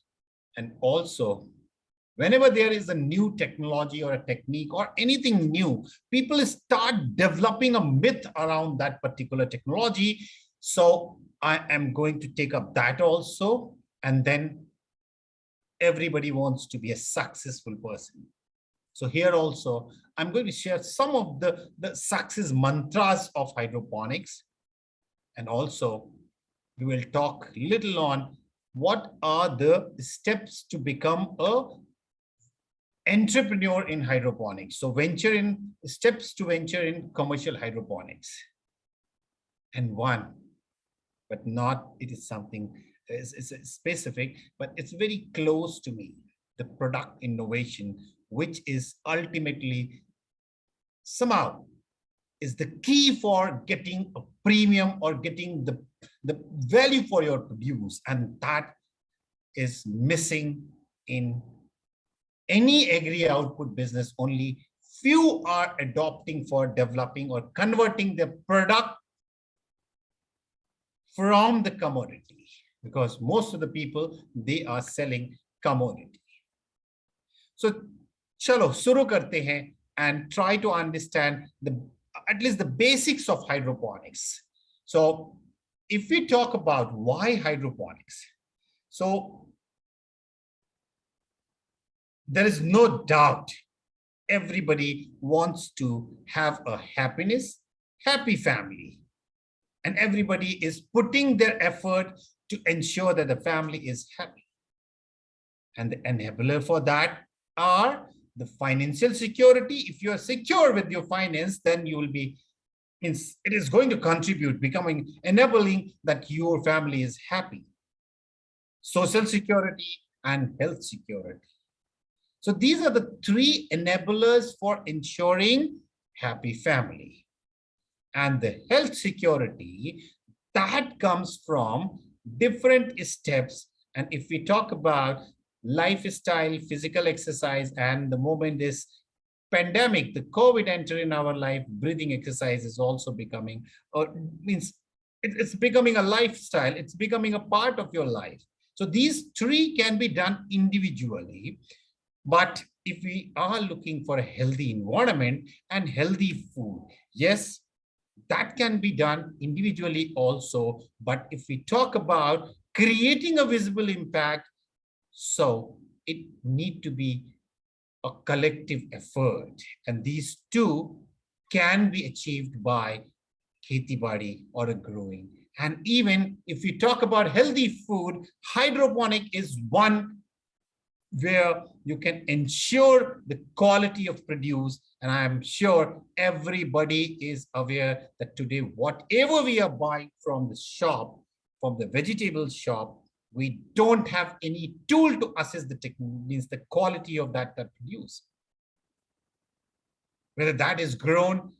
And also, whenever there is a new technology or a technique or anything new, people start developing a myth around that particular technology. So I am going to take up that also. And then everybody wants to be a successful person. So here also, I'm going to share some of the success mantras of hydroponics. And also, we will talk little on what are the steps to become a entrepreneur in hydroponics. So steps to venture in commercial hydroponics. And one, but not, it is something, it's specific, but it's very close to me, the product innovation, which is ultimately somehow is the key for getting a premium or getting the value for your produce. And that is missing in any agri output business. Only few are adopting for developing or converting the product from the commodity, because most of the people, they are selling commodity. So chalo shuru karte hain and try to understand at least the basics of hydroponics. So if we talk about why hydroponics, so there is no doubt everybody wants to have a happy family, and everybody is putting their effort to ensure that the family is happy. And the enabler for that are the financial security. If you are secure with your finance, then you will be, it is going to contribute, enabling that your family is happy. Social security and health security. So these are the three enablers for ensuring happy family. And the health security, that comes from different steps. And if we talk about lifestyle, physical exercise, and the moment this pandemic, the COVID entered in our life, breathing exercise is also becoming, or means it's becoming a lifestyle. It's becoming a part of your life. So these three can be done individually. But if we are looking for a healthy environment and healthy food, yes, that can be done individually also. But if we talk about creating a visible impact, so it need to be a collective effort. And these two can be achieved by Khetibadi or a growing. And even if we talk about healthy food, hydroponic is one where you can ensure the quality of produce. And I'm sure everybody is aware that today, whatever we are buying from the shop, from the vegetable shop, we don't have any tool to assess the quality of that produce. Whether that is grown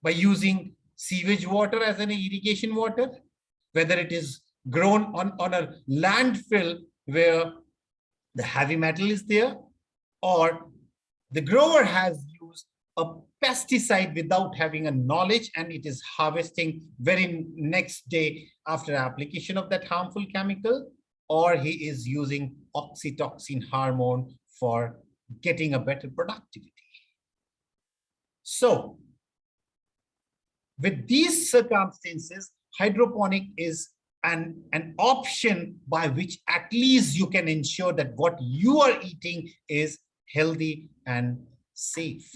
by using sewage water as an irrigation water, whether it is grown on a landfill where the heavy metal is there, or The grower has used a pesticide without having a knowledge, and it is harvesting very next day after application of that harmful chemical, or he is using oxytocin hormone for getting a better productivity. So with these circumstances, hydroponic is an option by which at least you can ensure that what you are eating is healthy and safe.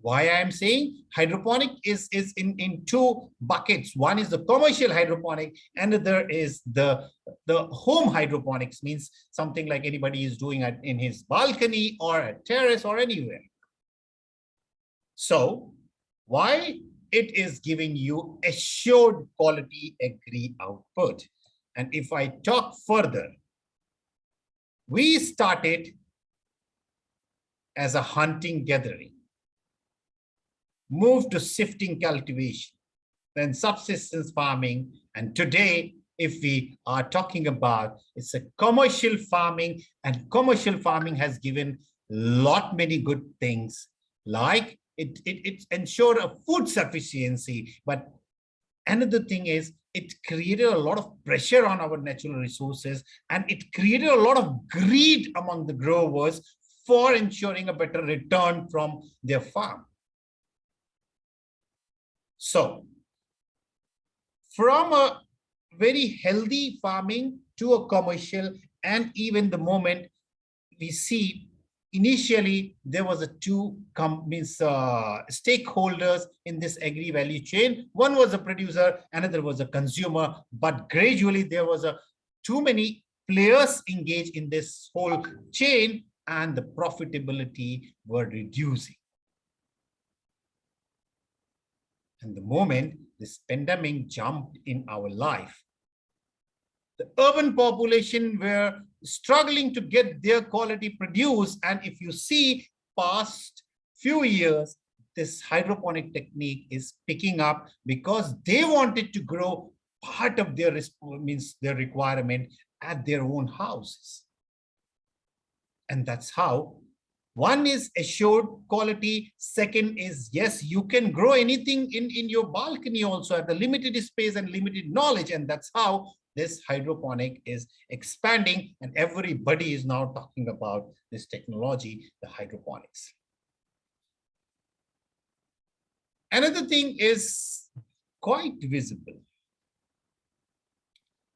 Why I am saying hydroponic is in two buckets. One is the commercial hydroponic, and another is the home hydroponics, means something like anybody is doing in his balcony or a terrace or anywhere. So why it is giving you assured quality agri output. And if I talk further, we started as a hunting gathering, moved to shifting cultivation, then subsistence farming, and today, if we are talking about, it's a commercial farming, and commercial farming has given many good things, like it ensured a food sufficiency. But another thing is, it created a lot of pressure on our natural resources, and it created a lot of greed among the growers for ensuring a better return from their farm. So from a very healthy farming to a commercial, and even the moment we see initially there was two stakeholders in this agri value chain. One was a producer, another was a consumer, but gradually there was too many players engaged in this whole chain, and the profitability were reducing. And the moment this pandemic jumped in our life, the urban population were struggling to get their quality produce. And if you see past few years, this hydroponic technique is picking up because they wanted to grow part of their their requirement at their own houses. And that's how one is assured quality. Second is, yes, you can grow anything in your balcony also at the limited space and limited knowledge. And that's how this hydroponic is expanding, and everybody is now talking about this technology, the hydroponics. Another thing is quite visible.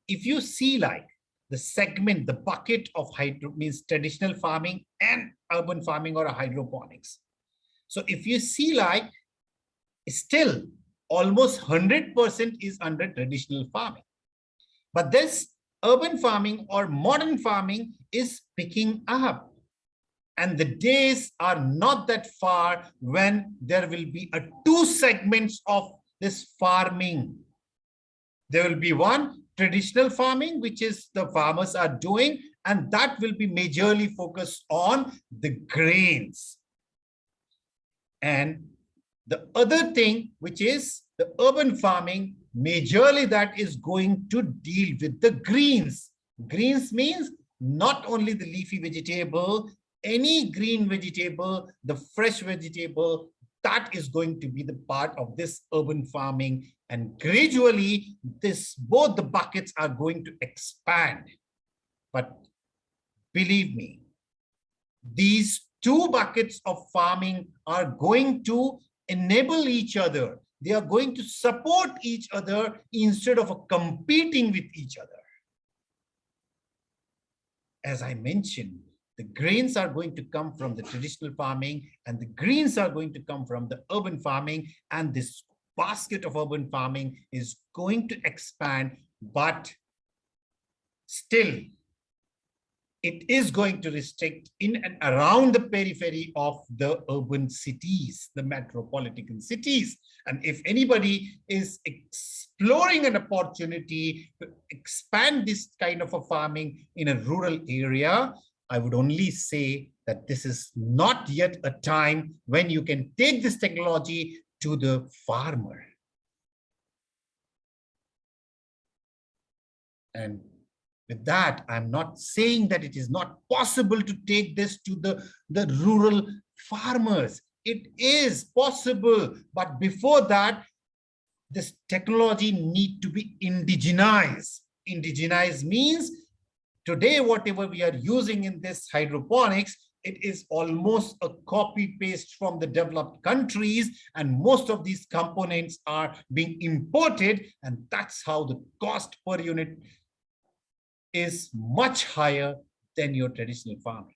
If you see like the segment, the bucket of traditional farming and urban farming or a hydroponics. So if you see like still almost 100% is under traditional farming. But this urban farming or modern farming is picking up. And the days are not that far when there will be two segments of this farming. There will be one traditional farming, which is the farmers are doing, and that will be majorly focused on the grains. And the other thing, which is the urban farming, majorly that is going to deal with the greens. Greens means not only the leafy vegetable, any green vegetable, the fresh vegetable, that is going to be the part of this urban farming. And gradually, both the buckets are going to expand. But believe me, these two buckets of farming are going to enable each other. They are going to support each other instead of competing with each other. As I mentioned, the grains are going to come from the traditional farming, and the greens are going to come from the urban farming, and this basket of urban farming is going to expand, but still it is going to restrict in and around the periphery of the urban cities, the metropolitan cities. And if anybody is exploring an opportunity to expand this kind of a farming in a rural area, I would only say that this is not yet a time when you can take this technology to the farmer. And With that, I'm not saying that it is not possible to take this to the rural farmers. It is possible, but before that, this technology need to be indigenized. Indigenized means today, whatever we are using in this hydroponics, it is almost a copy paste from the developed countries, and most of these components are being imported, and that's how the cost per unit is much higher than your traditional farming.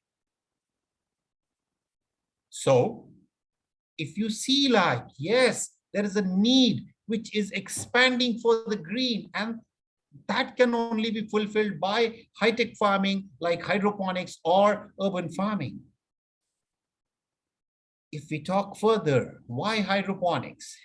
So if you see, like, yes, there is a need which is expanding for the green, and that can only be fulfilled by high-tech farming like hydroponics or urban farming. If we talk further, why hydroponics?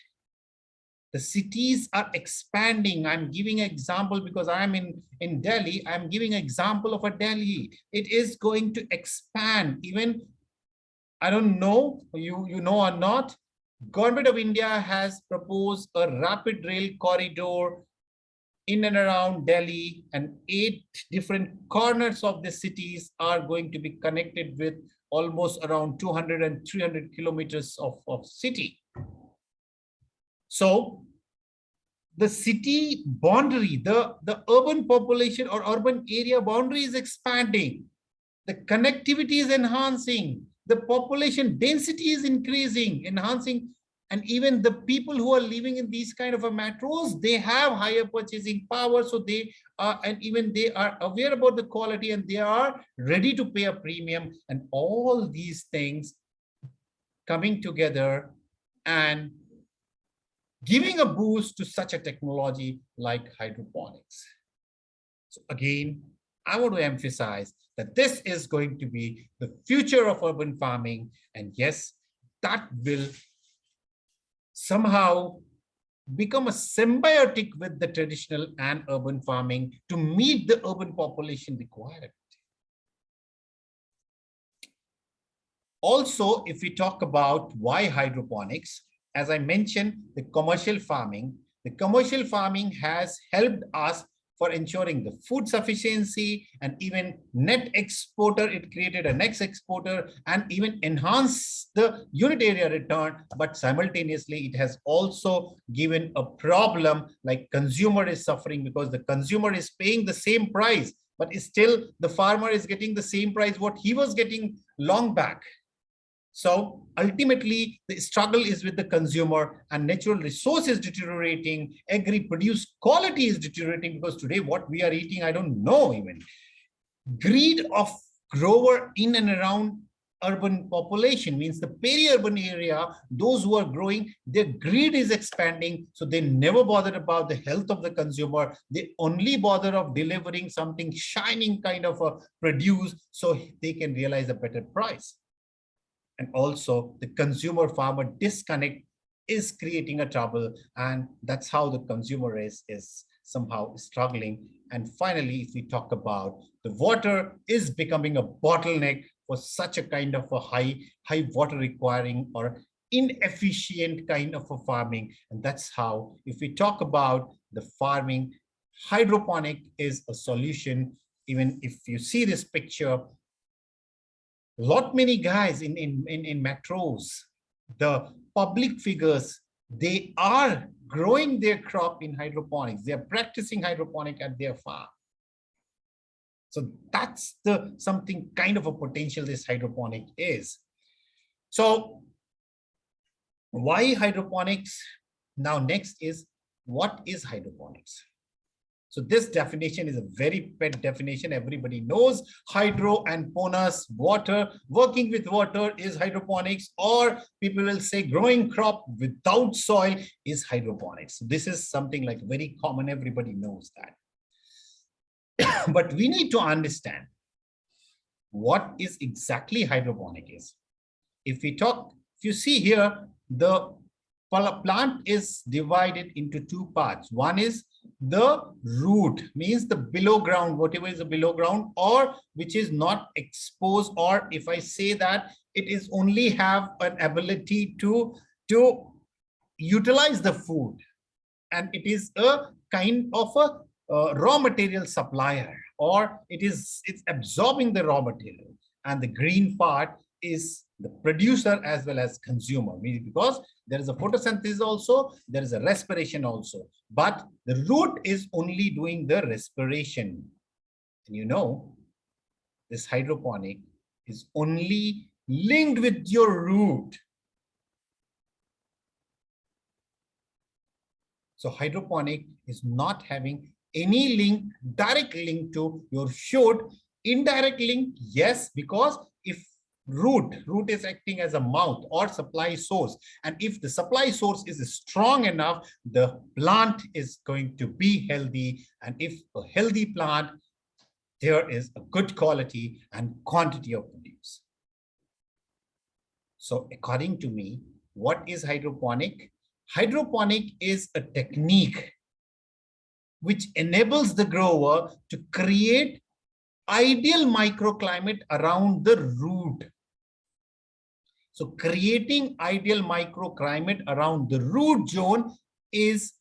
The cities are expanding. I'm giving an example because I'm in Delhi. I'm giving an example of a Delhi. It is going to expand. Even, I don't know, you know or not, Government of India has proposed a rapid rail corridor in and around Delhi, and 8 different corners of the cities are going to be connected with almost around 200 and 300 kilometers of city. So the city boundary, the urban population or urban area boundary is expanding. The connectivity is enhancing. The population density is increasing, enhancing. And even the people who are living in these kind of metros, they have higher purchasing power. So they are, and even they are aware about the quality, and they are ready to pay a premium. And all these things coming together and giving a boost to such a technology like hydroponics. So again, I want to emphasize that this is going to be the future of urban farming. And yes, that will somehow become a symbiotic with the traditional and urban farming to meet the urban population requirement. Also, if we talk about why hydroponics, as I mentioned, the commercial farming has helped us for ensuring the food sufficiency, and even net exporter, it created a net exporter and even enhanced the unit area return. But simultaneously, it has also given a problem, like consumer is suffering because the consumer is paying the same price, but still the farmer is getting the same price what he was getting long back. So ultimately, the struggle is with the consumer, and natural resources deteriorating, agri-produced quality is deteriorating, because today what we are eating, I don't know even. Greed of grower in and around urban population means the peri-urban area, those who are growing, their greed is expanding. So they never bothered about the health of the consumer. They only bother of delivering something shining kind of a produce so they can realize a better price. And also the consumer farmer disconnect is creating a trouble, and that's how the consumer is somehow struggling. And finally, if we talk about the water is becoming a bottleneck for such a kind of a high water requiring or inefficient kind of a farming. And that's how, if we talk about the farming, hydroponic is a solution. Even if you see this picture, many guys in metros, the public figures, they are growing their crop in hydroponics. They are practicing hydroponic at their farm. So that's the something kind of a potential this hydroponic is. So why hydroponics? Now next is, what is hydroponics? So this definition is a very pet definition. Everybody knows hydro and ponas, water. Working with water is hydroponics, or people will say growing crop without soil is hydroponics. So this is something like very common. Everybody knows that. But we need to understand what is exactly hydroponic is. If you see here, the plant is divided into 2 parts. One is the root, means the below ground, whatever is the below ground, or which is not exposed, or if I say that it is only have an ability to utilize the food, and it is a kind of a raw material supplier. or it's absorbing the raw material, and the green part is the producer as well as consumer, meaning because there is a photosynthesis also, there is a respiration also, but the root is only doing the respiration. And you know, this hydroponic is only linked with your root. So hydroponic is not having any link, direct link to your shoot. Indirect link, yes, because if root is acting as a mouth or supply source, and if the supply source is strong enough, the plant is going to be healthy, and if a healthy plant, there is a good quality and quantity of produce. So according to me, what is hydroponic? Hydroponic is a technique which enables the grower to create ideal microclimate around the root. So creating ideal microclimate around the root zone is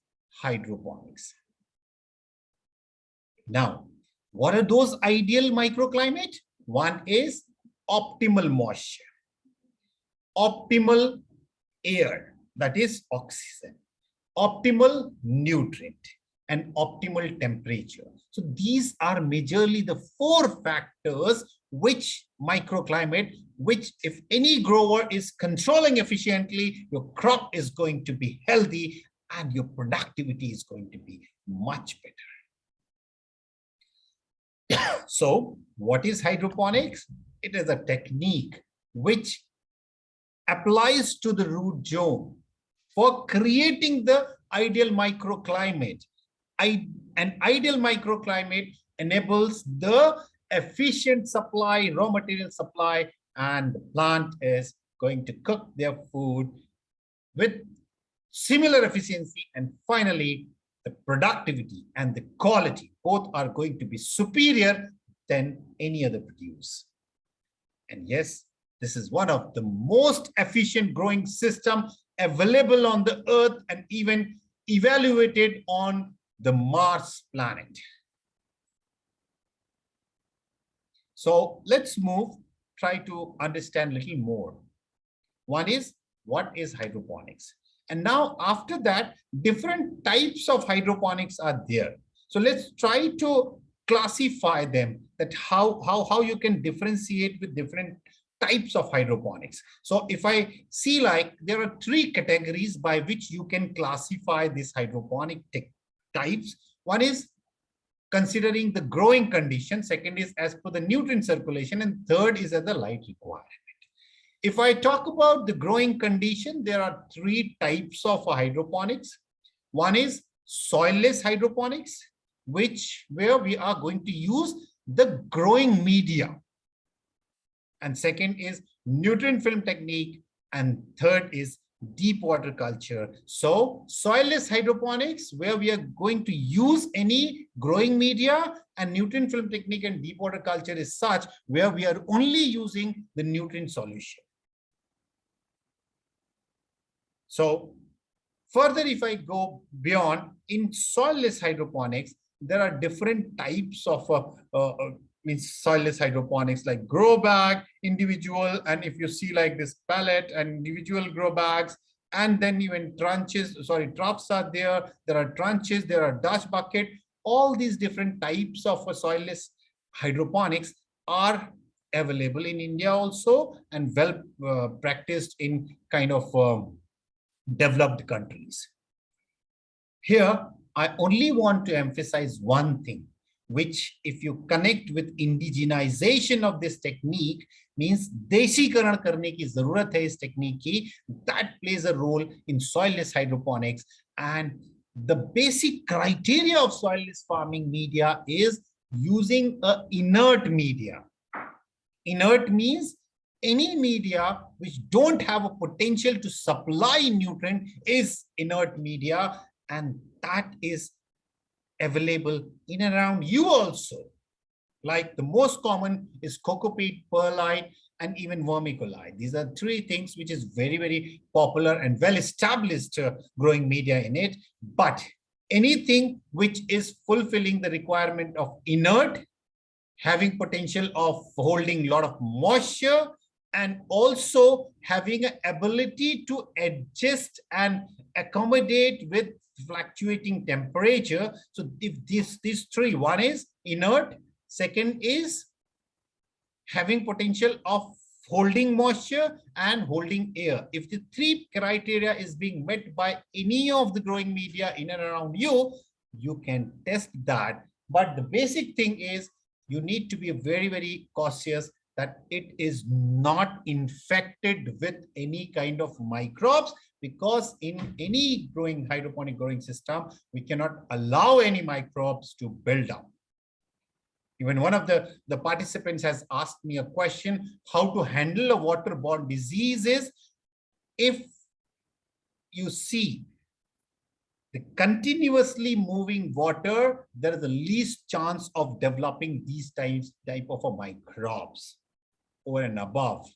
hydroponics. Now, what are those ideal microclimate? One is optimal moisture, optimal air, that is oxygen, optimal nutrient, and optimal temperature. So these are majorly the 4 factors which microclimate, which if any grower is controlling efficiently, your crop is going to be healthy and your productivity is going to be much better. So what is hydroponics? It is a technique which applies to the root zone for creating the ideal microclimate. An ideal microclimate enables the efficient supply, raw material supply, and the plant is going to cook their food with similar efficiency, and finally the productivity and the quality both are going to be superior than any other produce. And yes, this is one of the most efficient growing system available on the earth and even evaluated on the Mars planet. So let's try to understand a little more. One is, what is hydroponics? And now after that, different types of hydroponics are there. So let's try to classify them, that how you can differentiate with different types of hydroponics. So if I see, like, there are 3 categories by which you can classify these hydroponic types. One is considering the growing condition, second is as per the nutrient circulation, and third is at the light requirement. If I talk about the growing condition, there are 3 types of hydroponics. One is soilless hydroponics, where we are going to use the growing media. And second is nutrient film technique, and third is deep water culture. So soilless hydroponics, where we are going to use any growing media, and nutrient film technique and deep water culture is such where we are only using the nutrient solution. So further, if I go beyond, in soilless hydroponics, there are different types of soilless hydroponics, like grow bag, individual, and if you see like this pallet and individual grow bags, and then even troughs are there. There are trenches, there are Dutch bucket. All these different types of soilless hydroponics are available in India also, and well practiced in kind of developed countries. Here, I only want to emphasize one thing, which if you connect with indigenization of this technique, means देशीकरण करने की जरूरत है इस technique की, that plays a role in soilless hydroponics. And the basic criteria of soilless farming media is using a inert media. Inert means any media which don't have a potential to supply nutrient is inert media, and that is available in and around you also. Like the most common is cocoa peat, perlite, and even vermiculite. These are 3 things which is very, very popular and well-established growing media in it. But anything which is fulfilling the requirement of inert having potential of holding a lot of moisture, and also having an ability to adjust and accommodate with fluctuating temperature. So if these three, one is inert, second is having potential of holding moisture and holding air. If the three criteria is being met by any of the growing media in and around you, you can test that. But the basic thing is you need to be very, very cautious that it is not infected with any kind of microbes, because in any hydroponic growing system, we cannot allow any microbes to build up. Even one of the participants has asked me a question, how to handle a waterborne diseases. If you see the continuously moving water, there is the least chance of developing these type of microbes over and above.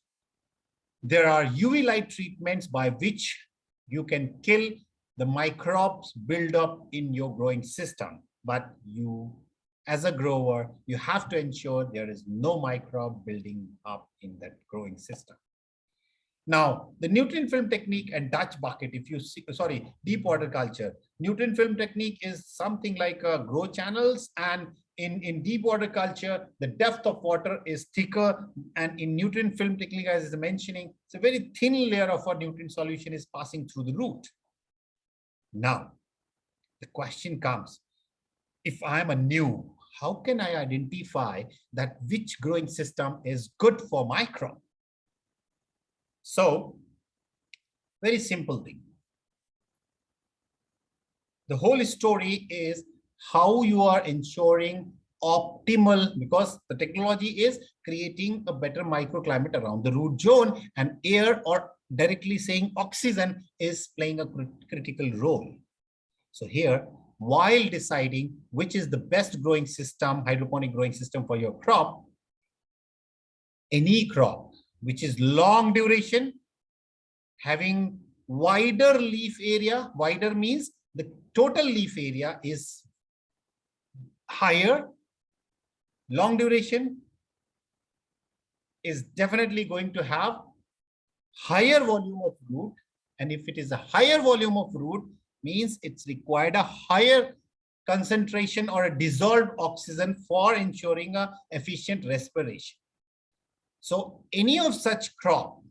There are UV light treatments by which you can kill the microbes build up in your growing system. But you, as a grower, you have to ensure there is no microbe building up in that growing system. Now, the nutrient film technique and Dutch bucket, if you see, sorry, deep water culture. Nutrient film technique is something like grow channels, and in deep water culture, the depth of water is thicker, and in nutrient film technique, as I was mentioning, it's a very thin layer of a nutrient solution is passing through the root. Now, the question comes, if I'm a new, how can I identify that which growing system is good for my crop? So, very simple thing. The whole story is how you are ensuring optimal, because the technology is creating a better microclimate around the root zone, and air, or directly saying oxygen, is playing a critical role. So here, while deciding which is the best growing system, hydroponic growing system for your crop, any crop which is long duration, having wider leaf area, wider means the total leaf area is higher, long duration is definitely going to have higher volume of root, and if it is a higher volume of root, means it's required a higher concentration or a dissolved oxygen for ensuring a efficient respiration. So any of such crop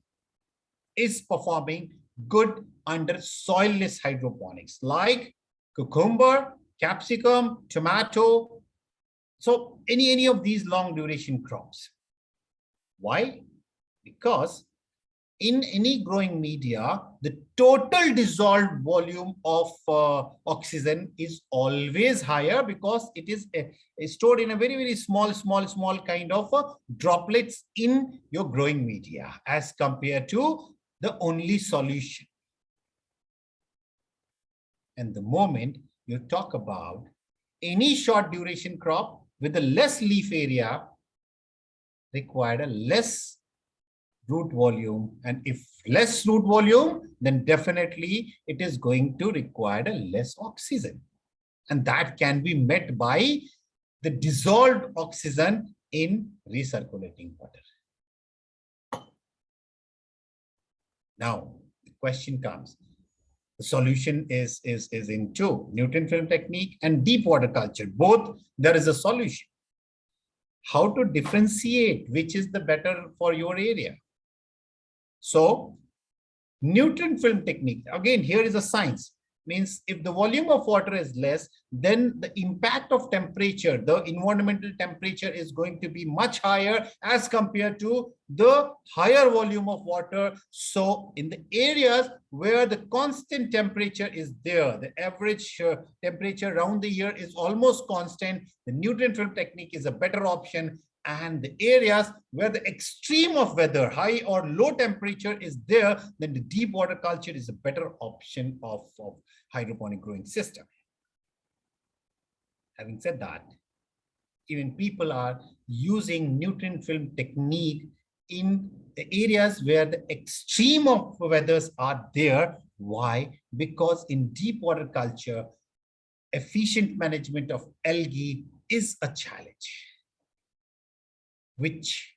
is performing good under soilless hydroponics, like cucumber, capsicum, tomato. So any of these long duration crops. Why? Because in any growing media, the total dissolved volume of oxygen is always higher, because it is stored in a very, very small kind of droplets in your growing media as compared to the only solution. And the moment you talk about any short duration crop with a less leaf area, required a less root volume, and if less root volume, then definitely it is going to require a less oxygen, and that can be met by the dissolved oxygen in recirculating water. Now the question comes, the solution is in two, nutrient film technique and deep water culture. Both there is a solution. How to differentiate which is the better for your area? So nutrient film technique, again, here is a science, means if the volume of water is less, then the impact of temperature, the environmental temperature, is going to be much higher as compared to the higher volume of water. So in the areas where the constant temperature is there, the average temperature around the year is almost constant, the nutrient film technique is a better option. And the areas where the extreme of weather, high or low temperature, is there, then the deep water culture is a better option of hydroponic growing system. Having said that, even people are using nutrient film technique in the areas where the extreme of weathers are there. Why? Because in deep water culture, efficient management of algae is a challenge. which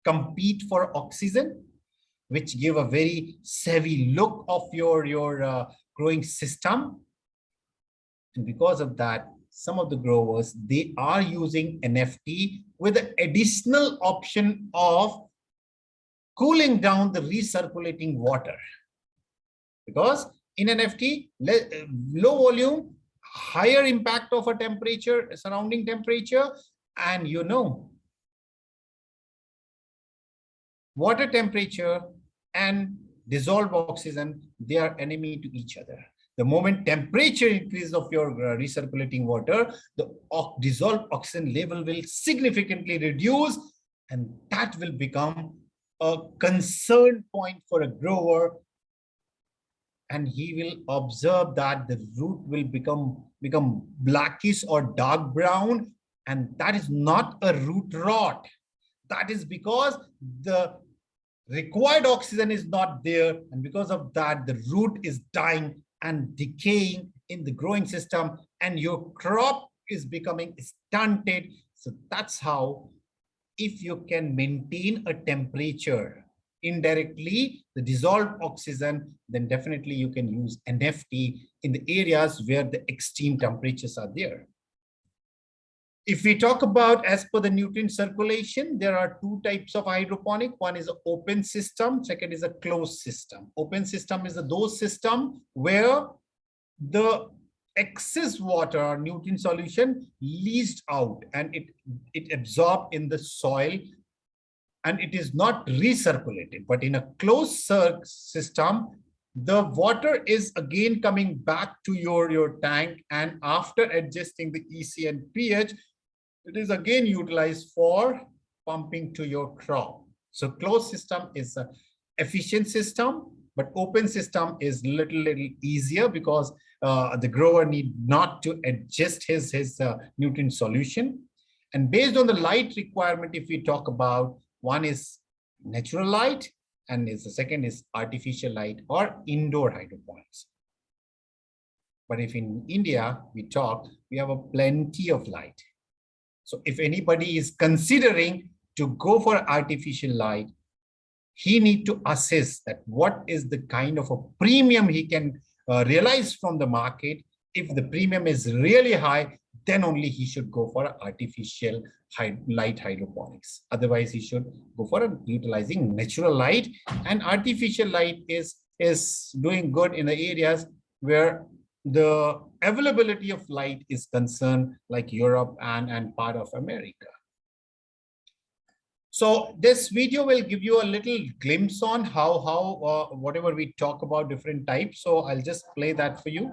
compete for oxygen, which give a very savvy look of your growing system. And because of that, some of the growers, they are using NFT with the additional option of cooling down the recirculating water. Because in NFT, low volume, higher impact of a temperature, surrounding temperature, and water temperature and dissolved oxygen, they are enemy to each other. The moment temperature increase of your recirculating water, the dissolved oxygen level will significantly reduce, and that will become a concern point for a grower. And he will observe that the root will become blackish or dark brown, and that is not a root rot. That is because the required oxygen is not there, and because of that, the root is dying and decaying in the growing system, and your crop is becoming stunted. So that's how, if you can maintain a temperature indirectly, the dissolved oxygen, then definitely you can use NFT in the areas where the extreme temperatures are there. If we talk about as per the nutrient circulation, there are two types of hydroponic. One is an open system, second is a closed system. Open system is those system where the excess water or nutrient solution leached out and it absorbed in the soil and it is not recirculated. But in a closed system, the water is again coming back to your tank, and after adjusting the EC and pH, it is again utilized for pumping to your crop. So closed system is an efficient system, but open system is little easier because the grower need not to adjust his nutrient solution. And based on the light requirement, if we talk about, one is natural light and the second is artificial light or indoor hydroponics. But if in India we have a plenty of light. So if anybody is considering to go for artificial light, he need to assess that what is the kind of a premium he can realize from the market. If the premium is really high, then only he should go for artificial light hydroponics. Otherwise, he should go for utilizing natural light, and artificial light is doing good in the areas where the availability of light is concerned, like Europe and part of America. So this video will give you a little glimpse on how whatever we talk about different types. So I'll just play that for you.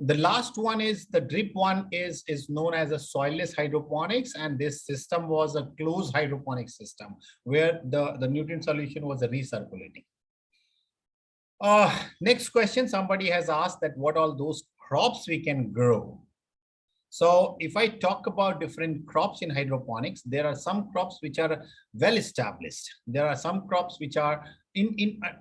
The last one is the drip one is known as a soilless hydroponics, and this system was a closed hydroponic system where the nutrient solution was a recirculating. Next question, somebody has asked that what all those crops we can grow. So if I talk about different crops in hydroponics, there are some crops which are well established. There are some crops which are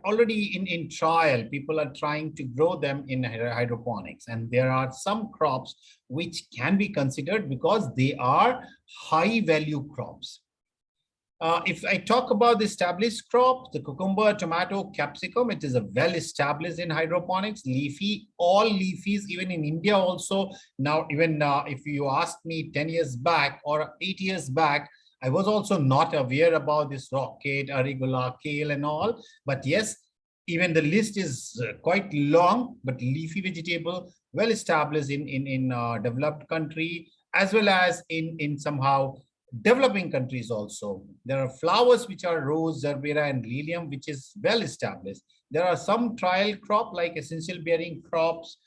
already in trial. People are trying to grow them in hydroponics, and there are some crops which can be considered because they are high value crops. If I talk about the established crops, the cucumber, tomato, capsicum, it is a well established in hydroponics. Leafy, all leafies, even in India also. Now, even if you asked me 10 years back or 8 years back, I was also not aware about this rocket, arugula, kale and all. But yes, even the list is quite long, but leafy vegetable, well established in developed country, as well as in somehow developing countries also. There are flowers which are rose, zerbera and lilium, which is well established. There are some trial crop like essential bearing crops,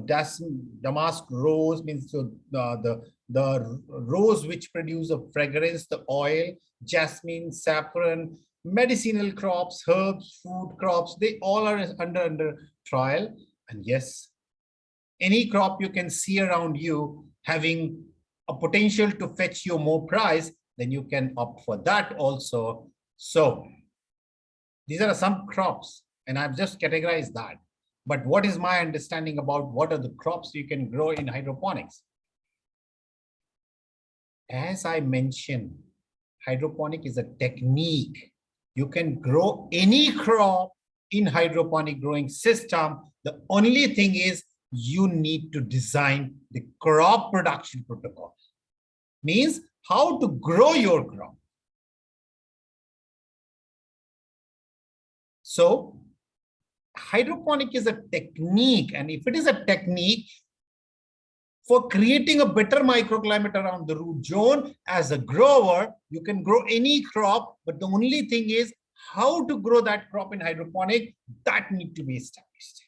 damask rose means the the rose which produce a fragrance, the oil, jasmine, saffron, medicinal crops, herbs, food crops, they all are under trial. And yes, any crop you can see around you having a potential to fetch you more price, then you can opt for that also. So these are some crops, and I've just categorized that. But what is my understanding about what are the crops you can grow in hydroponics? As I mentioned, hydroponic is a technique. You can grow any crop in hydroponic growing system. The only thing is you need to design the crop production protocol. Means how to grow your crop. So hydroponic is a technique, and if it is a technique for creating a better microclimate around the root zone, as a grower, you can grow any crop, but the only thing is how to grow that crop in hydroponic, that need to be established.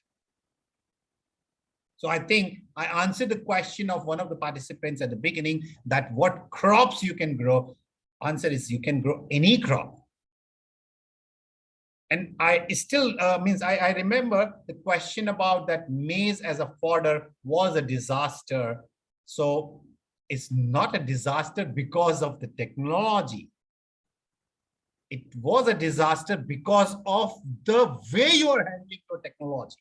So I think I answered the question of one of the participants at the beginning that what crops you can grow. Answer is you can grow any crop. And I still I remember the question about that maize as a fodder was a disaster. So it's not a disaster because of the technology. It was a disaster because of the way you are handling your technology.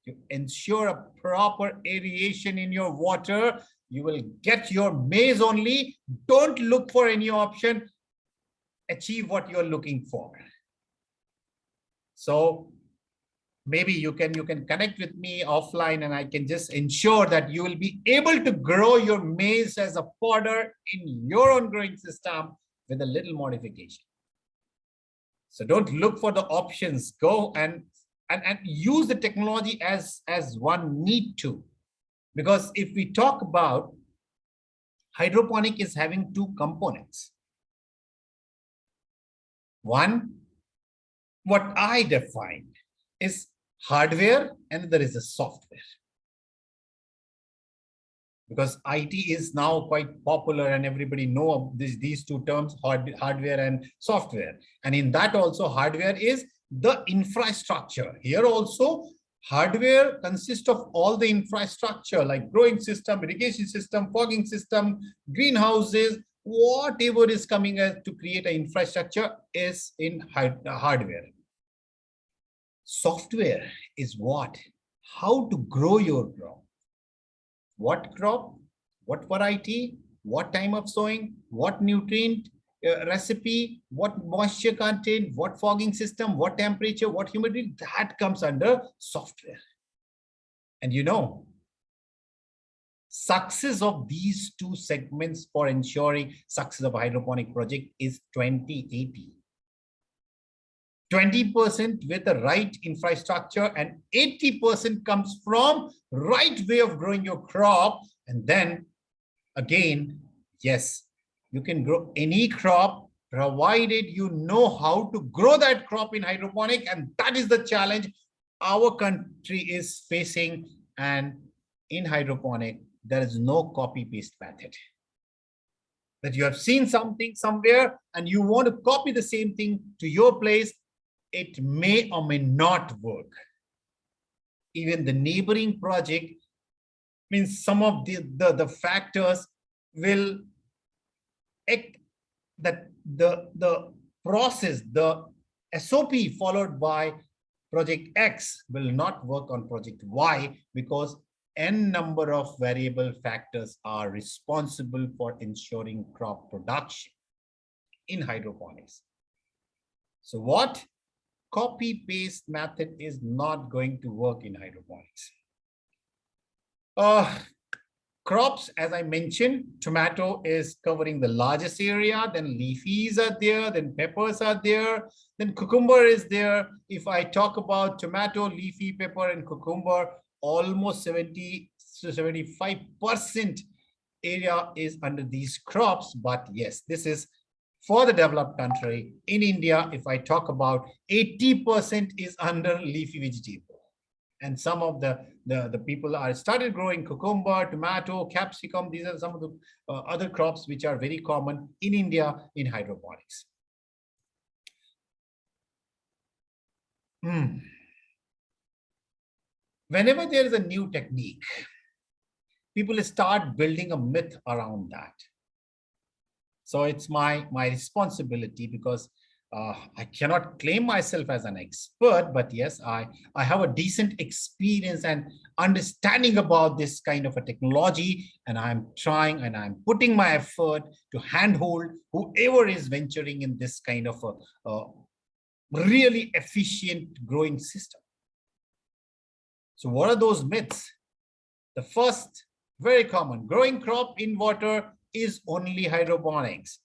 You ensure a proper aeration in your water, you will get your maize only. Don't look for any option. Achieve what you're looking for. So maybe you can connect with me offline, and I can just ensure that you will be able to grow your maize as a fodder in your own growing system with a little modification. So don't look for the options. Go and use the technology as one need to. Because if we talk about hydroponic is having two components. One, what I defined is hardware, and there is a software. Because IT is now quite popular and everybody know these two terms, hardware and software. And in that also hardware is the infrastructure. Here also hardware consists of all the infrastructure like growing system, irrigation system, fogging system, greenhouses, whatever is coming to create an infrastructure is in hardware. Software is what? How to grow your crop. What crop, what variety, what time of sowing, what nutrient recipe, what moisture content, what fogging system, what temperature, what humidity, that comes under software. And you know, success of these two segments for ensuring success of a hydroponic project is 20-80. 20% with the right infrastructure and 80% comes from right way of growing your crop. And then again, yes, you can grow any crop provided you know how to grow that crop in hydroponic. And that is the challenge our country is facing. And in hydroponic, there is no copy-paste method. That you have seen something somewhere and you want to copy the same thing to your place, it may or may not work. Even the neighboring project means some of the factors will that the process, the SOP followed by project X will not work on project Y because n number of variable factors are responsible for ensuring crop production in hydroponics. So what? Copy-paste method is not going to work in hydroponics. Crops, as I mentioned, tomato is covering the largest area, then leafies are there, then peppers are there, then cucumber is there. If I talk about tomato, leafy pepper, and cucumber, almost 70 to 75% area is under these crops. But yes, this is for the developed country. In India, if I talk about 80% is under leafy vegetable. And some of the people are started growing cucumber, tomato, capsicum. These are some of the other crops which are very common in India in hydroponics. Whenever there is a new technique, people start building a myth around that. So it's my responsibility, because I cannot claim myself as an expert, but yes, I have a decent experience and understanding about this kind of a technology, and I'm trying and I'm putting my effort to handhold whoever is venturing in this kind of a really efficient growing system. So what are those myths? The first, very common, growing crop in water is only hydroponics.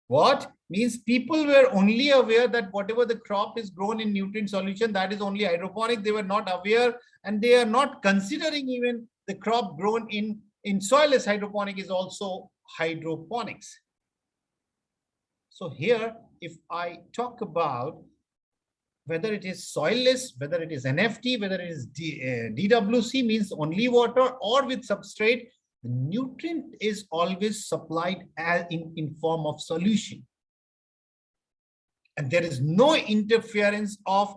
What? Means people were only aware that whatever the crop is grown in nutrient solution, that is only hydroponic. They were not aware, and they are not considering even the crop grown in soilless hydroponic is also hydroponics. So here, if I talk about whether it is soilless, whether it is NFT, whether it is DWC, means only water, or with substrate, the nutrient is always supplied as in form of solution. And there is no interference of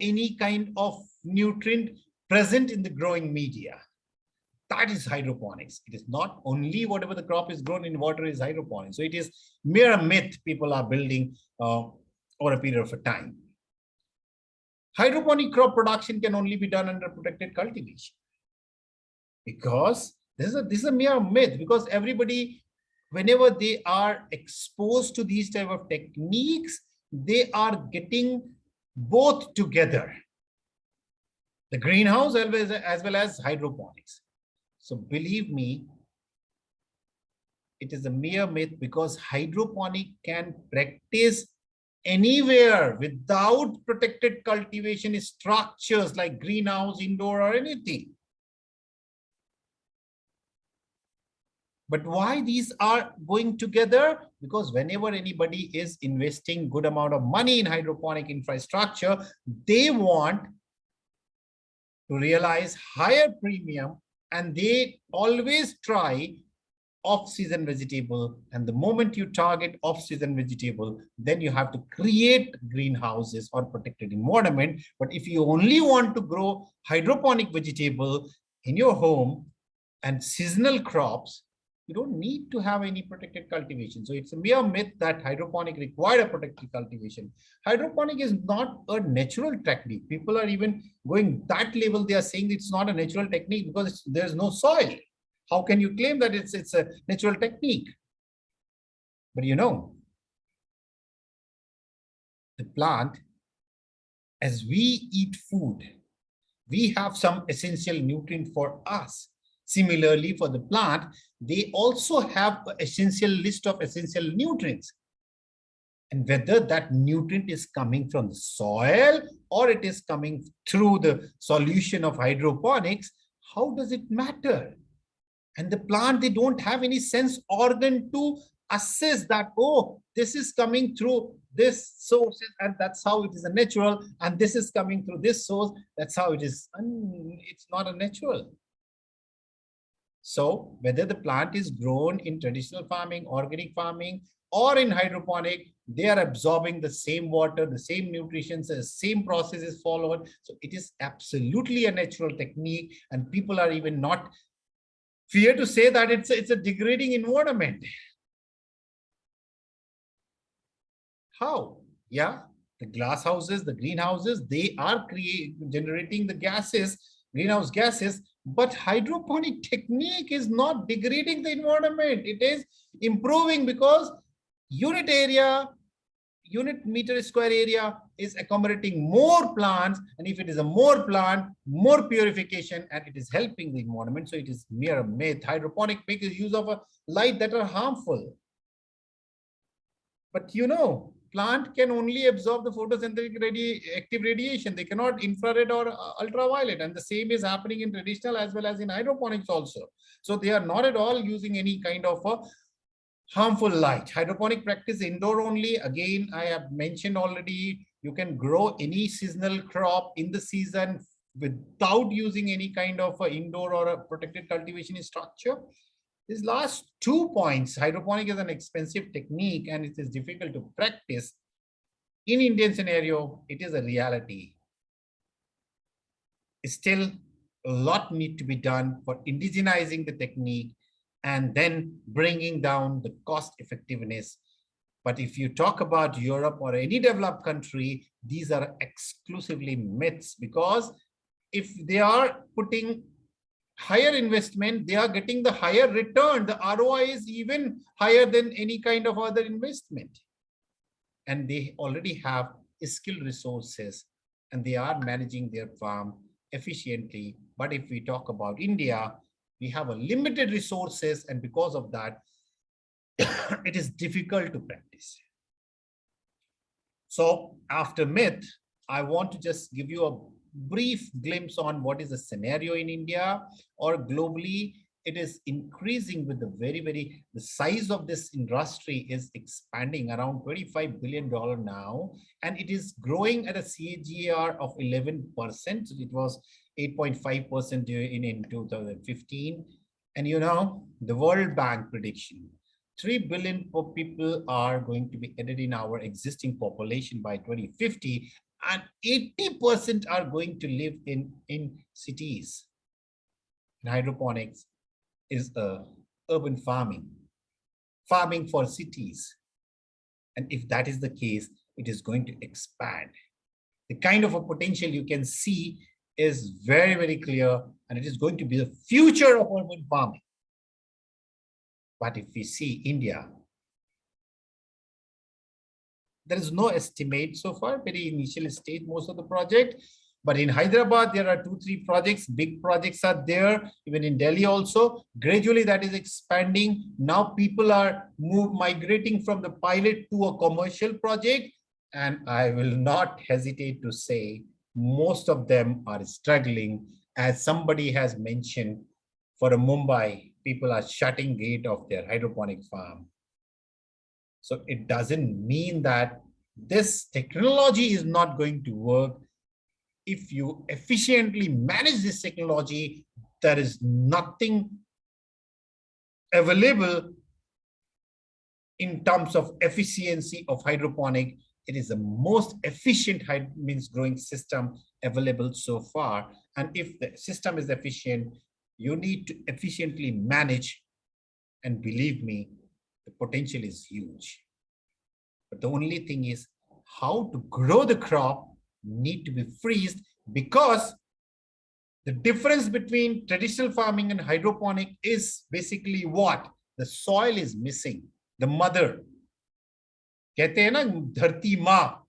any kind of nutrient present in the growing media. That is hydroponics. It is not only whatever the crop is grown in water is hydroponics. So it is mere myth people are building over a period of a time. Hydroponic crop production can only be done under protected cultivation, because this is a mere myth, because everybody, whenever they are exposed to these type of techniques, they are getting both together, the greenhouse as well as hydroponics. So believe me, it is a mere myth, because hydroponic can practice anywhere without protected cultivation structures like greenhouse, indoor, or anything. But why these are going together? Because whenever anybody is investing good amount of money in hydroponic infrastructure, they want to realize higher premium, and they always try off-season vegetable. And the moment you target off-season vegetable, then you have to create greenhouses or protected environment. But if you only want to grow hydroponic vegetable in your home and seasonal crops, you don't need to have any protected cultivation. So it's a mere myth that hydroponic required a protected cultivation. Hydroponic is not a natural technique. People are even going that level. They are saying it's not a natural technique because there's no soil. How can you claim that it's a natural technique? But you know, the plant, as we eat food, we have some essential nutrient for us. Similarly, for the plant, they also have an essential list of essential nutrients. And whether that nutrient is coming from the soil or it is coming through the solution of hydroponics, how does it matter? And the plant, they don't have any sense organ to assess that, oh, this is coming through this source, and that's how it is a natural, and this is coming through this source, that's how it is. It's not a natural. So whether the plant is grown in traditional farming, organic farming, or in hydroponic, they are absorbing the same water, the same nutrition, the same process is followed. So it is absolutely a natural technique, and people are even not fear to say that it's a degrading environment. How? Yeah, the glass houses, the greenhouses, they are generating the gases, greenhouse gases, but hydroponic technique is not degrading the environment. It is improving, because unit meter square area is accommodating more plants, and if it is a more plant, more purification, and it is helping the environment. So it is mere myth. Hydroponic makes use of a light that are harmful. But you know, plant can only absorb the photosynthetic active radiation. They cannot infrared or ultraviolet, and the same is happening in traditional as well as in hydroponics also. So they are not at all using any kind of a Harmful light. Hydroponic practice indoor only. Again, I have mentioned already, you can grow any seasonal crop in the season without using any kind of a indoor or a protected cultivation structure. These last 2 points, hydroponic is an expensive technique and it is difficult to practice. In Indian scenario, it is a reality. Still, a lot need to be done for indigenizing the technique and then bringing down the cost effectiveness. But if you talk about Europe or any developed country, these are exclusively myths, because if they are putting higher investment, they are getting the higher return. The ROI is even higher than any kind of other investment. And they already have skilled resources and they are managing their farm efficiently. But if we talk about India, we have a limited resources, and because of that, it is difficult to practice. So after myth, I want to just give you a brief glimpse on what is the scenario in India or globally. It is increasing with the the size of this industry is expanding around $25 billion now, and it is growing at a CAGR of 11%. It was 8.5% in 2015. And you know, the World Bank prediction, 3 billion people are going to be added in our existing population by 2050, and 80% are going to live in cities. And hydroponics is urban farming for cities. And if that is the case, it is going to expand. The kind of a potential you can see is very, very clear, and it is going to be the future of urban farming. But if we see India, there is no estimate so far, very initial stage, most of the project. But in Hyderabad, there are 2-3 projects, big projects are there, even in Delhi also. Gradually that is expanding. Now people are migrating from the pilot to a commercial project. And I will not hesitate to say, most of them are struggling. As somebody has mentioned, for Mumbai, people are shutting gate of their hydroponic farm. So it doesn't mean that this technology is not going to work. If you efficiently manage this technology, there is nothing available in terms of efficiency of hydroponic. It is the most efficient growing system available so far. And if the system is efficient, you need to efficiently manage. And believe me, the potential is huge. But the only thing is how to grow the crop need to be freezed, because the difference between traditional farming and hydroponic is basically what? The soil is missing. The mother. कहते हैं ना धरती माँ,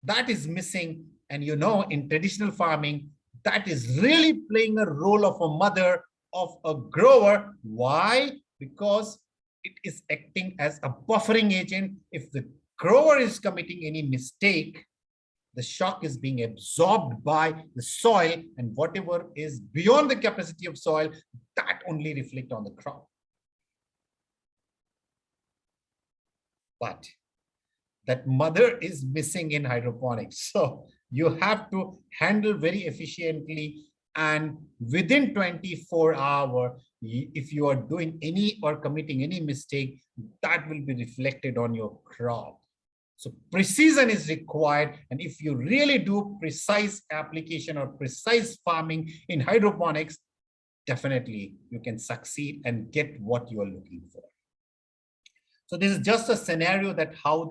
that is missing. And you know, in traditional farming, that is really playing a role of a mother, of a grower. Why? Because it is acting as a buffering agent. If the grower is committing any mistake, the shock is being absorbed by the soil, and whatever is beyond the capacity of soil, that only reflect on the crop. But that mother is missing in hydroponics. So you have to handle very efficiently, and within 24 hours, if you are doing any or committing any mistake, that will be reflected on your crop. So precision is required. And if you really do precise application or precise farming in hydroponics, definitely you can succeed and get what you are looking for. So this is just a scenario that how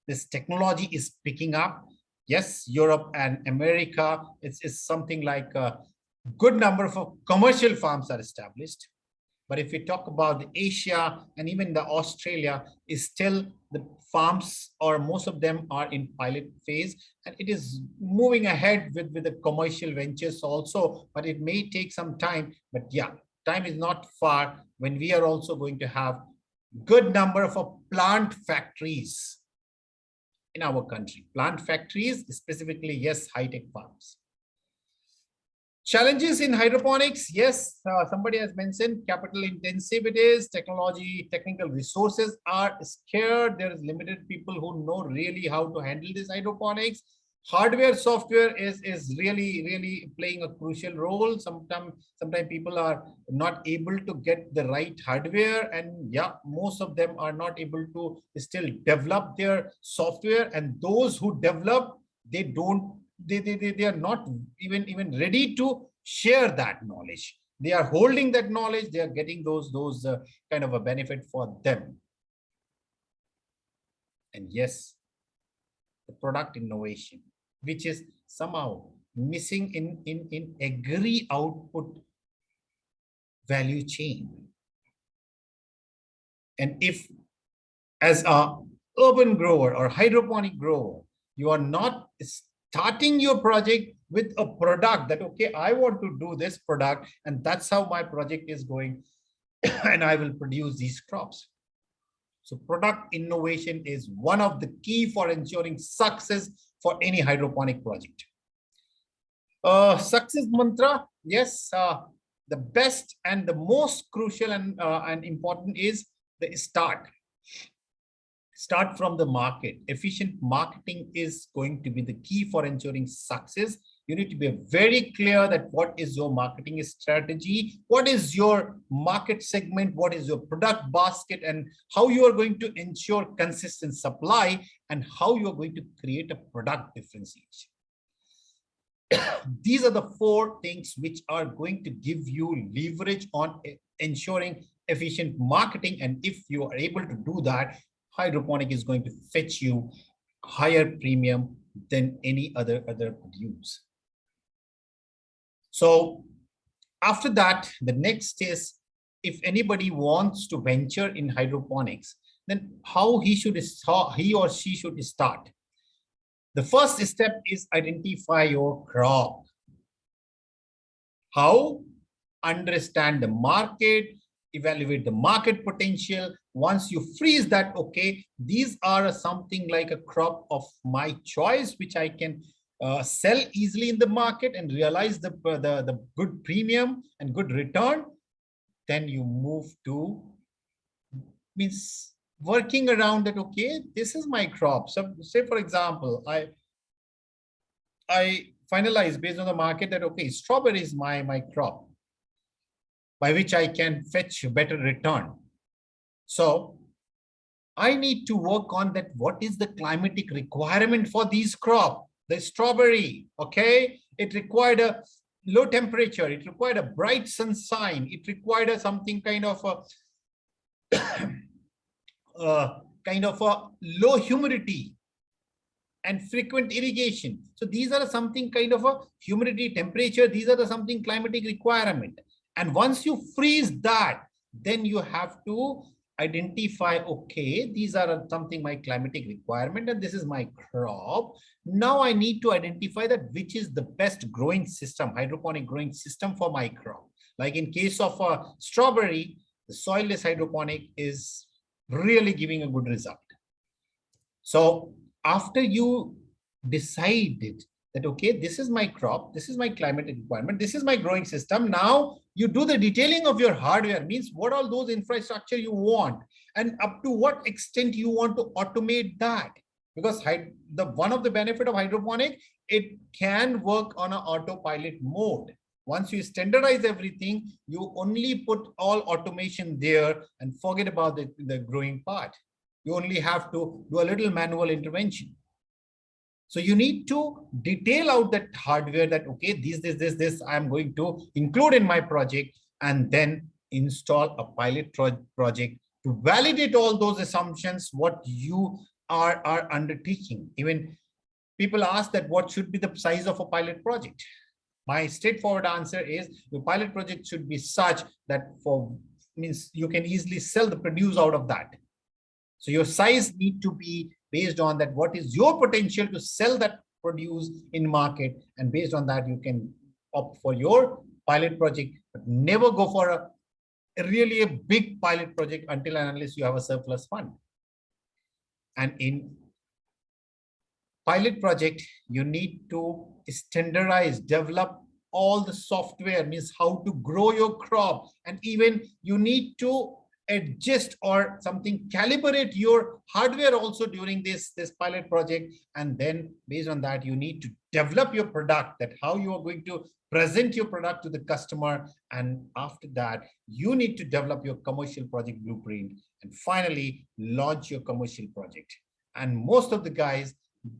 this technology is picking up. Yes, Europe and America, it's something like a good number of commercial farms are established. But if we talk about Asia and even the Australia, is still the farms, or most of them are in pilot phase, and it is moving ahead with the commercial ventures also, but it may take some time. But yeah, time is not far when we are also going to have good number of plant factories in our country. Plant factories, specifically, yes, high-tech farms. Challenges in hydroponics, yes, somebody has mentioned capital intensive it is, technical resources are scarce, there is limited people who know really how to handle this hydroponics. Hardware, software is really playing a crucial role. Sometimes people are not able to get the right hardware, and yeah, most of them are not able to still develop their software, and those who develop, they are not even ready to share that knowledge. They are holding that knowledge, they are getting those kind of a benefit for them. And yes, the product innovation, which is somehow missing in agri output value chain. And if as a urban grower or hydroponic grower, you are not starting your project with a product that, okay, I want to do this product and that's how my project is going and I will produce these crops. So product innovation is one of the key for ensuring success for any hydroponic project. Success mantra, yes, the best and the most crucial and important is the start. Start from the market. Efficient marketing is going to be the key for ensuring success. You need to be very clear that what is your marketing strategy, what is your market segment, what is your product basket, and how you are going to ensure consistent supply, and how you are going to create a product differentiation. These are the 4 things which are going to give you leverage on ensuring efficient marketing. And if you are able to do that, hydroponic is going to fetch you higher premium than any other produce. So after that, the next is, if anybody wants to venture in hydroponics, then how he or she should start. The first step is identify your crop. How? Understand the market, evaluate the market potential. Once you freeze that, okay, these are something like a crop of my choice, which I can sell easily in the market and realize the good premium and good return, then you move to working around that. Okay, this is my crop. So say for example, I finalize based on the market that, okay, strawberry is my crop by which I can fetch a better return. So I need to work on that. What is the climatic requirement for these crop? The strawberry, okay, it required a low temperature, it required a bright sunshine, it required a something kind of a low humidity and frequent irrigation. So these are something kind of a humidity, temperature, these are the something climatic requirement. And once you freeze that, then you have to identify, okay, these are something my climatic requirement and this is my crop. Now I need to identify that which is the best growing system, hydroponic growing system for my crop. Like in case of a strawberry, the soilless hydroponic is really giving a good result. So after you decided that, okay, this is my crop, this is my climatic requirement, this is my growing system, now you do the detailing of your hardware, means what all those infrastructure you want and up to what extent you want to automate that. Because one of the benefit of hydroponic, it can work on an autopilot mode. Once you standardize everything, you only put all automation there and forget about the growing part. You only have to do a little manual intervention. So you need to detail out that hardware that, okay, this I'm going to include in my project, and then install a pilot project to validate all those assumptions, what you are undertaking. Even people ask that what should be the size of a pilot project. My straightforward answer is the pilot project should be such that means you can easily sell the produce out of that. So your size need to be based on that, what is your potential to sell that produce in market, and based on that you can opt for your pilot project, but never go for a really big pilot project until and unless you have a surplus fund. And in pilot project, you need to standardize, develop all the software, means how to grow your crop, and even you need to adjust or something calibrate your hardware also during this pilot project. And then based on that, you need to develop your product, that how you are going to present your product to the customer. And after that, you need to develop your commercial project blueprint and finally launch your commercial project. And most of the guys,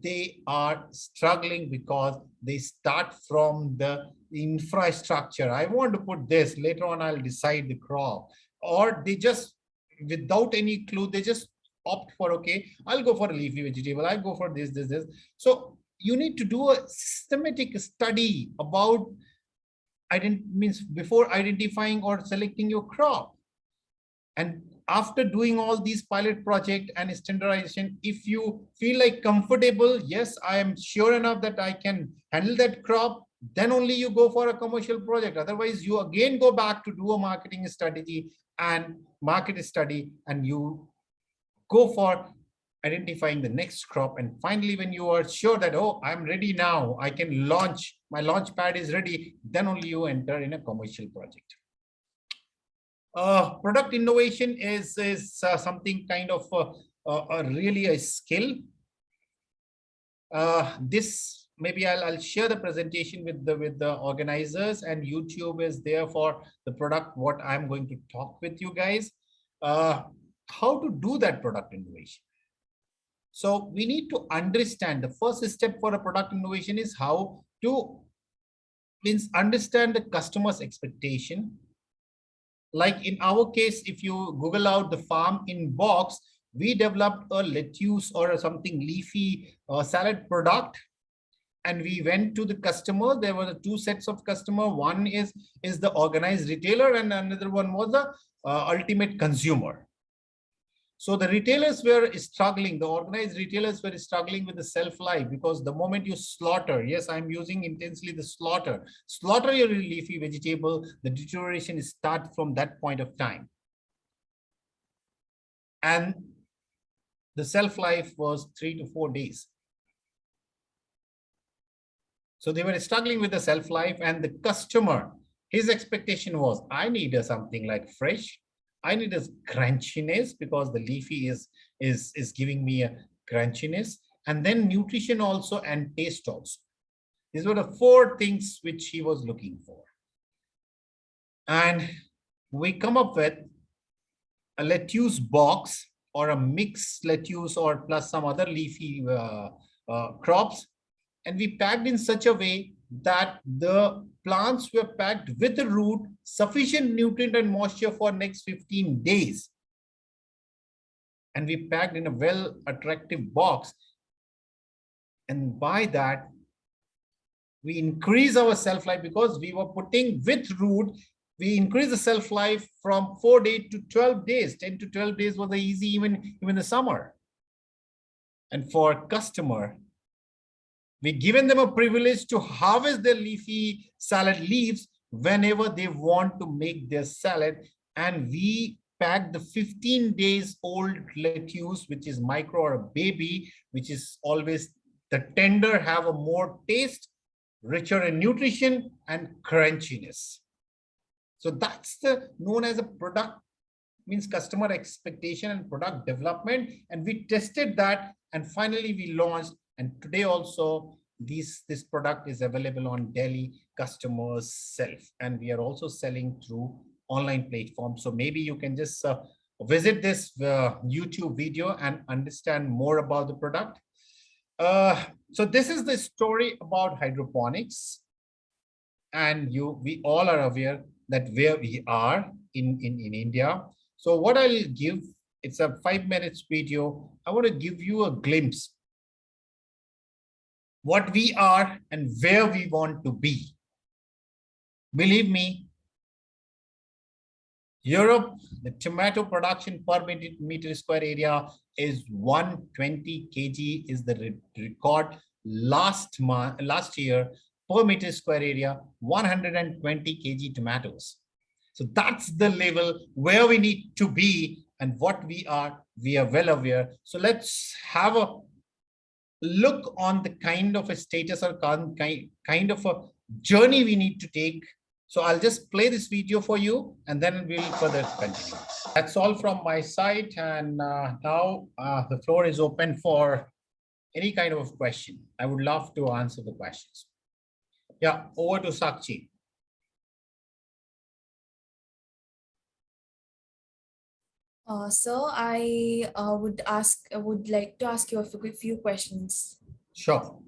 they are struggling because they start from the infrastructure. I want to put this, later on I'll decide the crop. Or they just, without any clue, they just opt for, okay, I'll go for a leafy vegetable, I'll go for this. So you need to do a systematic study about, before identifying or selecting your crop. And after doing all these pilot project and standardization, if you feel like comfortable, yes, I am sure enough that I can handle that crop, then only you go for a commercial project. Otherwise, you again go back to do a marketing strategy and market study, and you go for identifying the next crop. And finally, when you are sure that, oh, I'm ready now, I can launch, my launch pad is ready, then only you enter in a commercial project. Product innovation is something kind of really a skill. This maybe I'll share the presentation with the organizers, and YouTube is there for the product, what I'm going to talk with you guys. How to do that product innovation. So we need to understand the first step for a product innovation is how to understand the customer's expectation. Like in our case, if you Google out the farm in box, we developed a lettuce or something leafy salad product. And we went to the customer. There were two sets of customer. One is the organized retailer, and another one was the ultimate consumer. So the retailers were struggling. The organized retailers were struggling with the shelf life, because the moment you slaughter, yes, I'm using intensely the slaughter your leafy vegetable, the deterioration starts from that point of time. And the shelf life was 3 to 4 days. So they were struggling with the shelf life, and the customer, his expectation was, I need something like fresh. I need a crunchiness, because the leafy is giving me a crunchiness, and then nutrition also and taste also. These were the 4 things which he was looking for. And we come up with a lettuce box or a mixed lettuce or plus some other leafy crops. And we packed in such a way that the plants were packed with the root, sufficient nutrient and moisture for next 15 days. And we packed in a well attractive box. And by that, we increase our shelf life, because we were putting with root, we increase the shelf life from 4 days to 12 days. 10 to 12 days was easy even the summer. And for customer, we given them a privilege to harvest their leafy salad leaves whenever they want to make their salad. And we pack the 15 days old lettuce, which is micro or a baby, which is always the tender, have a more taste, richer in nutrition and crunchiness. So that's the known as a product, means customer expectation and product development. And we tested that, and finally we launched. And today also, this product is available on Delhi customers self, and we are also selling through online platforms. So maybe you can just visit this YouTube video and understand more about the product. So this is the story about hydroponics, and we all are aware that where we are in India. So what I'll give, it's a 5 minutes video. I want to give you a glimpse what we are and where we want to be. Believe me, Europe, the tomato production per meter square area is 120 kg is the record. Last year, per meter square area, 120 kg tomatoes. So that's the level where we need to be, and what we are well aware. So let's have a look on the kind of a status or kind of a journey we need to take. So I'll just play this video for you and then we'll further continue. That's all from my side. And now the floor is open for any kind of question. I would love to answer the questions. Yeah, over to Sakshi. So I would like to ask you a few questions. Sure.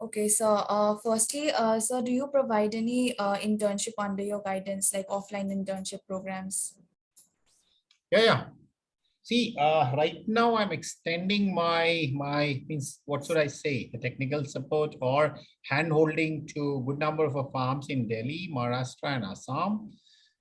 Okay, so firstly, so do you provide any internship under your guidance, like offline internship programs? Yeah. See, right now I'm extending my means, what should I say, the technical support or hand-holding to a good number of farms in Delhi, Maharashtra, and Assam.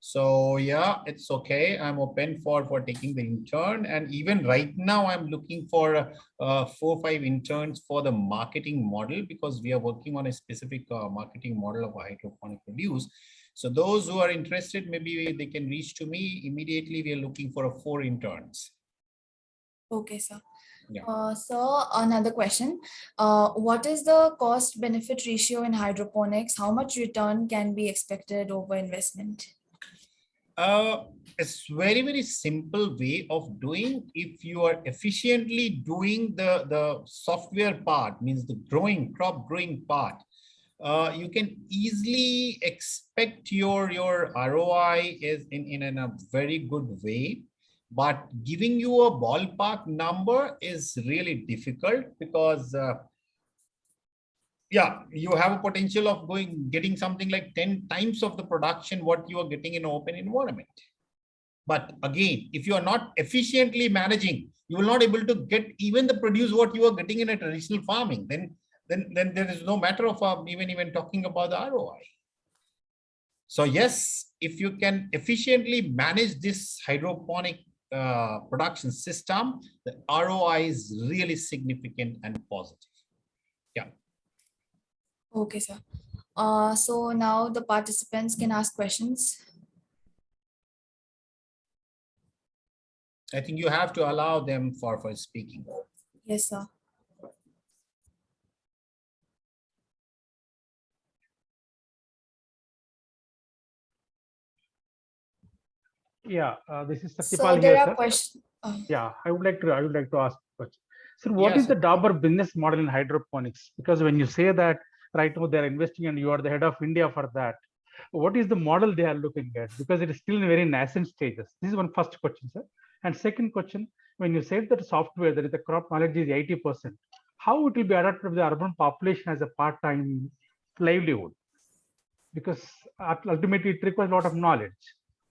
So yeah, it's okay. I'm open for taking the intern, and even right now I'm looking for 4 or 5 interns for the marketing model, because we are working on a specific marketing model of hydroponic produce. So those who are interested, maybe they can reach to me immediately. We are looking for 4 interns. Okay, sir. Yeah. So another question, what is the cost benefit ratio in hydroponics? How much return can be expected over investment? It's very simple way of doing. If you are efficiently doing the software part, means the crop growing part, you can easily expect your ROI is in a very good way. But giving you a ballpark number is really difficult, because yeah, you have a potential of getting something like 10 times of the production what you are getting in open environment. But again, if you are not efficiently managing, you will not able to get even the produce what you are getting in a traditional farming. Then there is no matter of even talking about the ROI. So yes, if you can efficiently manage this hydroponic production system, the ROI is really significant and positive. Yeah. Okay, sir. So now the participants can ask questions. I think you have to allow them for speaking. Yes, sir. Yeah, this is So Satyapal there here, are sir. questions. Yeah, I would like to ask a question. So what is the 𝘷𝐷𝐻𝑒pr business model in hydroponics? Because when you say that right now they're investing and you are the head of India for that, what is the model they are looking at? Because it is still in very nascent stages. This is one first question, sir. And second question, when you said that software, that is the crop knowledge is 80%, how it will be adapted to the urban population as a part-time livelihood? Because ultimately it requires a lot of knowledge.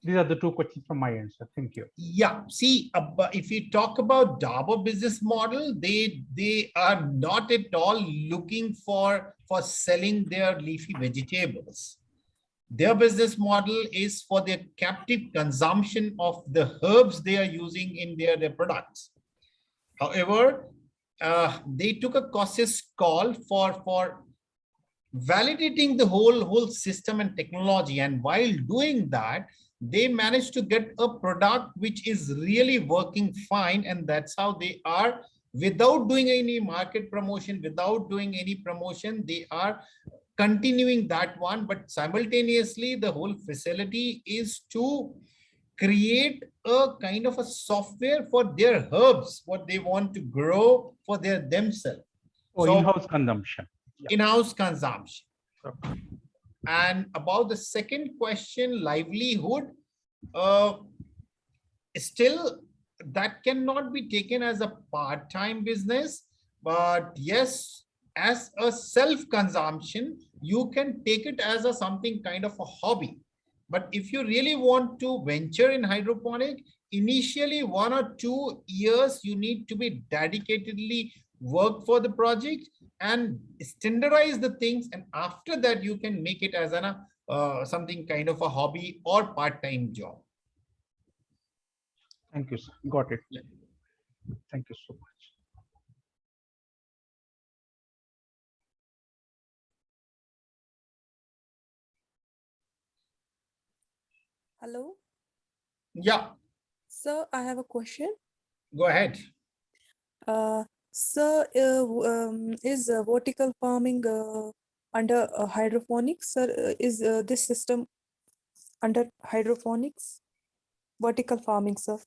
These are the 2 questions from my end, sir. Thank you. Yeah, see, if you talk about 𝘷𝐷𝐻𝑒pr business model, they are not at all looking for selling their leafy vegetables. Their business model is for their captive consumption of the herbs they are using in their products. However, they took a cautious call for validating the whole system and technology, and while doing that, they managed to get a product which is really working fine, and that's how they are, without doing any market promotion, without doing any promotion, they are continuing that one. But simultaneously, the whole facility is to create a kind of a software for their herbs, what they want to grow for themselves. Oh, so in-house consumption. In-house consumption. Okay. And about the second question, livelihood, still that cannot be taken as a part-time business, but yes, as a self-consumption, you can take it as something kind of a hobby. But if you really want to venture in hydroponic, initially 1 or 2 years, you need to be dedicatedly work for the project and standardize the things. And after that, you can make it as something kind of a hobby or part-time job. Thank you, sir. Got it. Yeah. Thank you so much. Hello. Yeah. Sir, I have a question. Go ahead. Sir, is vertical farming under hydroponics? Sir, is this system under hydroponics? Vertical farming, sir.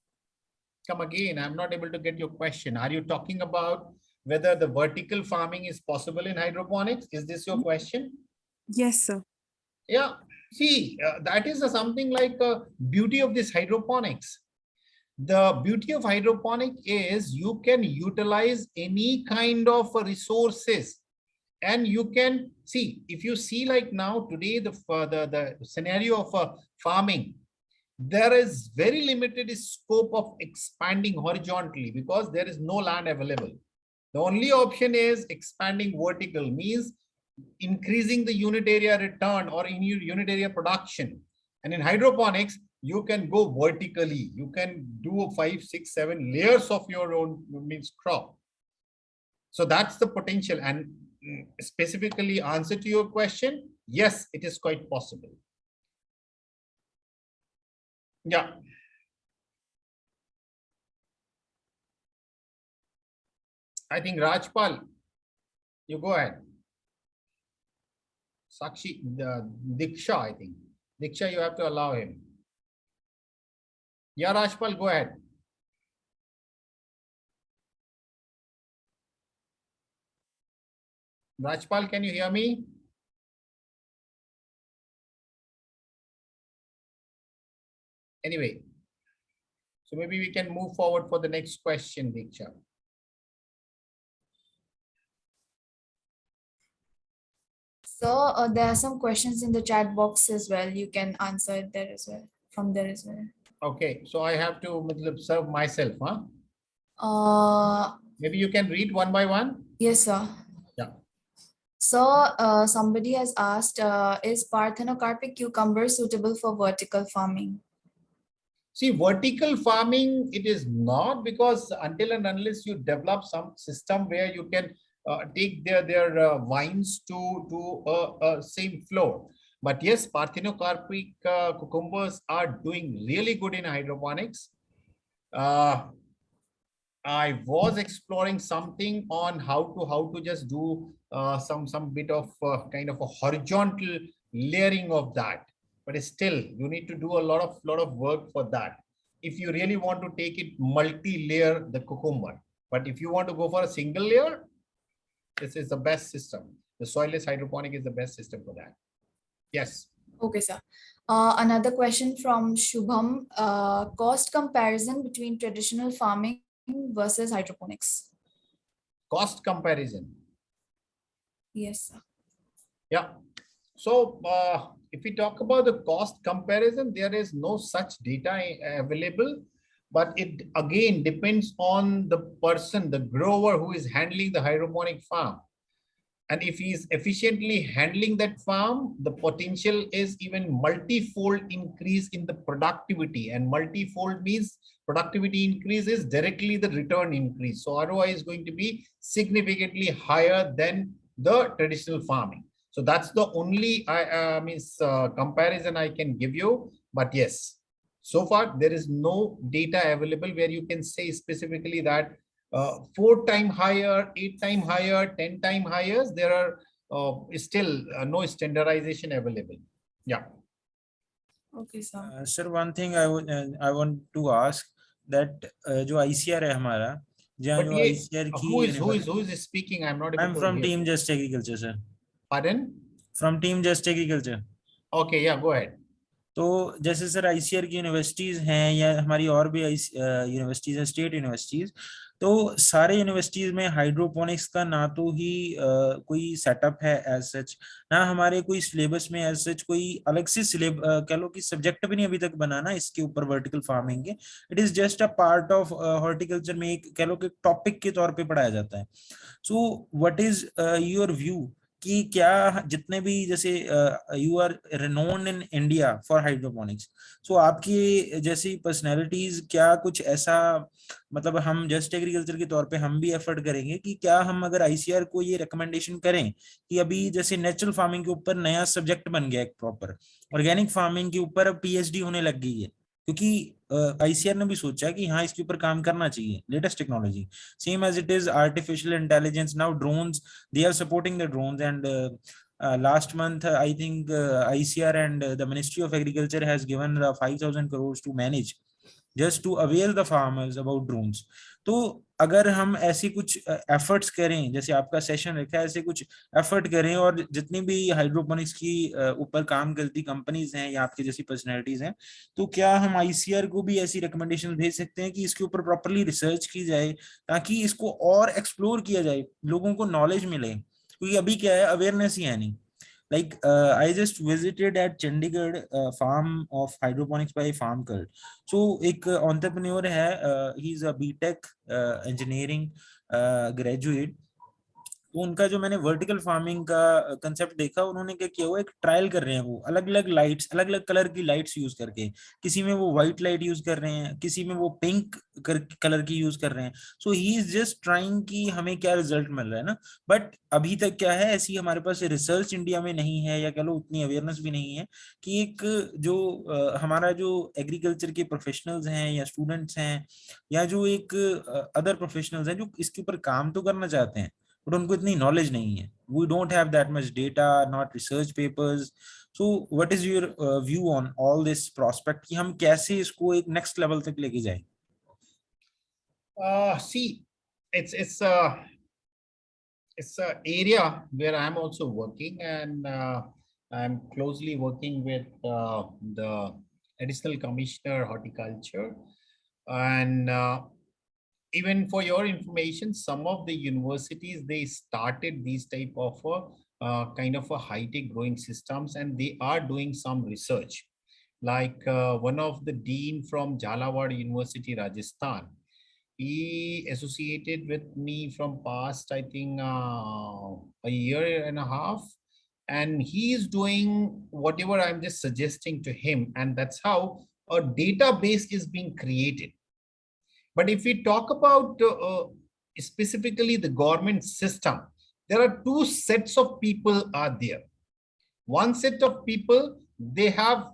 Come again, I'm not able to get your question. Are you talking about whether the vertical farming is possible in hydroponics? Is this your question? Yes, sir. Yeah, see, that is something like a beauty of this hydroponics. The beauty of hydroponic is you can utilize any kind of resources, and you can see, if you see like now today, the scenario of farming, there is very limited scope of expanding horizontally because there is no land available. The only option is expanding vertical, means increasing the unit area return or in your unit area production. And in hydroponics, you can go vertically. You can do 5, 6, 7 layers of your own means crop. So that's the potential. And specifically answer to your question, yes, it is quite possible. Yeah. I think Rajpal, you go ahead. Sakshi, Diksha, I think. Diksha, you have to allow him. Yeah, Rajpal, go ahead. Rajpal, can you hear me? Anyway, so maybe we can move forward for the next question, Diksha. So there are some questions in the chat box as well. You can answer it there as well, from there as well. Okay, so I have to serve myself, huh? Maybe you can read one by one. Yes, sir. Yeah. So somebody has asked, is parthenocarpic cucumber suitable for vertical farming? See, vertical farming, it is not, because until and unless you develop some system where you can take their vines to a same floor. But yes, parthenocarpic cucumbers are doing really good in hydroponics. I was exploring something on how to just do some bit of kind of a horizontal layering of that. But still, you need to do a lot of work for that. If you really want to take it multi-layer the cucumber, but if you want to go for a single layer, this is the best system. The soilless hydroponic is the best system for that. Yes. Okay, sir. Another question from Shubham. Cost comparison between traditional farming versus hydroponics. Cost comparison. Yes, sir. Yeah. So if we talk about the cost comparison, there is no such data available, but it again depends on the person, the grower who is handling the hydroponic farm. And if he is efficiently handling that farm, the potential is even multi-fold increase in the productivity. And multi-fold means productivity increase is directly the return increase. So ROI is going to be significantly higher than the traditional farming. So that's the only comparison I can give you. But yes, so far there is no data available where you can say specifically that 4 times higher, 8 times higher, 10 times higher. There are still no standardization available. Yeah. Okay, sir. Sir, one thing I want to ask that जो ICAR है हमारा, जहाँ जो ICAR की who is speaking? I'm not able to I'm from hear. Team Just Agriculture, sir. Pardon? From Team Just Agriculture. Okay, yeah, go ahead. तो जैसे sir ICAR की universities हैं या हमारी और भी यूनिवर्सिटीज हैं, स्टेट यूनिवर्सिटीज, तो सारे यूनिवर्सिटीज में हाइड्रोपोनिक्स का ना तो ही कोई सेटअप है एज सच, ना हमारे कोई सिलेबस में एज सच कोई अलग से कह लो कि सब्जेक्ट भी नहीं अभी तक बना ना इसके ऊपर वर्टिकल फार्मिंग के. It is just a part of horticulture में एक कह लो कि टॉपिक के तौर पे पढ़ाया जाता है. So what is your view कि क्या जितने भी जैसे you are renowned in India for hydroponics, so आपकी जैसी पर्सनैलिटीज क्या कुछ ऐसा मतलब हम जस्ट एग्रीकल्चर के तौर पे हम भी एफर्ट करेंगे कि क्या हम अगर ICAR को ये रिकमेंडेशन करें कि अभी जैसे नेचुरल फार्मिंग के ऊपर नया सब्जेक्ट बन गया एक प्रॉपर, ऑर्गेनिक फार्मिंग के ऊपर अब PhD होने लग गई है, क्योंकि ICAR ने भी सोचा कि हाँ इसके ऊपर काम करना चाहिए, latest technology, same as it is artificial intelligence now, drones, they are supporting the drones, and last month I think ICAR and the Ministry of Agriculture has given 5,000 crores to manage, just to avail the farmers about drones. तो अगर हम ऐसी कुछ efforts करें, जैसे आपका session रखा है, ऐसे कुछ एफर्ट करें, और जितनी भी हाइड्रोपोनिक्स की ऊपर काम करती कंपनीज हैं या आपके जैसी पर्सनैलिटीज हैं, तो क्या हम ICAR को भी ऐसी रिकमेंडेशन भेज सकते हैं कि इसके ऊपर प्रॉपरली रिसर्च की जाए, ताकि इसको और एक्सप्लोर किया जाए, लोगों को नॉलेज मिले, क्योंकि अभी क्या है, अवेयरनेस ही है नहीं. Like I just visited at Chandigarh farm of hydroponics by FarmCult. So एक entrepreneur है, he's a BTech engineering graduate. तो उनका जो मैंने वर्टिकल फार्मिंग का कंसेप्ट देखा, उन्होंने क्या किया हुआ, एक ट्रायल कर रहे हैं वो, अलग अलग लाइट्स, अलग अलग कलर की लाइट्स यूज करके, किसी में वो व्हाइट लाइट यूज कर रहे हैं, किसी में वो पिंक कलर की यूज कर रहे हैं. सो ही इज जस्ट ट्राइंग कि हमें क्या रिजल्ट मिल रहा है ना. बट अभी तक क्या है, ऐसी हमारे पास रिसर्च इंडिया में नहीं है, या कह लो उतनी अवेयरनेस भी नहीं है कि एक जो हमारा जो एग्रीकल्चर के प्रोफेशनल्स हैं या स्टूडेंट्स हैं, या जो एक अदर प्रोफेशनल्स हैं जो इसके ऊपर काम तो करना चाहते हैं, बट उनको इतनी नॉलेज नहीं है. We don't have that much data, not research papers. So what is your view on all this prospect कि हम कैसे इसको एक next level तक लेके जाएं? See, it's a area where I'm also working, and I'm closely working with the Additional Commissioner Horticulture, and even for your information, some of the universities, they started these type of kind of a high-tech growing systems, and they are doing some research. Like one of the dean from Jhalawad University, Rajasthan, he associated with me from past, I think, a year and a half, and he is doing whatever I'm just suggesting to him, and that's how a database is being created. But if we talk about specifically the government system, there are two sets of people are there. One set of people, they have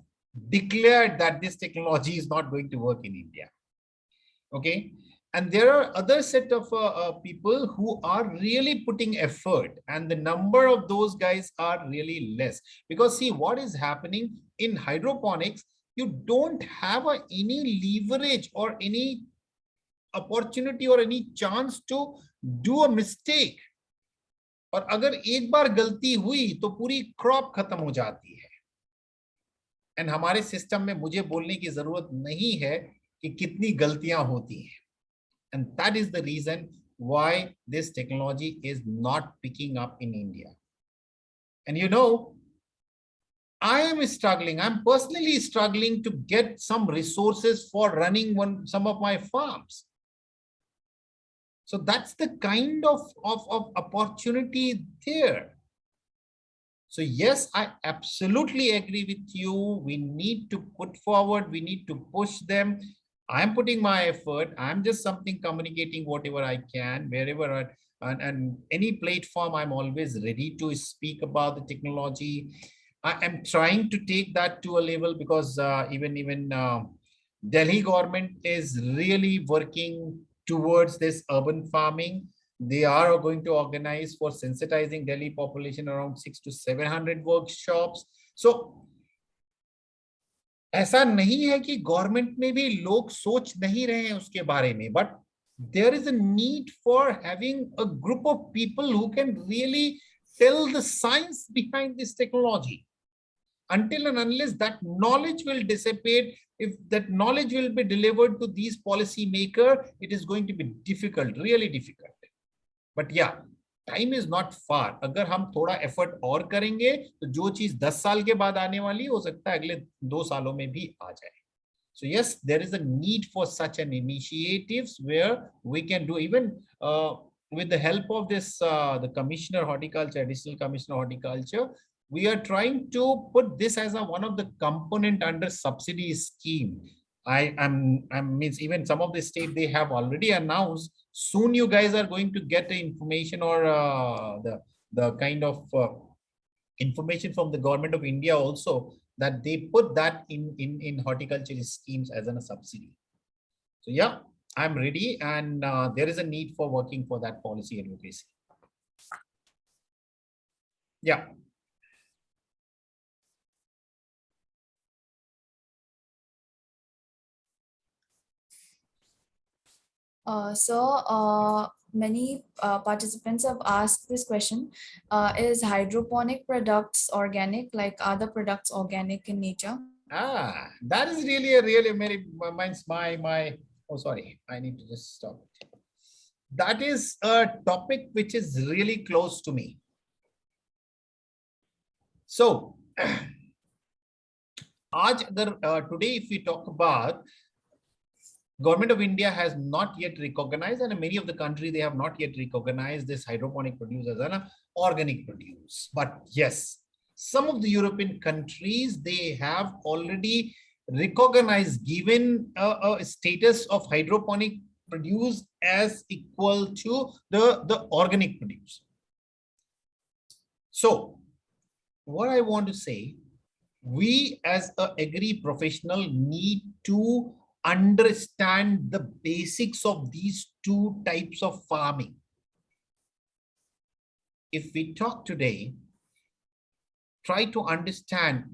declared that this technology is not going to work in India. Okay. And there are other set of people who are really putting effort, and the number of those guys are really less. Because see, what is happening in hydroponics, you don't have any leverage or any opportunity or any chance to do a mistake. और अगर एक बार गलती हुई तो पूरी crop खत्म हो जाती है. एंड हमारे सिस्टम में मुझे बोलने की जरूरत नहीं है कि कितनी गलतियां होती हैं. And that is the reason why this technology is not picking up in India. And you know, I am struggling. I'm personally struggling to get some resources for running some of my farms. So that's the kind of opportunity there. So yes, I absolutely agree with you. We need to put forward, we need to push them. I'm putting my effort. I'm just communicating whatever I can, wherever and any platform, I'm always ready to speak about the technology. I am trying to take that to a level, because even Delhi government is really working towards this urban farming. They are going to organize for sensitizing Delhi population around 600 to 700 workshops. So ऐसा नहीं है कि government में भी लोग सोच नहीं रहे हैं उसके बारे में, but there is a need for having a group of people who can really tell the science behind this technology. Until and unless that knowledge will dissipate, if that knowledge will be delivered to these policy makers, it is going to be difficult, really difficult. But yeah, time is not far. अगर हम थोड़ा effort और करेंगे तो जो चीज 10 साल के बाद आने वाली हो सकता है अगले 2 सालों में भी आ जाए. So yes, there is a need for such an initiatives where we can do, even with the help of this the Commissioner Horticulture, Additional Commissioner Horticulture, we are trying to put this as one of the component under subsidy scheme. I means even some of the state, they have already announced. Soon you guys are going to get the information, or the kind of information from the government of India also, that they put that in horticulture schemes as a subsidy. So yeah, I'm ready, and there is a need for working for that policy advocacy. Yeah. Many participants have asked this question. Is hydroponic products organic? Like, are the products organic in nature? That is really my oh, sorry, I need to just stop it. That is a topic which is really close to me. So today, if we talk about, Government of India has not yet recognized, and in many of the countries, they have not yet recognized this hydroponic produce as an organic produce. But yes, some of the European countries, they have already recognized, given a status of hydroponic produce as equal to the organic produce. So what I want to say, we as an agri professional need to understand the basics of these two types of farming. If we talk today, try to understand,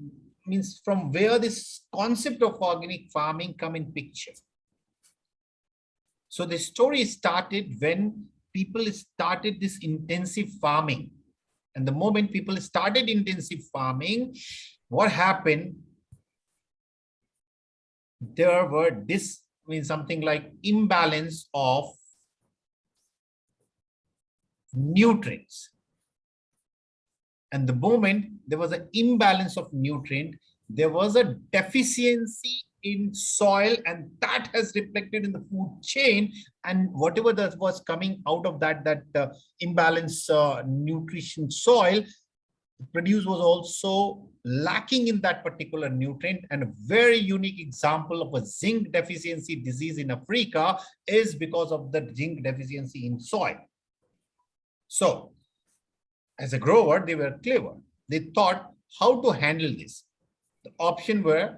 means from where this concept of organic farming come in picture. So the story started when people started this intensive farming. And the moment people started intensive farming, what happened? There were something like imbalance of nutrients. And the moment there was an imbalance of nutrient, there was a deficiency in soil, and that has reflected in the food chain, and whatever that was coming out of that imbalance nutrition soil, the produce was also lacking in that particular nutrient. And a very unique example of a zinc deficiency disease in Africa is because of the zinc deficiency in soil. So as a grower, they were clever. They thought how to handle this. The option were,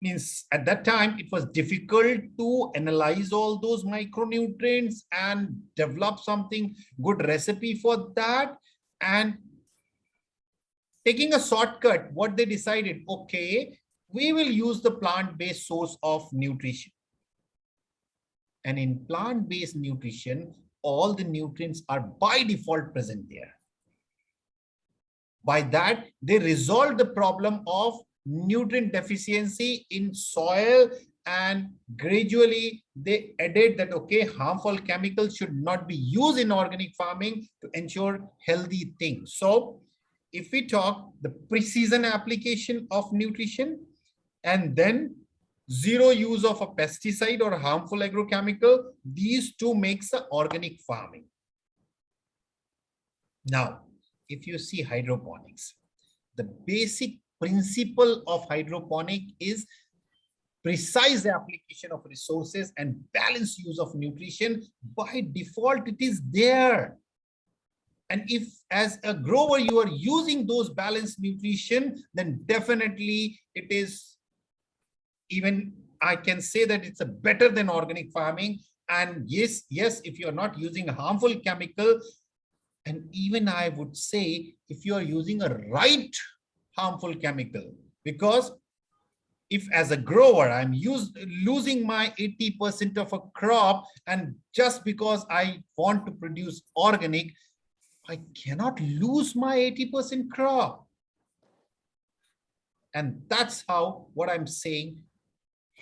means at that time, it was difficult to analyze all those micronutrients and develop something good recipe for that. And taking a shortcut, what they decided, okay, we will use the plant-based source of nutrition. And in plant-based nutrition, all the nutrients are by default present there. By that, they resolved the problem of nutrient deficiency in soil, and gradually they added that, okay, harmful chemicals should not be used in organic farming to ensure healthy things. So if we talk the precision application of nutrition, and then zero use of a pesticide or harmful agrochemical, these two makes the organic farming. Now, if you see hydroponics, the basic principle of hydroponic is precise application of resources and balanced use of nutrition. By default, it is there. And if as a grower, you are using those balanced nutrition, then definitely it is, even I can say that it's a better than organic farming. And yes, if you're not using a harmful chemical, and even I would say if you are using a right harmful chemical, because if as a grower, I'm losing my 80% of a crop, and just because I want to produce organic, I cannot lose my 80% crop. And that's how, what I'm saying,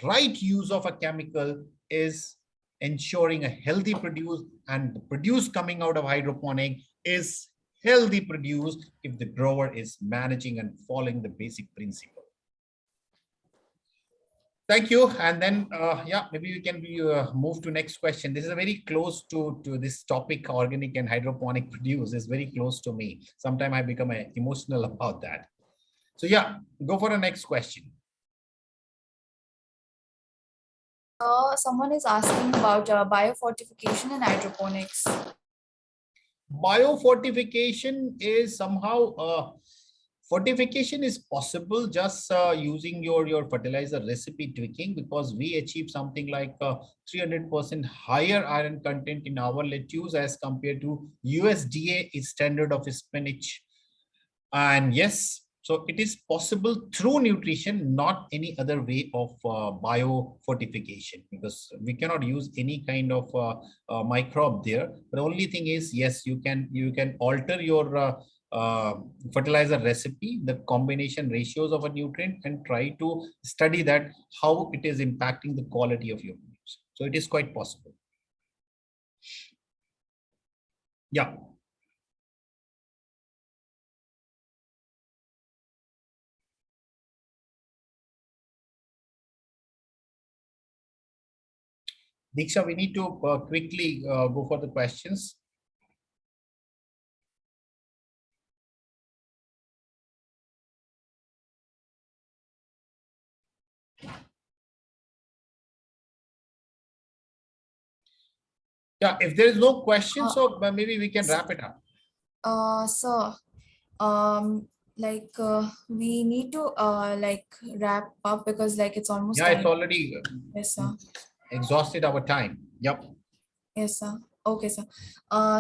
right use of a chemical is ensuring a healthy produce, and the produce coming out of hydroponic is healthy produce if the grower is managing and following the basic principle. Thank you. And then, yeah, maybe we can move to next question. This is a very close to this topic, organic and hydroponic produce is very close to me. Sometimes I become emotional about that. So yeah, go for the next question. Someone is asking about biofortification and hydroponics. Biofortification is somehow Fortification is possible just using your fertilizer recipe tweaking, because we achieve something like 300% higher iron content in our lettuce as compared to USDA is standard of spinach. And yes, so it is possible through nutrition, not any other way of bio fortification, because we cannot use any kind of microbe there. The only thing is, yes, you can alter your fertilizer recipe, the combination ratios of a nutrient, and try to study that how it is impacting the quality of your produce. So it is quite possible. Yeah. Diksha, we need to quickly go for the questions. Yeah, if there is no question, so maybe we can wrap it up. So, we need to wrap up because it's almost Yeah, time. it's already Yes, sir. exhausted our time. Yep. Yes, sir. Okay, sir.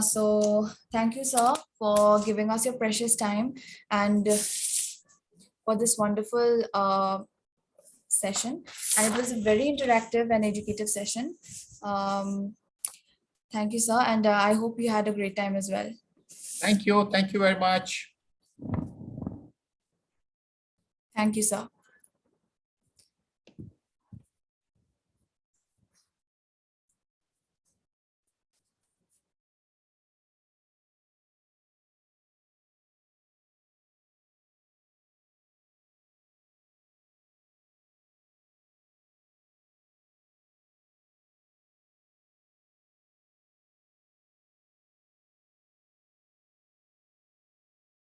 So thank you, sir, for giving us your precious time and for this wonderful session. And it was a very interactive and educative session. Thank you, sir. And I hope you had a great time as well. Thank you. Thank you very much. Thank you, sir.